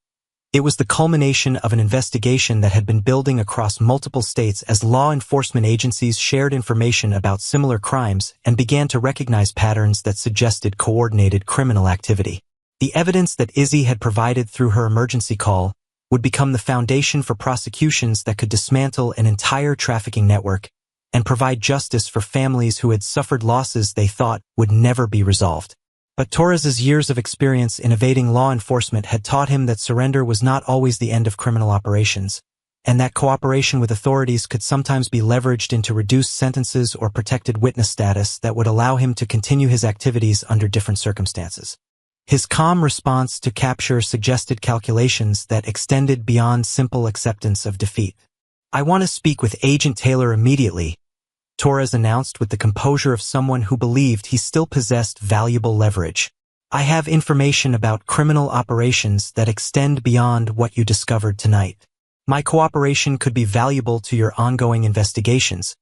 It was the culmination of an investigation that had been building across multiple states as law enforcement agencies shared information about similar crimes and began to recognize patterns that suggested coordinated criminal activity. The evidence that Izzy had provided through her emergency call would become the foundation for prosecutions that could dismantle an entire trafficking network and provide justice for families who had suffered losses they thought would never be resolved. But Torres's years of experience in evading law enforcement had taught him that surrender was not always the end of criminal operations, and that cooperation with authorities could sometimes be leveraged into reduced sentences or protected witness status that would allow him to continue his activities under different circumstances. His calm response to capture suggested calculations that extended beyond simple acceptance of defeat. "I want to speak with Agent Taylor immediately," Torres announced with the composure of someone who believed he still possessed valuable leverage. "I have information about criminal operations that extend beyond what you discovered tonight. My cooperation could be valuable to your ongoing investigations,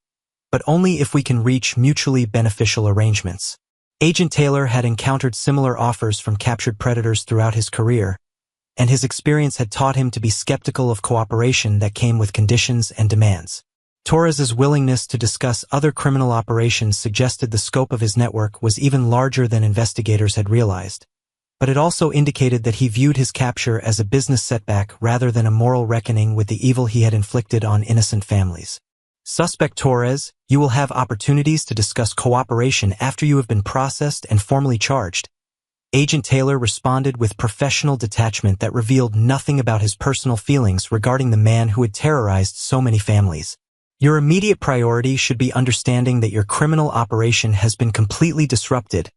but only if we can reach mutually beneficial arrangements." Agent Taylor had encountered similar offers from captured predators throughout his career, and his experience had taught him to be skeptical of cooperation that came with conditions and demands. Torres's willingness to discuss other criminal operations suggested the scope of his network was even larger than investigators had realized, but it also indicated that he viewed his capture as a business setback rather than a moral reckoning with the evil he had inflicted on innocent families. "Suspect Torres, you will have opportunities to discuss cooperation after you have been processed and formally charged." Agent Taylor responded with professional detachment that revealed nothing about his personal feelings regarding the man who had terrorized so many families. "Your immediate priority should be understanding that your criminal operation has been completely disrupted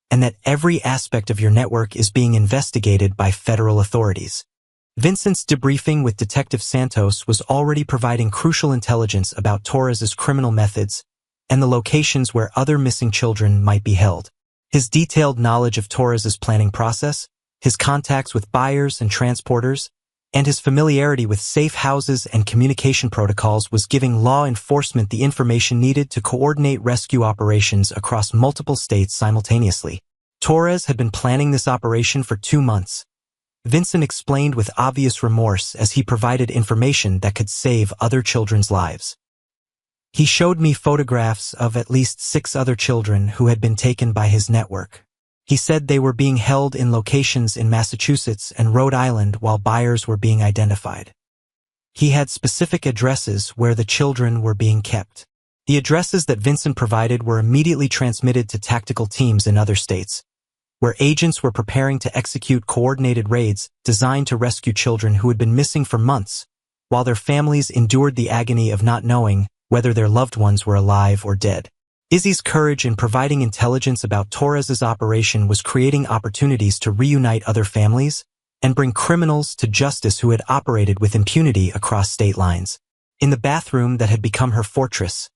and that every aspect of your network is being investigated by federal authorities." Vincent's debriefing with Detective Santos was already providing crucial intelligence about Torres's criminal methods and the locations where other missing children might be held. His detailed knowledge of Torres's planning process, his contacts with buyers and transporters, and his familiarity with safe houses and communication protocols was giving law enforcement the information needed to coordinate rescue operations across multiple states simultaneously. Torres had been planning this operation for 2 months. Vincent explained with obvious remorse as he provided information that could save other children's lives. "He showed me photographs of at least 6 other children who had been taken by his network. He said they were being held in locations in Massachusetts and Rhode Island while buyers were being identified. He had specific addresses where the children were being kept. The addresses that Vincent provided were immediately transmitted to tactical teams in other states, where agents were preparing to execute coordinated raids designed to rescue children who had been missing for months, while their families endured the agony of not knowing whether their loved ones were alive or dead. Izzy's courage in providing intelligence about Torres's operation was creating opportunities to reunite other families and bring criminals to justice who had operated with impunity across state lines. In the bathroom that had become her fortress,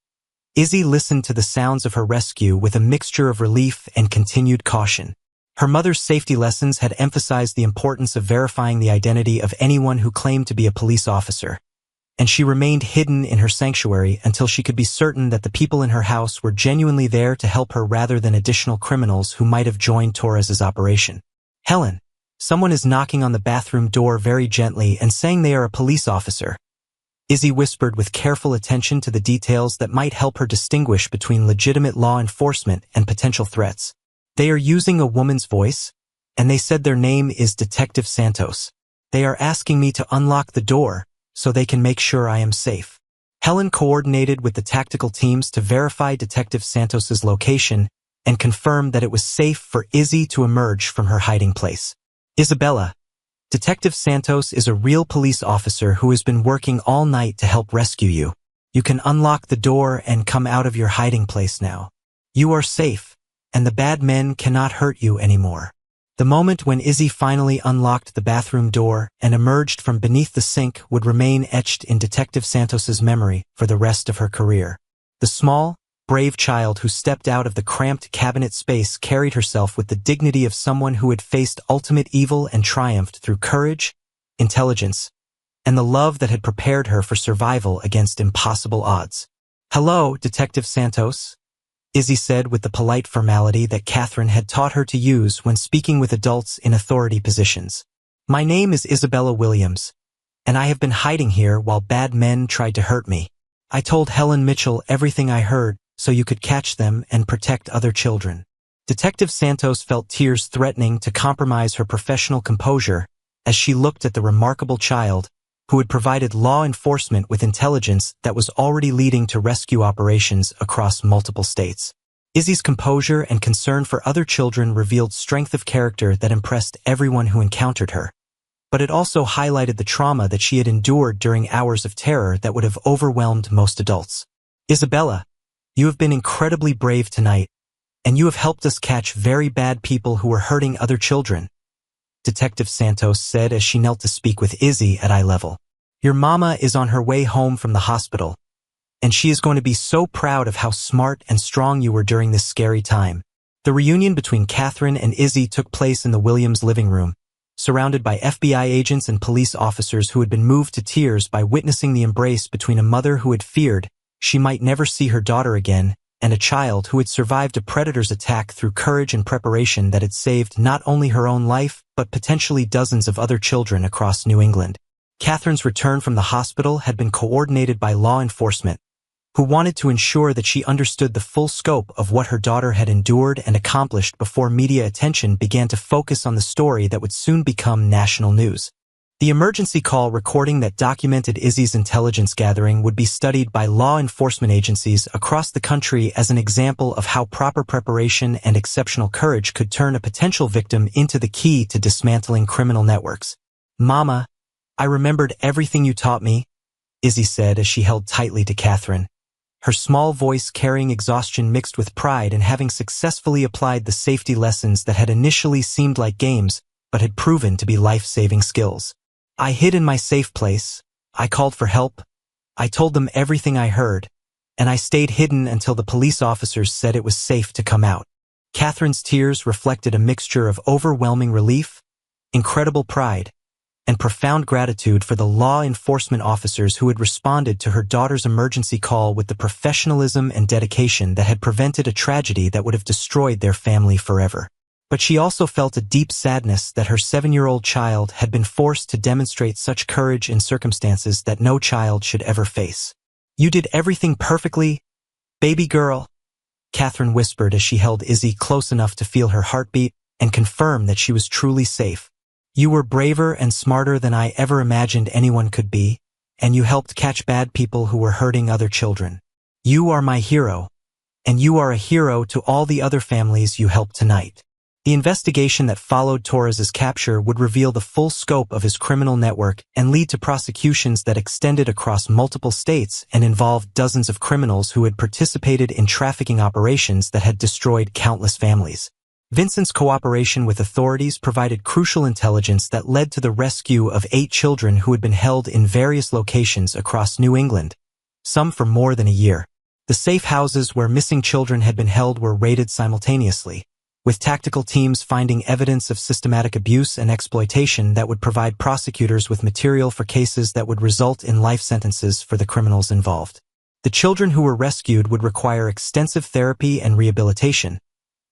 Izzy listened to the sounds of her rescue with a mixture of relief and continued caution. Her mother's safety lessons had emphasized the importance of verifying the identity of anyone who claimed to be a police officer, and she remained hidden in her sanctuary until she could be certain that the people in her house were genuinely there to help her rather than additional criminals who might have joined Torres's operation. "Helen, someone is knocking on the bathroom door very gently and saying they are a police officer," Izzy whispered with careful attention to the details that might help her distinguish between legitimate law enforcement and potential threats. "They are using a woman's voice, and they said their name is Detective Santos. They are asking me to unlock the door so they can make sure I am safe." Helen coordinated with the tactical teams to verify Detective Santos's location and confirmed that it was safe for Izzy to emerge from her hiding place. "Isabella, Detective Santos is a real police officer who has been working all night to help rescue you. You can unlock the door and come out of your hiding place now. You are safe, and the bad men cannot hurt you anymore." The moment when Izzy finally unlocked the bathroom door and emerged from beneath the sink would remain etched in Detective Santos's memory for the rest of her career. The small, brave child who stepped out of the cramped cabinet space carried herself with the dignity of someone who had faced ultimate evil and triumphed through courage, intelligence, and the love that had prepared her for survival against impossible odds. "Hello, Detective Santos," Izzy said with the polite formality that Catherine had taught her to use when speaking with adults in authority positions. "My name is Isabella Williams, and I have been hiding here while bad men tried to hurt me. I told Helen Mitchell everything I heard so you could catch them and protect other children." Detective Santos felt tears threatening to compromise her professional composure as she looked at the remarkable child who had provided law enforcement with intelligence that was already leading to rescue operations across multiple states. Izzy's composure and concern for other children revealed strength of character that impressed everyone who encountered her, but it also highlighted the trauma that she had endured during hours of terror that would have overwhelmed most adults. "Isabella, you have been incredibly brave tonight, and you have helped us catch very bad people who were hurting other children," Detective Santos said as she knelt to speak with Izzy at eye level. "Your mama is on her way home from the hospital, and she is going to be so proud of how smart and strong you were during this scary time." The reunion between Catherine and Izzy took place in the Williams living room, surrounded by FBI agents and police officers who had been moved to tears by witnessing the embrace between a mother who had feared she might never see her daughter again and a child who had survived a predator's attack through courage and preparation that had saved not only her own life but potentially dozens of other children across New England. Catherine's return from the hospital had been coordinated by law enforcement, who wanted to ensure that she understood the full scope of what her daughter had endured and accomplished before media attention began to focus on the story that would soon become national news. The emergency call recording that documented Izzy's intelligence gathering would be studied by law enforcement agencies across the country as an example of how proper preparation and exceptional courage could turn a potential victim into the key to dismantling criminal networks. "Mama, I remembered everything you taught me," Izzy said as she held tightly to Catherine, her small voice carrying exhaustion mixed with pride in having successfully applied the safety lessons that had initially seemed like games but had proven to be life-saving skills. "I hid in my safe place, I called for help, I told them everything I heard, and I stayed hidden until the police officers said it was safe to come out." Catherine's tears reflected a mixture of overwhelming relief, incredible pride, and profound gratitude for the law enforcement officers who had responded to her daughter's emergency call with the professionalism and dedication that had prevented a tragedy that would have destroyed their family forever. But she also felt a deep sadness that her 7-year-old child had been forced to demonstrate such courage in circumstances that no child should ever face. "You did everything perfectly, baby girl," Catherine whispered as she held Izzy close enough to feel her heartbeat and confirm that she was truly safe. "You were braver and smarter than I ever imagined anyone could be, and you helped catch bad people who were hurting other children. You are my hero, and you are a hero to all the other families you helped tonight." The investigation that followed Torres's capture would reveal the full scope of his criminal network and lead to prosecutions that extended across multiple states and involved dozens of criminals who had participated in trafficking operations that had destroyed countless families. Vincent's cooperation with authorities provided crucial intelligence that led to the rescue of 8 children who had been held in various locations across New England, some for more than a year. The safe houses where missing children had been held were raided simultaneously, with tactical teams finding evidence of systematic abuse and exploitation that would provide prosecutors with material for cases that would result in life sentences for the criminals involved. The children who were rescued would require extensive therapy and rehabilitation,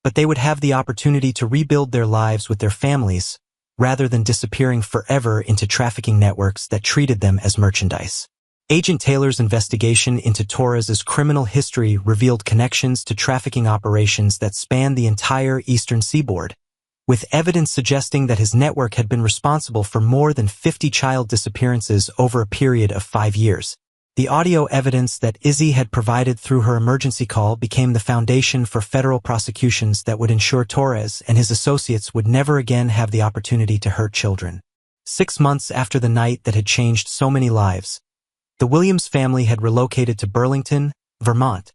but they would have the opportunity to rebuild their lives with their families, rather than disappearing forever into trafficking networks that treated them as merchandise. Agent Taylor's investigation into Torres's criminal history revealed connections to trafficking operations that spanned the entire eastern seaboard, with evidence suggesting that his network had been responsible for more than 50 child disappearances over a period of 5 years. The audio evidence that Izzy had provided through her emergency call became the foundation for federal prosecutions that would ensure Torres and his associates would never again have the opportunity to hurt children. 6 months after the night that had changed so many lives, the Williams family had relocated to Burlington, Vermont,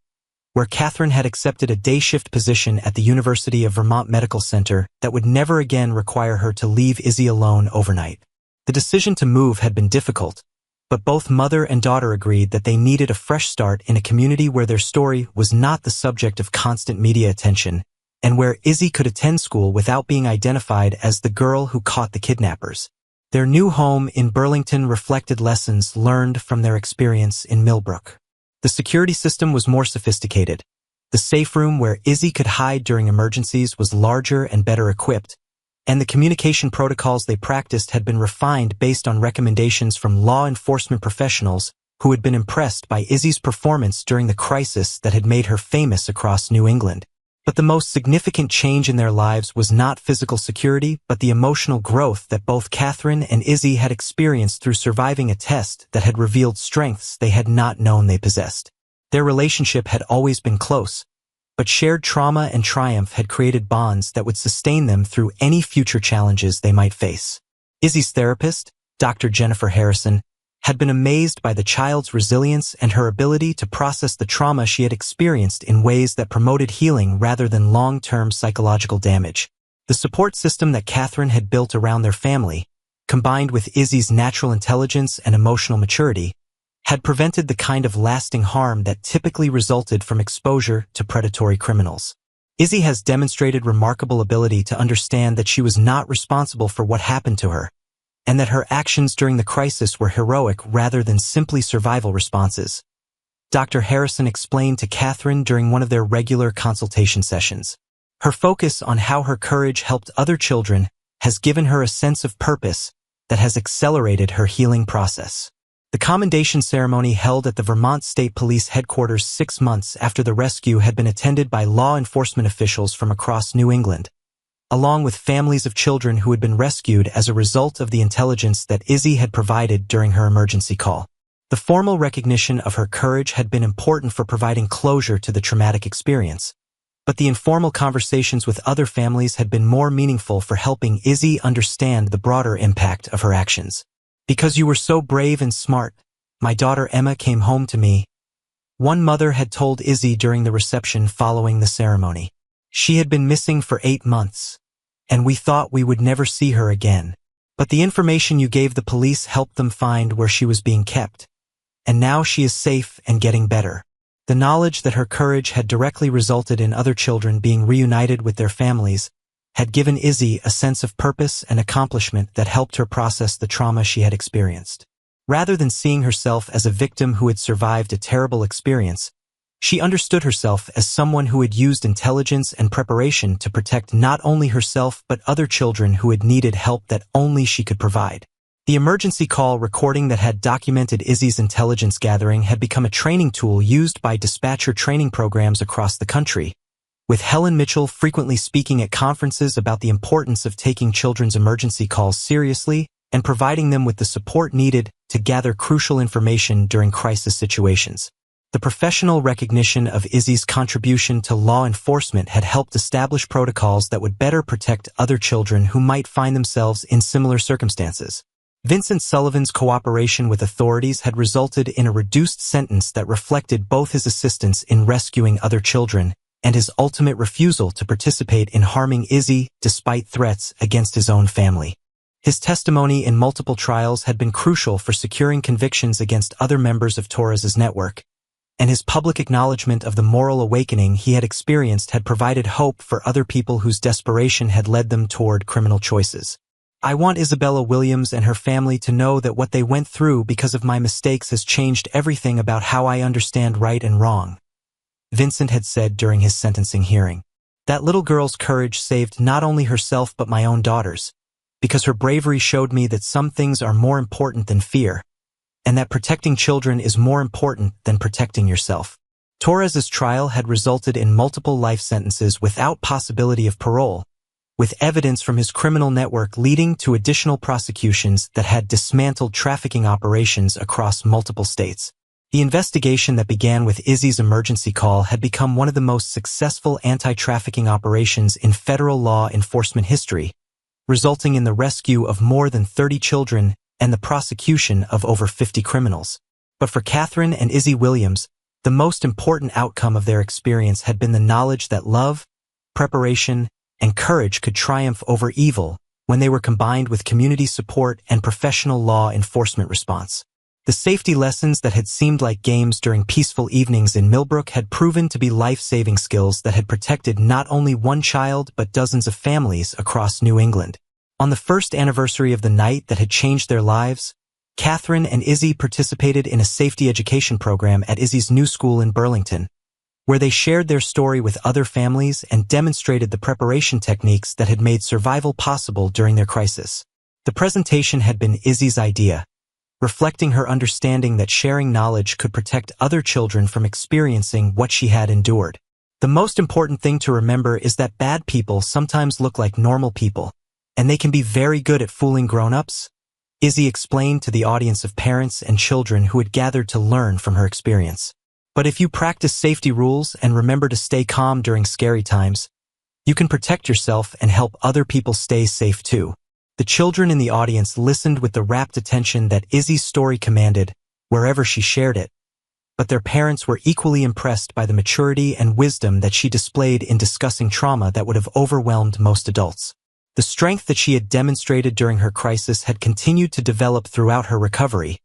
where Catherine had accepted a day-shift position at the University of Vermont Medical Center that would never again require her to leave Izzy alone overnight. The decision to move had been difficult, but both mother and daughter agreed that they needed a fresh start in a community where their story was not the subject of constant media attention, and where Izzy could attend school without being identified as the girl who caught the kidnappers. Their new home in Burlington reflected lessons learned from their experience in Millbrook. The security system was more sophisticated. The safe room where Izzy could hide during emergencies was larger and better equipped, and the communication protocols they practiced had been refined based on recommendations from law enforcement professionals who had been impressed by Izzy's performance during the crisis that had made her famous across New England. But the most significant change in their lives was not physical security, but the emotional growth that both Catherine and Izzy had experienced through surviving a test that had revealed strengths they had not known they possessed. Their relationship had always been close, but shared trauma and triumph had created bonds that would sustain them through any future challenges they might face. Izzy's therapist, Dr. Jennifer Harrison, had been amazed by the child's resilience and her ability to process the trauma she had experienced in ways that promoted healing rather than long-term psychological damage. The support system that Catherine had built around their family, combined with Izzy's natural intelligence and emotional maturity, had prevented the kind of lasting harm that typically resulted from exposure to predatory criminals. Izzy has demonstrated remarkable ability to understand that she was not responsible for what happened to her, and that her actions during the crisis were heroic rather than simply survival responses. Dr. Harrison explained to Catherine during one of their regular consultation sessions. Her focus on how her courage helped other children has given her a sense of purpose that has accelerated her healing process. The commendation ceremony held at the Vermont State Police headquarters 6 months after the rescue had been attended by law enforcement officials from across New England, along with families of children who had been rescued as a result of the intelligence that Izzy had provided during her emergency call. The formal recognition of her courage had been important for providing closure to the traumatic experience, but the informal conversations with other families had been more meaningful for helping Izzy understand the broader impact of her actions. "Because you were so brave and smart, my daughter Emma came home to me," one mother had told Izzy during the reception following the ceremony. "She had been missing for 8 months. And we thought we would never see her again. But the information you gave the police helped them find where she was being kept. And now she is safe and getting better." The knowledge that her courage had directly resulted in other children being reunited with their families had given Izzy a sense of purpose and accomplishment that helped her process the trauma she had experienced. Rather than seeing herself as a victim who had survived a terrible experience, she understood herself as someone who had used intelligence and preparation to protect not only herself but other children who had needed help that only she could provide. The emergency call recording that had documented Izzy's intelligence gathering had become a training tool used by dispatcher training programs across the country, with Helen Mitchell frequently speaking at conferences about the importance of taking children's emergency calls seriously and providing them with the support needed to gather crucial information during crisis situations. The professional recognition of Izzy's contribution to law enforcement had helped establish protocols that would better protect other children who might find themselves in similar circumstances. Vincent Sullivan's cooperation with authorities had resulted in a reduced sentence that reflected both his assistance in rescuing other children and his ultimate refusal to participate in harming Izzy despite threats against his own family. His testimony in multiple trials had been crucial for securing convictions against other members of Torres's network, and his public acknowledgement of the moral awakening he had experienced had provided hope for other people whose desperation had led them toward criminal choices. I want Isabella Williams and her family to know that what they went through because of my mistakes has changed everything about how I understand right and wrong, Vincent had said during his sentencing hearing. That little girl's courage saved not only herself but my own daughters, because her bravery showed me that some things are more important than fear, and that protecting children is more important than protecting yourself. Torres's trial had resulted in multiple life sentences without possibility of parole, with evidence from his criminal network leading to additional prosecutions that had dismantled trafficking operations across multiple states. The investigation that began with Izzy's emergency call had become one of the most successful anti-trafficking operations in federal law enforcement history, resulting in the rescue of more than 30 children and the prosecution of over 50 criminals. But for Catherine and Izzy Williams, the most important outcome of their experience had been the knowledge that love, preparation, and courage could triumph over evil when they were combined with community support and professional law enforcement response. The safety lessons that had seemed like games during peaceful evenings in Millbrook had proven to be life-saving skills that had protected not only one child but dozens of families across New England. On the first anniversary of the night that had changed their lives, Catherine and Izzy participated in a safety education program at Izzy's new school in Burlington, where they shared their story with other families and demonstrated the preparation techniques that had made survival possible during their crisis. The presentation had been Izzy's idea, reflecting her understanding that sharing knowledge could protect other children from experiencing what she had endured. The most important thing to remember is that bad people sometimes look like normal people, and they can be very good at fooling grown-ups, Izzy explained to the audience of parents and children who had gathered to learn from her experience. But if you practice safety rules and remember to stay calm during scary times, you can protect yourself and help other people stay safe too. The children in the audience listened with the rapt attention that Izzy's story commanded wherever she shared it, but their parents were equally impressed by the maturity and wisdom that she displayed in discussing trauma that would have overwhelmed most adults. The strength that she had demonstrated during her crisis had continued to develop throughout her recovery,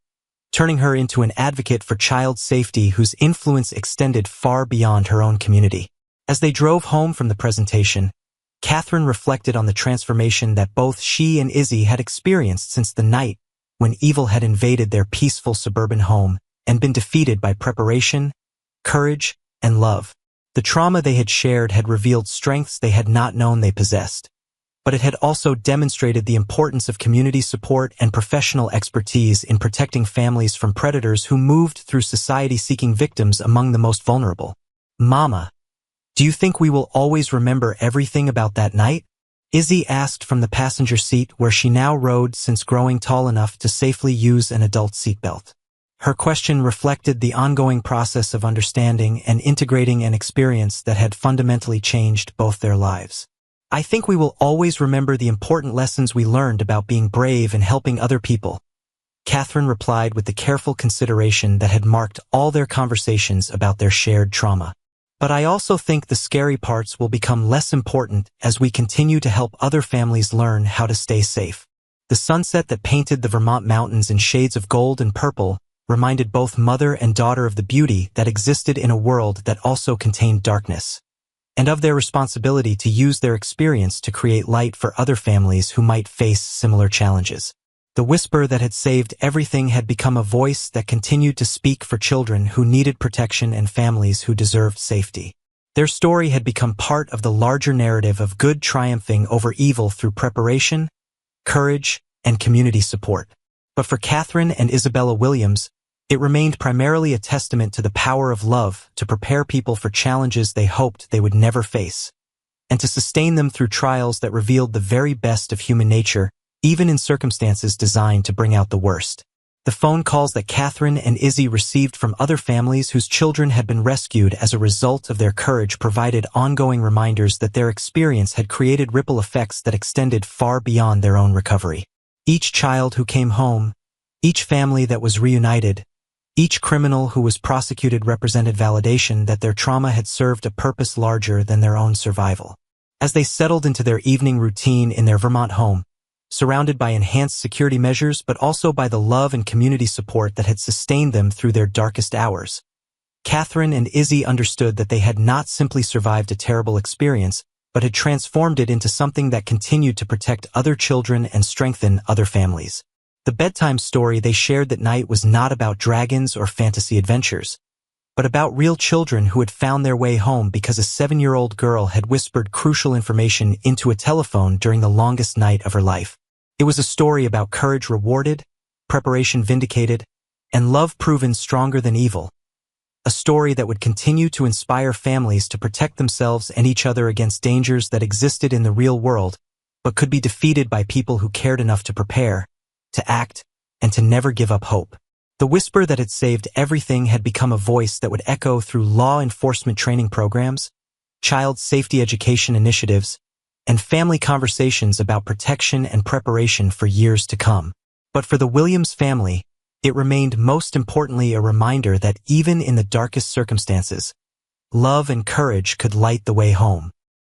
turning her into an advocate for child safety whose influence extended far beyond her own community. As they drove home from the presentation, Catherine reflected on the transformation that both she and Izzy had experienced since the night when evil had invaded their peaceful suburban home and been defeated by preparation, courage, and love. The trauma they had shared had revealed strengths they had not known they possessed, but it had also demonstrated the importance of community support and professional expertise in protecting families from predators who moved through society seeking victims among the most vulnerable. Mama, do you think we will always remember everything about that night? Izzy asked from the passenger seat where she now rode since growing tall enough to safely use an adult seatbelt. Her question reflected the ongoing process of understanding and integrating an experience that had fundamentally changed both their lives. I think we will always remember the important lessons we learned about being brave and helping other people, Catherine replied with the careful consideration that had marked all their conversations about their shared trauma. But I also think the scary parts will become less important as we continue to help other families learn how to stay safe. The sunset that painted the Vermont mountains in shades of gold and purple reminded both mother and daughter of the beauty that existed in a world that also contained darkness, and of their responsibility to use their experience to create light for other families who might face similar challenges. The whisper that had saved everything had become a voice that continued to speak for children who needed protection and families who deserved safety. Their story had become part of the larger narrative of good triumphing over evil through preparation, courage, and community support. But for Catherine and Isabella Williams, it remained primarily a testament to the power of love to prepare people for challenges they hoped they would never face, and to sustain them through trials that revealed the very best of human nature, even in circumstances designed to bring out the worst. The phone calls that Catherine and Izzy received from other families whose children had been rescued as a result of their courage provided ongoing reminders that their experience had created ripple effects that extended far beyond their own recovery. Each child who came home, each family that was reunited, each criminal who was prosecuted represented validation that their trauma had served a purpose larger than their own survival. As they settled into their evening routine in their Vermont home, surrounded by enhanced security measures but also by the love and community support that had sustained them through their darkest hours, Catherine and Izzy understood that they had not simply survived a terrible experience, but had transformed it into something that continued to protect other children and strengthen other families. The bedtime story they shared that night was not about dragons or fantasy adventures, but about real children who had found their way home because a 7-year-old girl had whispered crucial information into a telephone during the longest night of her life. It was a story about courage rewarded, preparation vindicated, and love proven stronger than evil. A story that would continue to inspire families to protect themselves and each other against dangers that existed in the real world, but could be defeated by people who cared enough to prepare, to act, and to never give up hope. The whisper that had saved everything had become a voice that would echo through law enforcement training programs, child safety education initiatives, and family conversations about protection and preparation for years to come. But for the Williams family, it remained most importantly a reminder that even in the darkest circumstances, love and courage could light the way home.